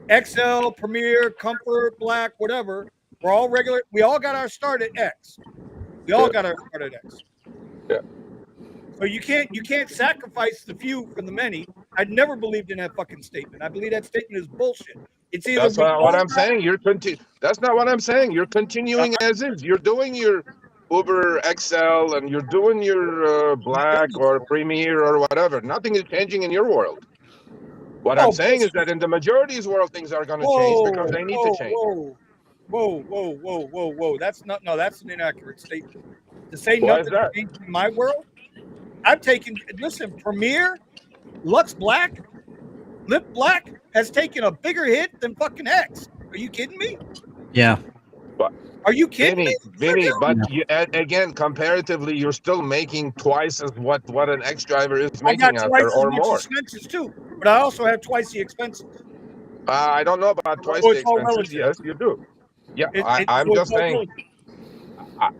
XL, Premier, Comfort, Black, whatever, we're all regular. We all got our start at X. We all got our start at X. Yeah. So you can't sacrifice the few for the many. I never believed in that fucking statement. I believe that statement is bullshit. It's either That's we not go what I'm back. saying. That's not what I'm saying. You're continuing as is. You're doing your Uber XL and you're doing your Black or Premier or whatever. Nothing is changing in your world. What I'm Oh, saying is that in the majority's world, things are going to change whoa, because they need to whoa, change. whoa, whoa, whoa, whoa, whoa, whoa. That's not. No, that's an inaccurate statement. To say Why is nothing that? changed in my world, I've taken. Listen, Premier, Lux Black, Lip Black has taken a bigger hit than fucking X. Are you kidding me? Yeah. But Are you kidding me, Vinny, Sergio? but again, comparatively, you're still making twice as what an X driver is I got making out there, twice as or much more. expenses too, but I also have twice the expenses. I don't know about twice So the it's all expenses. relative. Yes, you do. Yeah, I'm So it's just all saying. relative.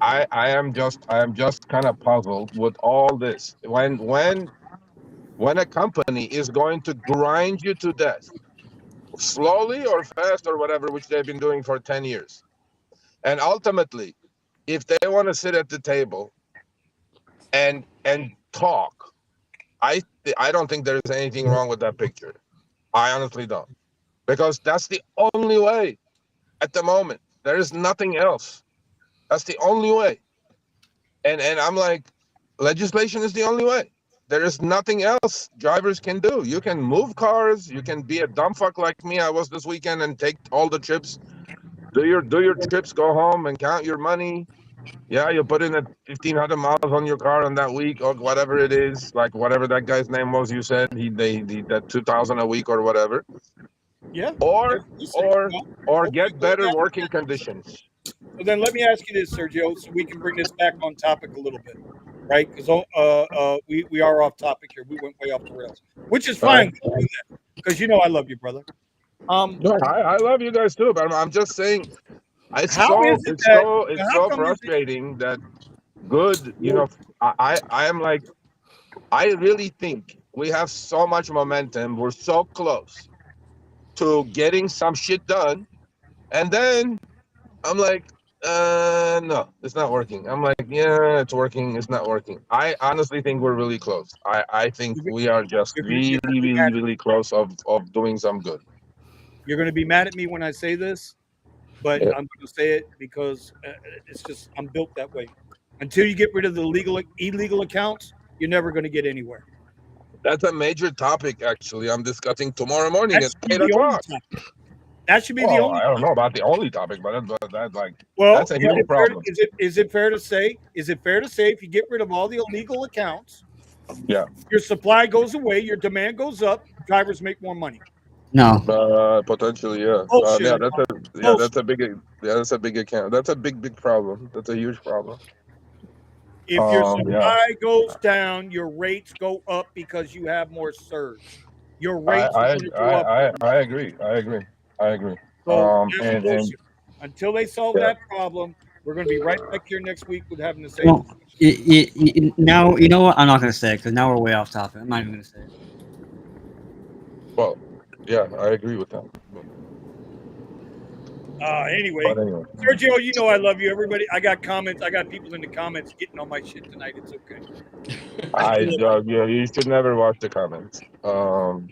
I am just kind of puzzled with all this. When a company is going to grind you to death, slowly or fast or whatever, which they've been doing for 10 years, and ultimately, if they want to sit at the table and talk, I don't think there's anything wrong with that picture. I honestly don't, because that's the only way at the moment. There is nothing else. That's the only way. And I'm like, legislation is the only way. There is nothing else drivers can do. You can move cars. You can be a dumb fuck like me. I was this weekend and take all the trips. Do your trips. Go home and count your money. Yeah, you put in a 1,500 miles on your car on that week or whatever it is. Like whatever that guy's name was, you said he that 2,000 a week or whatever. Yeah. Or Listen, get better working conditions. So then let me ask you this, Sergio, so we can bring this back on topic a little bit, right? Because we are off topic here. We went way off the rails, which is fine because you know I love you, brother. No, I love you guys too, but I'm just saying it's How so is it that? How come is it? frustrating that good, I am like, I really think we have so much momentum. We're so close to getting some shit done. And then I'm like, no, it's not working. I'm like, yeah, it's working. It's not working. I honestly think we're really close. I think we are just really, really, really close of doing some good. You're going to be mad at me when I say this, but Yeah. I'm going to say it because it's just I'm built that way. Until you get rid of the illegal accounts, you're never going to get anywhere. That's a major topic, actually. I'm discussing tomorrow morning That at should be 8 the only o'clock. topic. That should be the Well, only. I don't know about the only topic, but that's like, Well, that's a huge problem. is it fair to say? Is it fair to say if you get rid of all the illegal accounts, Yeah. your supply goes away, your demand goes up, drivers make more money? No. Potentially, yeah. Bullshit. That's a big account. That's a big problem. That's a huge problem. If your Yeah. supply goes down, your rates go up because you have more surge. Your I rates are I going to go up. I agree. I agree. So that's And bullshit. Until they solve yeah. that problem, we're going to be right back here next week with having the same. Well, now you know what? I'm not gonna say it because now we're way off topic. I'm not even gonna say it. Well, yeah, I agree with that. Anyway, Anyway. Sergio, you know I love you. Everybody, I got comments. I got people in the comments getting on my shit tonight. It's okay. Yeah, you should never watch the comments. Oh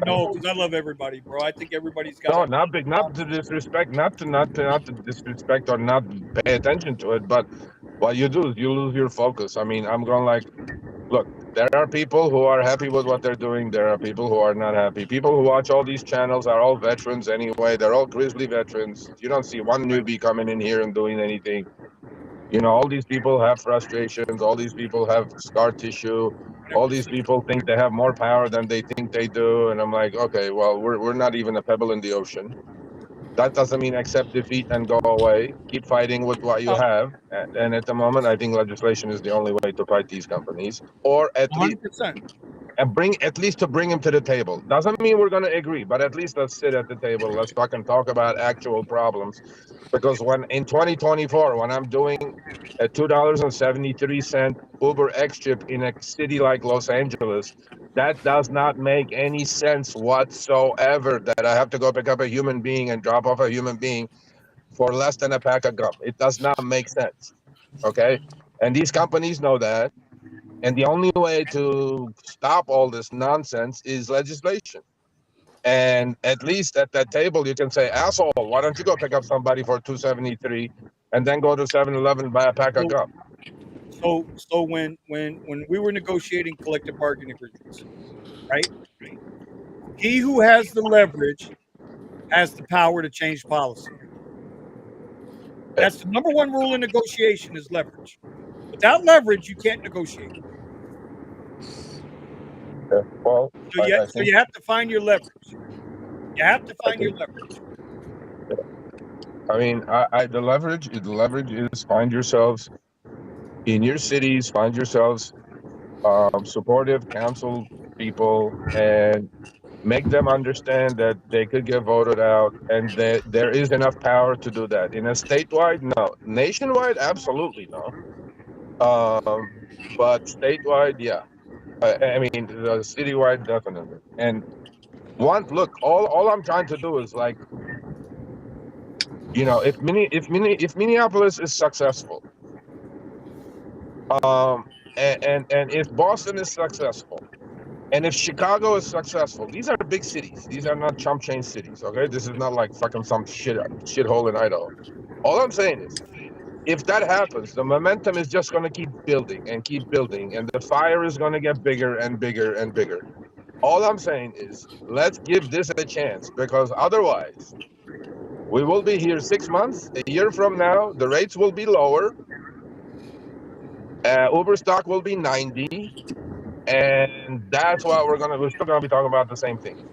no, because I love everybody, bro. I think everybody's got. No, not to disrespect, not to disrespect or not pay attention to it, but what you do is you lose your focus. I mean, I'm going like, look, there are people who are happy with what they're doing. There are people who are not happy. People who watch all these channels are all veterans anyway. They're all grizzly veterans. You don't see one newbie coming in here and doing anything. All these people have frustrations. All these people have scar tissue. All these people think they have more power than they think they do. And I'm like, okay, well, we're not even a pebble in the ocean. That doesn't mean accept defeat and go away. Keep fighting with what you have. And at the moment, I think legislation is the only way to fight these companies, or at least 100%. and bring them to the table. Doesn't mean we're going to agree, but at least let's sit at the table. Let's talk about actual problems. Because when in 2024, when I'm doing a $2.73 Uber X trip in a city like Los Angeles, that does not make any sense whatsoever. That I have to go pick up a human being and drop off a human being for less than a pack of gum. It does not make sense. Okay, and these companies know that. And the only way to stop all this nonsense is legislation. And at least at that table, you can say, asshole, why don't you go pick up somebody for $2.73 and then go to 7-Eleven and buy a pack of gum? So when we were negotiating collective bargaining agreements, right? He who has the leverage has the power to change policy. That's the number one rule in negotiation is leverage. Without leverage, you can't negotiate. Yeah, well, So you have to find your leverage. You have to find your leverage. I mean, the leverage is find yourselves in your cities, find yourselves supportive council people, and make them understand that they could get voted out, and that there is enough power to do that. In a statewide, no. Nationwide, absolutely no. But statewide, yeah. I mean, the citywide, definitely. And look, all I'm trying to do is like, if Minneapolis is successful, and if Boston is successful, and if Chicago is successful, these are big cities. These are not chump change cities. Okay, this is not like fucking some shithole in Idaho. All I'm saying is, if that happens, the momentum is just going to keep building, and the fire is going to get bigger and bigger and bigger. All I'm saying is, let's give this a chance, because otherwise, we will be here 6 months, a year from now, the rates will be lower, Uber stock will be 90, and that's what we're still gonna be talking about the same thing.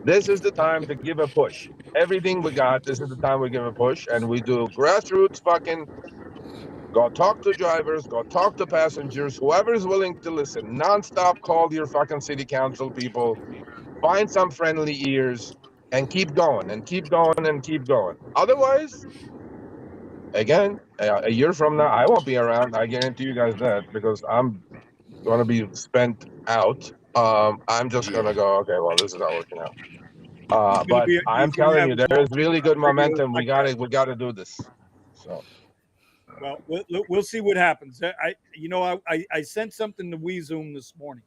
This is the time to give a push. Everything we got, this is the time we give a push, and we do grassroots fucking go talk to drivers, go talk to passengers, whoever is willing to listen. Nonstop call your fucking city council people, find some friendly ears, and keep going and keep going and keep going. Otherwise, again, a year from now, I won't be around. I guarantee you guys that, because I'm going to be spent out. I'm just going to go, okay, well, this is not working out. But I'm telling you, there is really good momentum. We got to do this. So, well, we'll see what happens. I sent something to WeZoom this morning,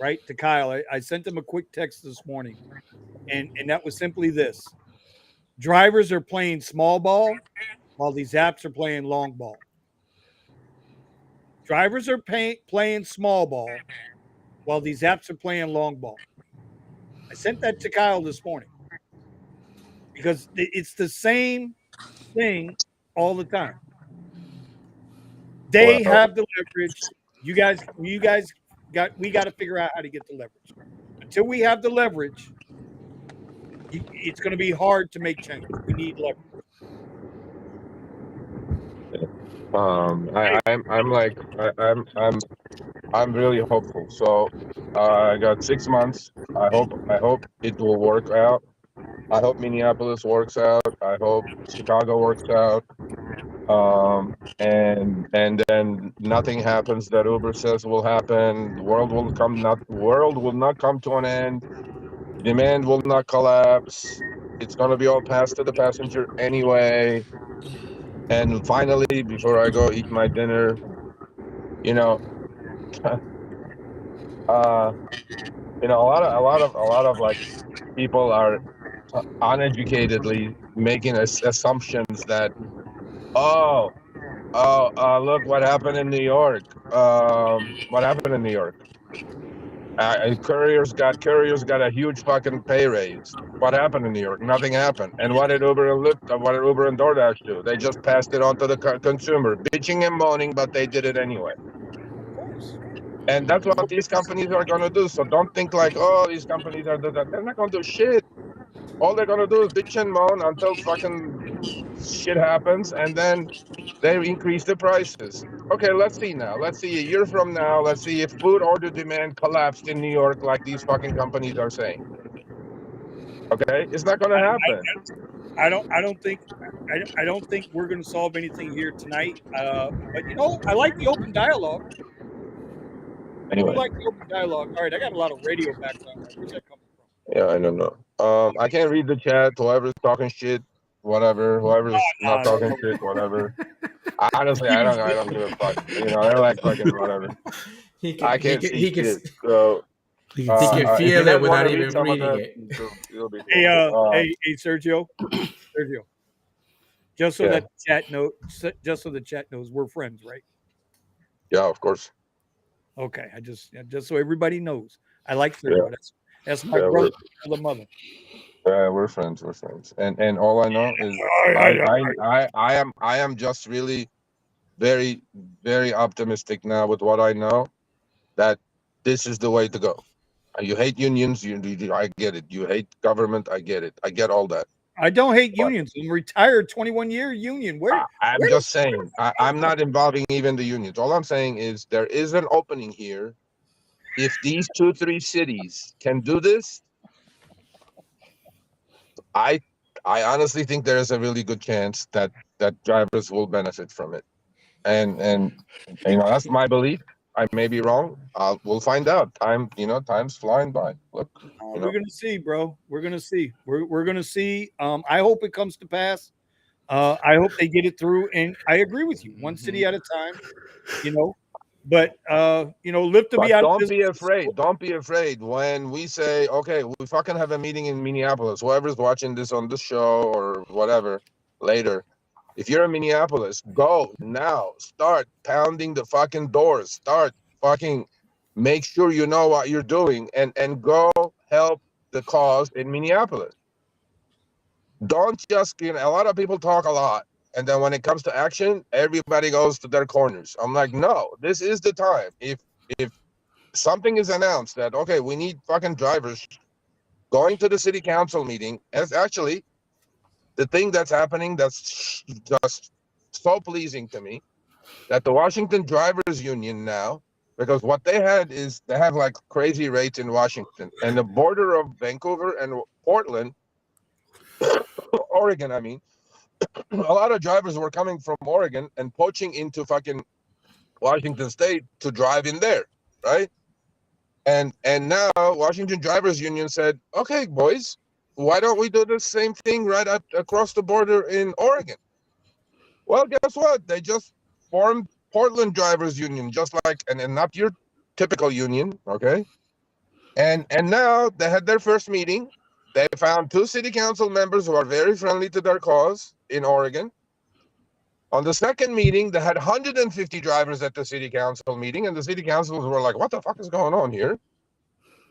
right, to Kyle. I sent him a quick text this morning, and that was simply this: drivers are playing small ball while these apps are playing long ball. Drivers are playing small ball while these apps are playing long ball. I sent that to Kyle this morning because it's the same thing all the time. They have the leverage. We got to figure out how to get the leverage. Until we have the leverage, it's going to be hard to make change. We need leverage. I'm really hopeful. So I got 6 months. I hope it will work out. I hope Minneapolis works out. I hope Chicago works out. And then nothing happens that Uber says will happen. The world will not come to an end. Demand will not collapse. It's gonna be all passed to the passenger anyway. And finally, before I go eat my dinner, a lot of like people are uneducatedly making assumptions that, look what happened in New York. What happened in New York? Couriers got a huge fucking pay raise. What happened in New York? Nothing happened. And what did Uber and Lyft, what did Uber and DoorDash do? They just passed it on to the consumer, bitching and moaning, but they did it anyway. And that's what these companies are going to do. So don't think like, these companies are doing that. They're not going to do shit. All they're going to do is bitch and moan until fucking shit happens, and then they increase the prices. Okay, let's see now. Let's see a year from now. Let's see if food order demand collapsed in New York like these fucking companies are saying. Okay, it's not going to happen. I don't think we're going to solve anything here tonight. But I like the open dialogue. Anyway. I like the open dialogue. All right, I got a lot of radio background. Where's that coming from? Yeah, I don't know. I can't read the chat. Whoever's talking shit, whatever. Whoever's not talking shit, whatever. Honestly, I don't give a fuck. They're like fucking whatever. I can't see shit. So Please. Uh, He can if you feel guys it want without to read even some of reading the, it. it'll be Hey, cool. hey, Sergio, Sergio. Just so Yeah. that the chat knows, just so the chat knows, we're friends, right? Yeah, of course. Okay, just so everybody knows, I like Yeah, Sergio. That's my yeah, brother, the mother. we're friends. We're friends. And all I know is I am just really very, very optimistic now with what I know that this is the way to go. You hate unions, I get it. You hate government, I get it. I get all that. I don't hate But unions. I'm retired, 21-year union. I'm just saying, I'm not involving even the unions. All I'm saying is there is an opening here. If these 2-3 cities can do this, I honestly think there is a really good chance that drivers will benefit from it. And that's my belief. I may be wrong. We'll find out. Time's flying by. Look, We're gonna see, bro. We're gonna see. We're gonna see. I hope it comes to pass. I hope they get it through. And I agree with you. One city at a time. But Lyft to But be out of don't be business. afraid. Don't be afraid when we say, okay, we fucking have a meeting in Minneapolis. Whoever's watching this on the show or whatever later, if you're in Minneapolis, go now. Start pounding the fucking doors. Start fucking make sure you know what you're doing and go help the cause in Minneapolis. Don't just, a lot of people talk a lot. And then when it comes to action, everybody goes to their corners. I'm like, no, this is the time. If something is announced that, okay, we need fucking drivers going to the city council meeting, as actually the thing that's happening that's just so pleasing to me, that the Washington Drivers Union now, because what they had is they have like crazy rates in Washington and the border of Vancouver and Portland, Oregon, I mean, a lot of drivers were coming from Oregon and poaching into fucking Washington State to drive in there, right? And now Washington Drivers Union said, okay, boys, why don't we do the same thing right up across the border in Oregon? Well, guess what? They just formed Portland Drivers Union, just like, and not your typical union, okay? And now they had their first meeting. They found 2 city council members who are very friendly to their cause in Oregon. On the second meeting, they had 150 drivers at the city council meeting, and the city councils were like, what the fuck is going on here?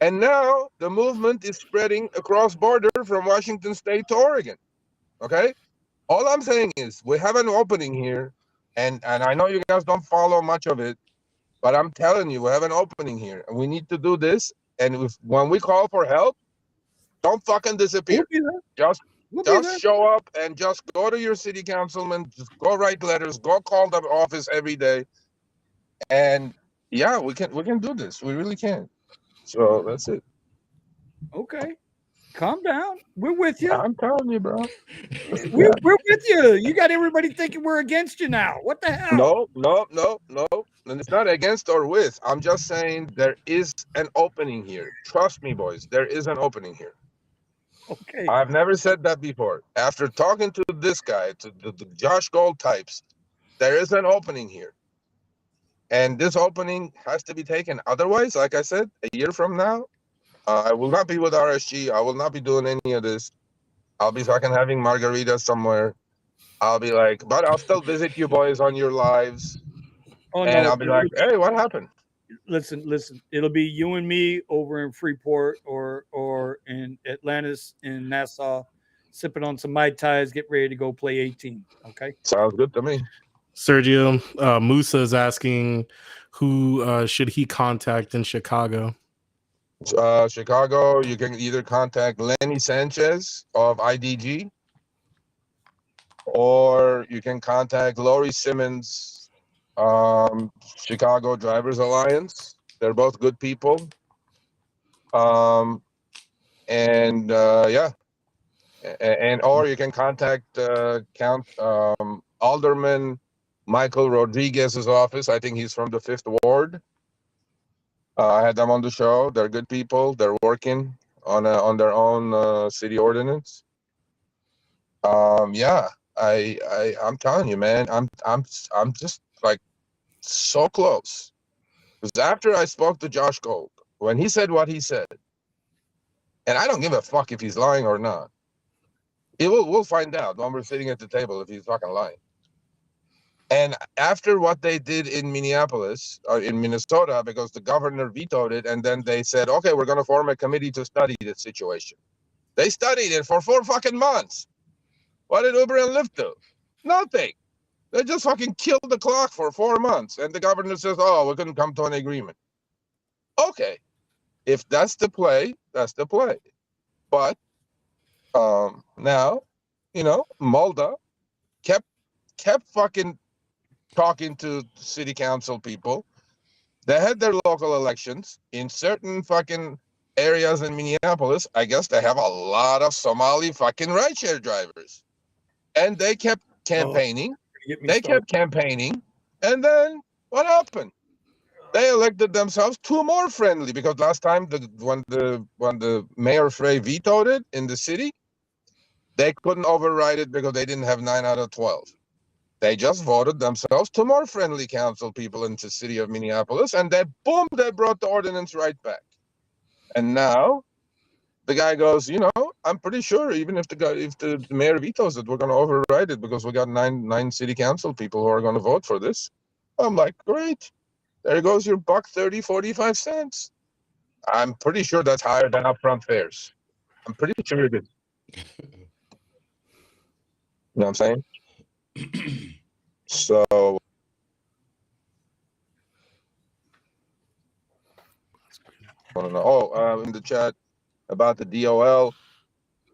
And now the movement is spreading across border from Washington State to Oregon. Okay? All I'm saying is we have an opening here, and I know you guys don't follow much of it, but I'm telling you, we have an opening here, and we need to do this. And when we call for help, don't fucking disappear. Just show up and just go to your city councilman, just go write letters, go call the office every day. And yeah, we can do this. We really can. So that's it. Okay. Calm down. We're with you. I'm telling you, bro. We're with you. You got everybody thinking we're against you now. What the hell? No. And it's not against or with. I'm just saying there is an opening here. Trust me, boys. There is an opening here. Okay. I've never said that before. After talking to this guy, to the Josh Gold types, there is an opening here. And this opening has to be taken. Otherwise, like I said, a year from now, I will not be with RSG. I will not be doing any of this. I'll be fucking having margaritas somewhere. I'll be like, but I'll still visit you boys on your lives. Oh, And no. I'll be like, hey, what happened? Listen. It'll be you and me over in Freeport or in Atlantis in Nassau, sipping on some Mai Tais, get ready to go play 18. Okay. Sounds good to me. Sergio, Musa is asking who should he contact in Chicago? Chicago, you can either contact Lenny Sanchez of IDG, or you can contact Lori Simmons, Chicago Drivers Alliance. They're both good people. Yeah. Or you can contact Alderman Michael Rodriguez's office. I think he's from the 5th Ward. I had them on the show. They're good people. They're working on their own city ordinance. Yeah, I'm telling you, man, I'm just like so close. Because after I spoke to Josh Gold, when he said what he said, and I don't give a fuck if he's lying or not. We'll find out when we're sitting at the table if he's fucking lying. And after what they did in Minneapolis, or in Minnesota, because the governor vetoed it, and then they said, okay, we're going to form a committee to study this situation. They studied it for 4 fucking months. What did Uber and Lyft do? Nothing. They just fucking killed the clock for 4 months. And the governor says, oh, we couldn't come to an agreement. Okay. If that's the play, that's the play. But now, Mulder kept fucking talking to city council people. They had their local elections in certain fucking areas in Minneapolis. I guess they have a lot of Somali fucking rideshare drivers. And they kept campaigning. Kept campaigning. And then what happened? They elected themselves two more friendly, because last time when the Mayor Frey vetoed it in the city, they couldn't override it because they didn't have 9 out of 12. They just voted themselves two more friendly council people into the city of Minneapolis, and they brought the ordinance right back. And now the guy goes, I'm pretty sure even if the mayor vetoes it, we're going to override it because we got nine city council people who are going to vote for this. I'm like, great. There goes your $1.30, 45 cents. I'm pretty sure that's higher than upfront fares. I'm pretty sure it is. You know what I'm saying? So, in the chat about the DOL,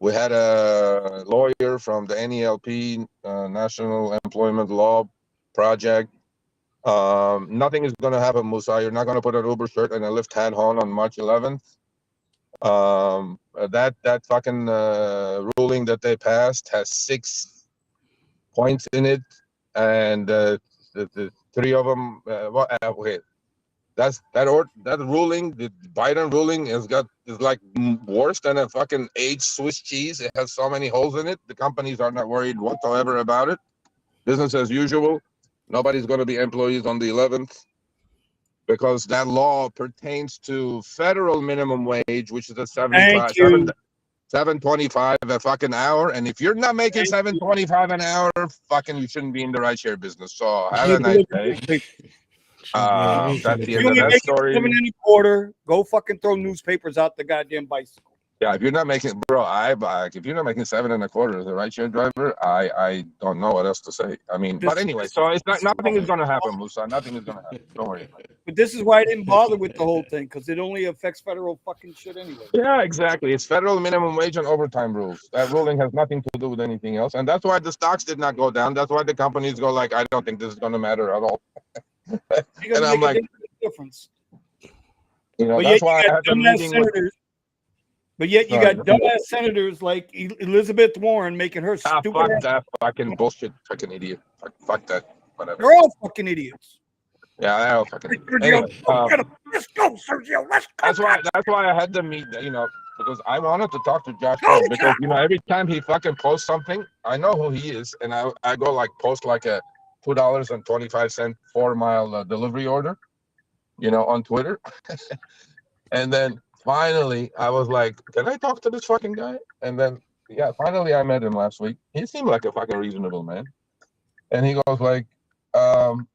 we had a lawyer from the NELP, National Employment Law Project. Nothing is going to happen, Musa. You're not going to put an Uber shirt and a Lyft hat on March 11th. That fucking ruling that they passed has 6 points in it, and the 3 of them. Okay, that ruling, the Biden ruling, is like worse than a fucking aged Swiss cheese. It has so many holes in it. The companies are not worried whatsoever about it. Business as usual. Nobody's going to be employees on the 11th because that law pertains to federal minimum wage, which is a $7.25 a fucking hour. And if you're not making $7.25 an hour, fucking you shouldn't be in the rideshare business. So have a nice day. That's the end of that story. $7.25. Go fucking throw newspapers out the goddamn bicycle. Yeah, if you're not making, if you're not making $7.25 as a rideshare driver, I don't know what else to say. I mean, but anyway, so it's nothing is going to happen, Musa. Nothing is going to happen. Don't worry about it. But this is why I didn't bother with the whole thing, because it only affects federal fucking shit anyway. Yeah, exactly. It's federal minimum wage and overtime rules. That ruling has nothing to do with anything else, and that's why the stocks did not go down. That's why the companies go like, I don't think this is going to matter at all. And I'm like, difference. That's why I had the meeting with. But yet you got dumbass senators like Elizabeth Warren making her stupid. Fuck that fucking bullshit, fucking idiot. Fuck that. Whatever. They're all fucking idiots. Yeah, they're all fucking idiots. Anyway, let's go, Sergio. Let's go. That's why I had to meet. Because I wanted to talk to Josh because every time he fucking posts something, I know who he is, and I go like post like a $2.25 4-mile delivery order, on Twitter, and then. Finally, I was like, can I talk to this fucking guy? And then, finally I met him last week. He seemed like a fucking reasonable man. And he goes like, so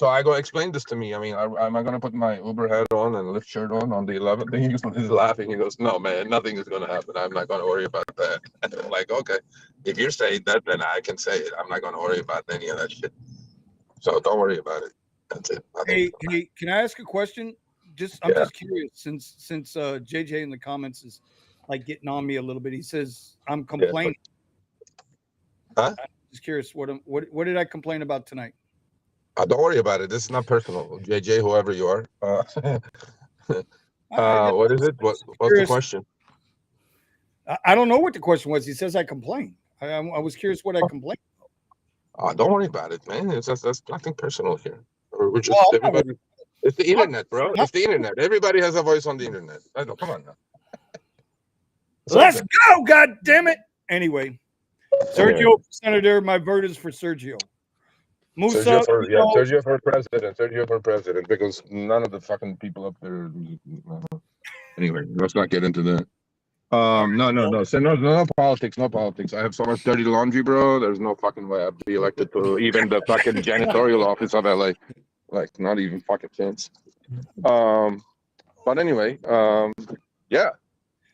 I go, explain this to me. I mean, am I going to put my Uber hat on and Lyft shirt on the 11th? And he's laughing. He goes, no, man, nothing is going to happen. I'm not going to worry about that. And I'm like, okay, if you're saying that, then I can say it. I'm not going to worry about any of that shit. So don't worry about it. That's it. Hey, can I ask a question? I'm just curious, since JJ in the comments is like getting on me a little bit. He says I'm complaining. Huh? I'm just curious, what did I complain about tonight? Don't worry about it. This is not personal, JJ, whoever you are. What is it? What's the question? I don't know what the question was. He says I complain. I was curious what I complained about. Don't worry about it, man. That's nothing personal here. We're just everybody. It's the internet, bro. It's the internet. Everybody has a voice on the internet. I know. Come on now. Let's go, God damn it. Anyway, Sergio for senator. My vote is for Sergio. Musa, Sergio for president. Sergio for president, because none of the fucking people up there. Anyway, let's not get into that. No. So no politics, no politics. I have so much dirty laundry, bro. There's no fucking way I'd be elected to even the fucking janitorial office of LA. Like, not even fucking chance. But anyway, yeah.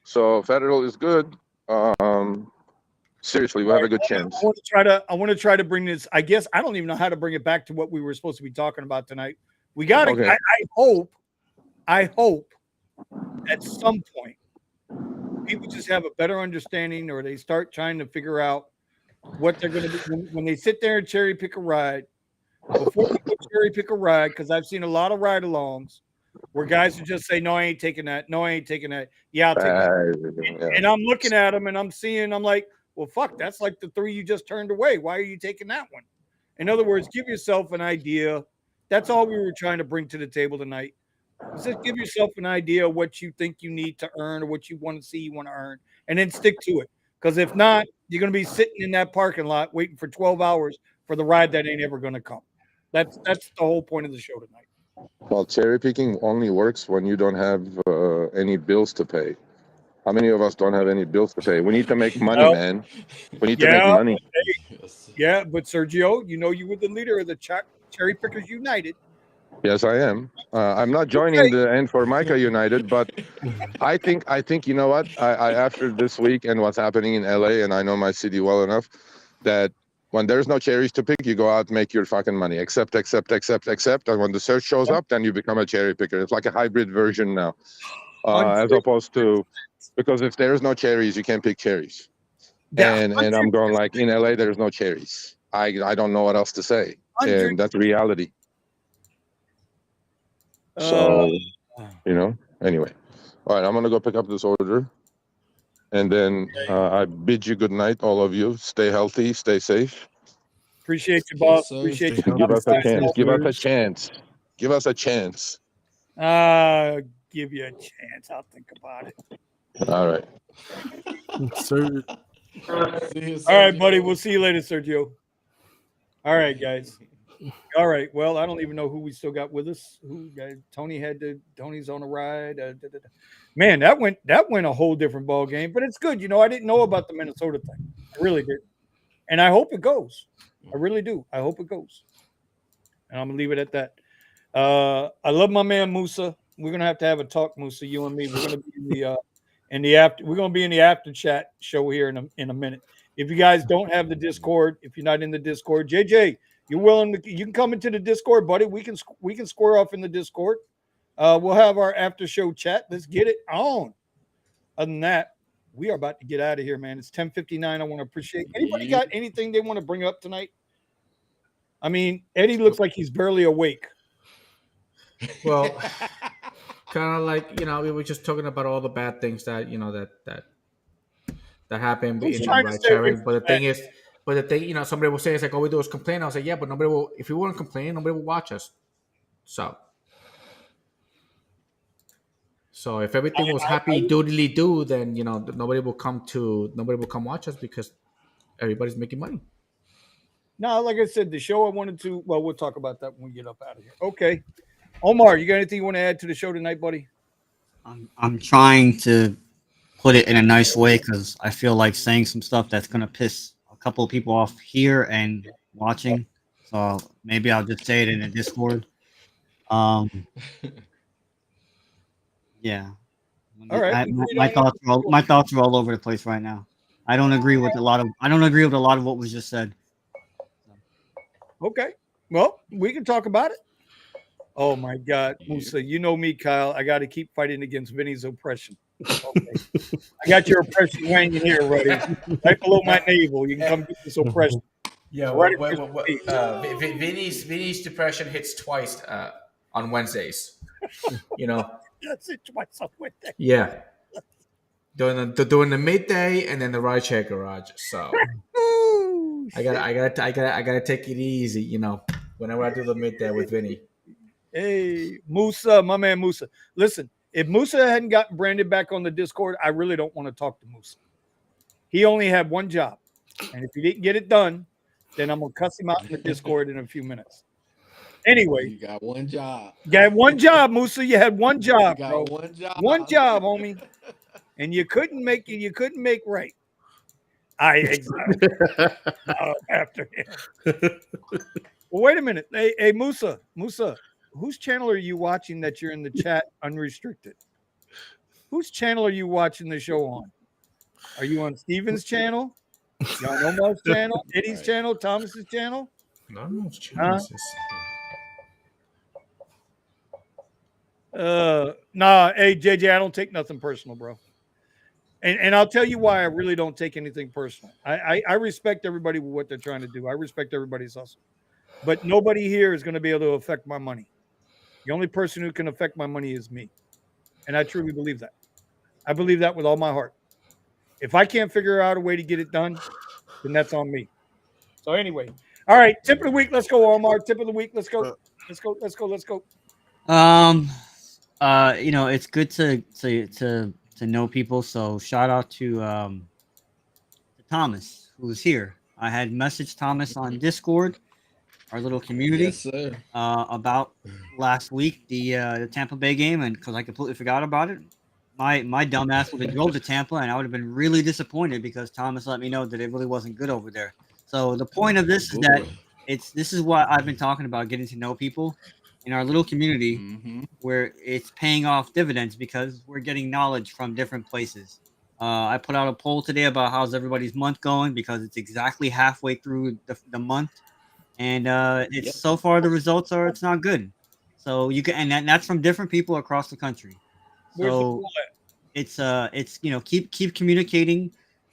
So federal is good. Seriously, we have a good chance. I want to try to bring this. I guess I don't even know how to bring it back to what we were supposed to be talking about tonight. We got to. Okay. I hope at some point people just have a better understanding, or they start trying to figure out what they're going to do when they sit there and cherry pick a ride. Before you go cherry pick a ride, because I've seen a lot of ride-alongs where guys would just say, "No, I ain't taking that. No, I ain't taking that. Yeah, I'll take that." And I'm looking at them and I'm like, well, fuck, that's like the 3 you just turned away. Why are you taking that one? In other words, give yourself an idea. That's all we were trying to bring to the table tonight. Just give yourself an idea of what you think you need to earn or what you want to see you want to earn, and then stick to it. Because if not, you're going to be sitting in that parking lot waiting for 12 hours for the ride that ain't ever going to come. That's the whole point of the show tonight. Well, cherry picking only works when you don't have any bills to pay. How many of us don't have any bills to pay? We need to make money, man. We need to make money. Yeah, but Sergio, you were the leader of the Cherry Pickers United. Yes, I am. I'm not joining the N for Micah United, but I think you know what? I after this week and what's happening in LA, and I know my city well enough, that when there's no cherries to pick, you go out, make your fucking money. Accept. And when the search shows up, then you become a cherry picker. It's like a hybrid version now, as opposed to, because if there's no cherries, you can't pick cherries. And I'm going like, in LA, there's no cherries. I don't know what else to say, and that's reality. So, anyway. All right, I'm going to go pick up this order. And then I bid you good night, all of you. Stay healthy, stay safe. Appreciate you, boss. Appreciate you. Give us a chance. Give us a chance. Give us a chance. Give you a chance. I'll think about it. All right. Sir. All right, buddy. We'll see you later, Sergio. All right, guys. All right. Well, I don't even know who we still got with us. Tony's on a ride. Man, that went a whole different ball game. But it's good. I didn't know about the Minnesota thing. I really did, and I hope it goes. I really do. I hope it goes. And I'm gonna leave it at that. I love my man Musa. We're gonna have to have a talk, Musa. You and me. We're gonna be We're gonna be in the after chat show here in a minute. If you guys don't have the Discord, if you're not in the Discord, JJ. You can come into the Discord, buddy. We can square off in the Discord. We'll have our after show chat. Let's get it on. Other than that, we are about to get out of here, man. It's 10:59. I want to appreciate anybody got anything they want to bring up tonight? I mean, Eddie looks like he's barely awake. Well, kind of like we were just talking about all the bad things that that happened in ride sharing. But the thing, somebody will say, it's like, all we do is complain. I was like, yeah, but nobody will. If we weren't complaining, nobody will watch us. So if everything was happy doodly do, then nobody will come watch us because everybody's making money. No, like I said, the show I wanted to. Well, we'll talk about that when we get up out of here. Okay, Omar, you got anything you want to add to the show tonight, buddy? I'm trying to put it in a nice way because I feel like saying some stuff that's gonna piss a couple of people off here and watching. So maybe I'll just say it in the Discord. Yeah. All right. My thoughts are all over the place right now. I don't agree with a lot of what was just said. Okay. Well, we can talk about it. Oh my God, Musa, you know me, Kyle. I got to keep fighting against Vinny's oppression. Okay. I got your oppression hanging here, buddy, right below my navel. You can come get this oppression. Yeah, Vinny's depression hits twice on Wednesdays. That's it, twice on Wednesday. Yeah, during the midday and then the Rideshare garage. So I gotta take it easy. Whenever I do the midday with Vinny. Hey, Musa, my man Musa. Listen, if Musa hadn't gotten Brandon back on the Discord, I really don't want to talk to Musa. He only had one job. And if he didn't get it done, then I'm going to cuss him out in the Discord in a few minutes. Anyway, You got one job. you got one job, Musa. You had one job, You got bro. one job. One job, homie. And you couldn't make right. Exactly. After him. Well, wait a minute. Hey, Musa, whose channel are you watching that you're in the chat unrestricted? Whose channel are you watching the show on? Are you on Steven's channel? You on Omar's channel? Eddie's channel? Thomas's channel? No, chances. Nah, hey, JJ, I don't take nothing personal, bro. And I'll tell you why I really don't take anything personal. I respect everybody with what they're trying to do. I respect everybody's hustle. But nobody here is going to be able to affect my money. The only person who can affect my money is me. And I truly believe that. I believe that with all my heart. If I can't figure out a way to get it done, then that's on me. So anyway, all right, tip of the week. Let's go, Omar. Tip of the week. Let's go. Let's go. It's good to know people. So shout out to Thomas, who's here. I had messaged Thomas on Discord, our little community, Yes, sir. About last week the Tampa Bay game, and because I completely forgot about it. My dumb ass would have drove to Tampa, and I would have been really disappointed because Thomas let me know that it really wasn't good over there. So the point of this is that this is what I've been talking about, getting to know people in our little community, where it's paying off dividends because we're getting knowledge from different places. I put out a poll today about how's everybody's month going because it's exactly halfway through the month, and it's so far the results are it's not good. So you can, and that's from different people across the country. So it's keep communicating,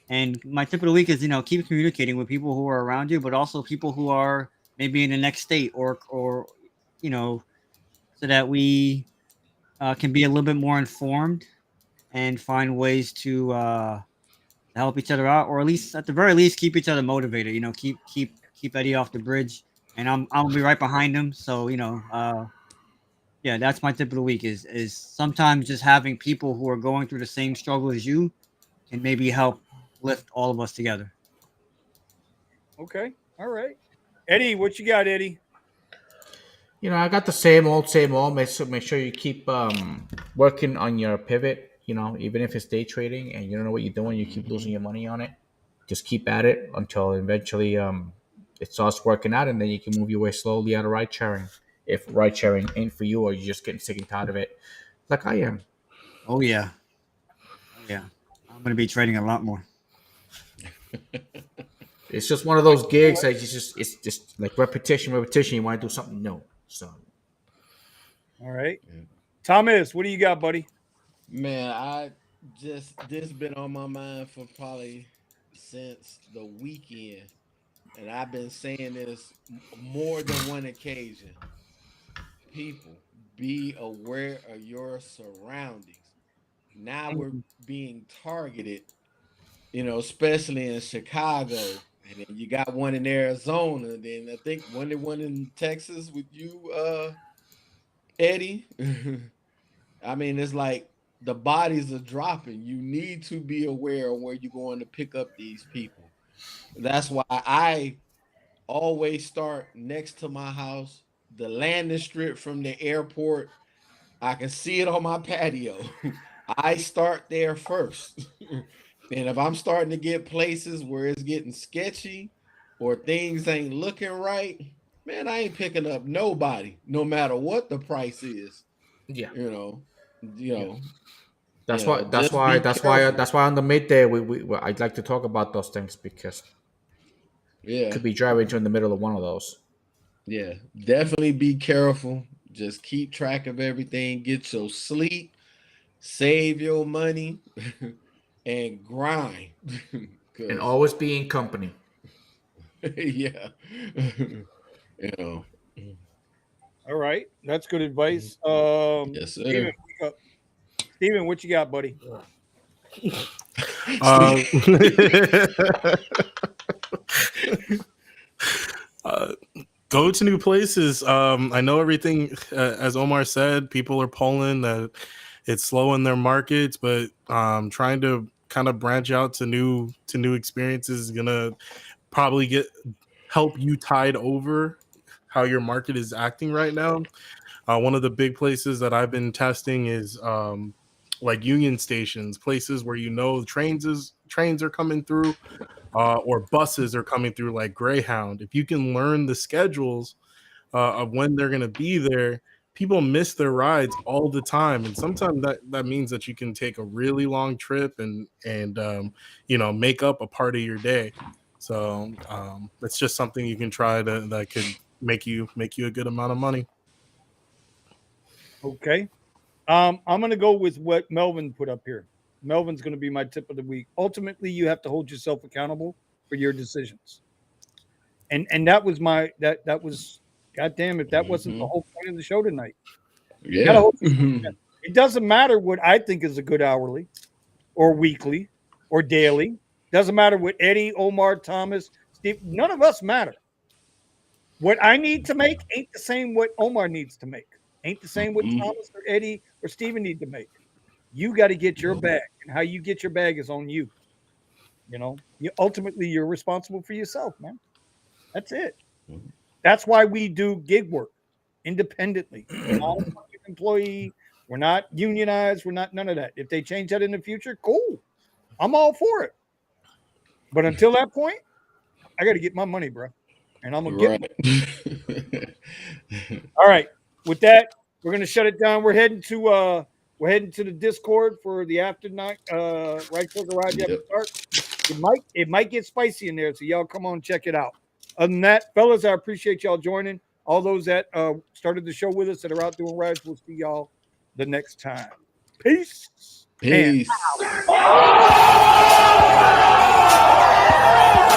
and my tip of the week is keep communicating with people who are around you, but also people who are maybe in the next state or so that we can be a little bit more informed and find ways to help each other out, or at the very least keep each other motivated. Keep Eddie off the bridge, and I'll be right behind him. So yeah, that's my tip of the week is sometimes just having people who are going through the same struggle as you can maybe help lift all of us together. Okay. All right. Eddie, what you got, Eddie? I got the same old. Make sure you keep working on your pivot. Even if it's day trading and you don't know what you're doing, you keep losing your money on it. Just keep at it until eventually it starts working out, and then you can move your way slowly out of ride sharing. If ride sharing ain't for you, or you're just getting sick and tired of it, like I am. Oh yeah. I'm gonna be trading a lot more. It's just one of those gigs that it's just like repetition. You want to do something new. So, all right, Thomas, what do you got, buddy? Man, this been on my mind for probably since the weekend, and I've been saying this more than one occasion. People, be aware of your surroundings. Now we're being targeted, especially in Chicago, and then you got one in Arizona. Then I think one in Texas with you, Eddie. I mean, it's like the bodies are dropping. You need to be aware of where you're going to pick up these people. That's why I always start next to my house, the landing strip from the airport. I can see it on my patio. I start there first. And if I'm starting to get places where it's getting sketchy or things ain't looking right, man, I ain't picking up nobody, no matter what the price is. Yeah. That's why on the midday I'd like to talk about those things because could be driving to in the middle of one of those. Yeah, definitely be careful. Just keep track of everything. Get your sleep, save your money, and grind. And always be in company. Yeah. All right, that's good advice. Yes, sir. Steven, what you got, buddy? Go to new places. I know everything, as Omar said, people are polling that it's slow in their markets, but trying to kind of branch out to new experiences is gonna probably help you tide over how your market is acting right now. One of the big places that I've been testing is like Union stations, places where trains are coming through, or buses are coming through, like Greyhound. If you can learn the schedules of when they're going to be there, people miss their rides all the time, and sometimes that means that you can take a really long trip and make up a part of your day. So it's just something you can try that could make you a good amount of money. Okay. I'm going to go with what Melvin put up here. Melvin's going to be my tip of the week. Ultimately, you have to hold yourself accountable for your decisions. And that was that was, goddamn, if that wasn't the whole point of the show tonight. Yeah. It doesn't matter what I think is a good hourly or weekly or daily. Doesn't matter what Eddie, Omar, Thomas, Steve, none of us matter. What I need to make ain't the same what Omar needs to make. Ain't the same what Thomas or Eddie or Steven need to make. You got to get your bag, and how you get your bag is on you. Ultimately, you're responsible for yourself, man. That's it. That's why we do gig work independently. We're not a fucking employee. We're not unionized. We're not none of that. If they change that in the future, cool. I'm all for it. But until that point, I got to get my money, bro. And I'm going to get it. All right. With that, we're going to shut it down. We're heading to the Discord for the after night Rideshare Garage after dark. It might get spicy in there, so y'all come on, check it out. Other than that, fellas, I appreciate y'all joining. All those that started the show with us that are out doing rides, we'll see y'all the next time. Peace. Peace. And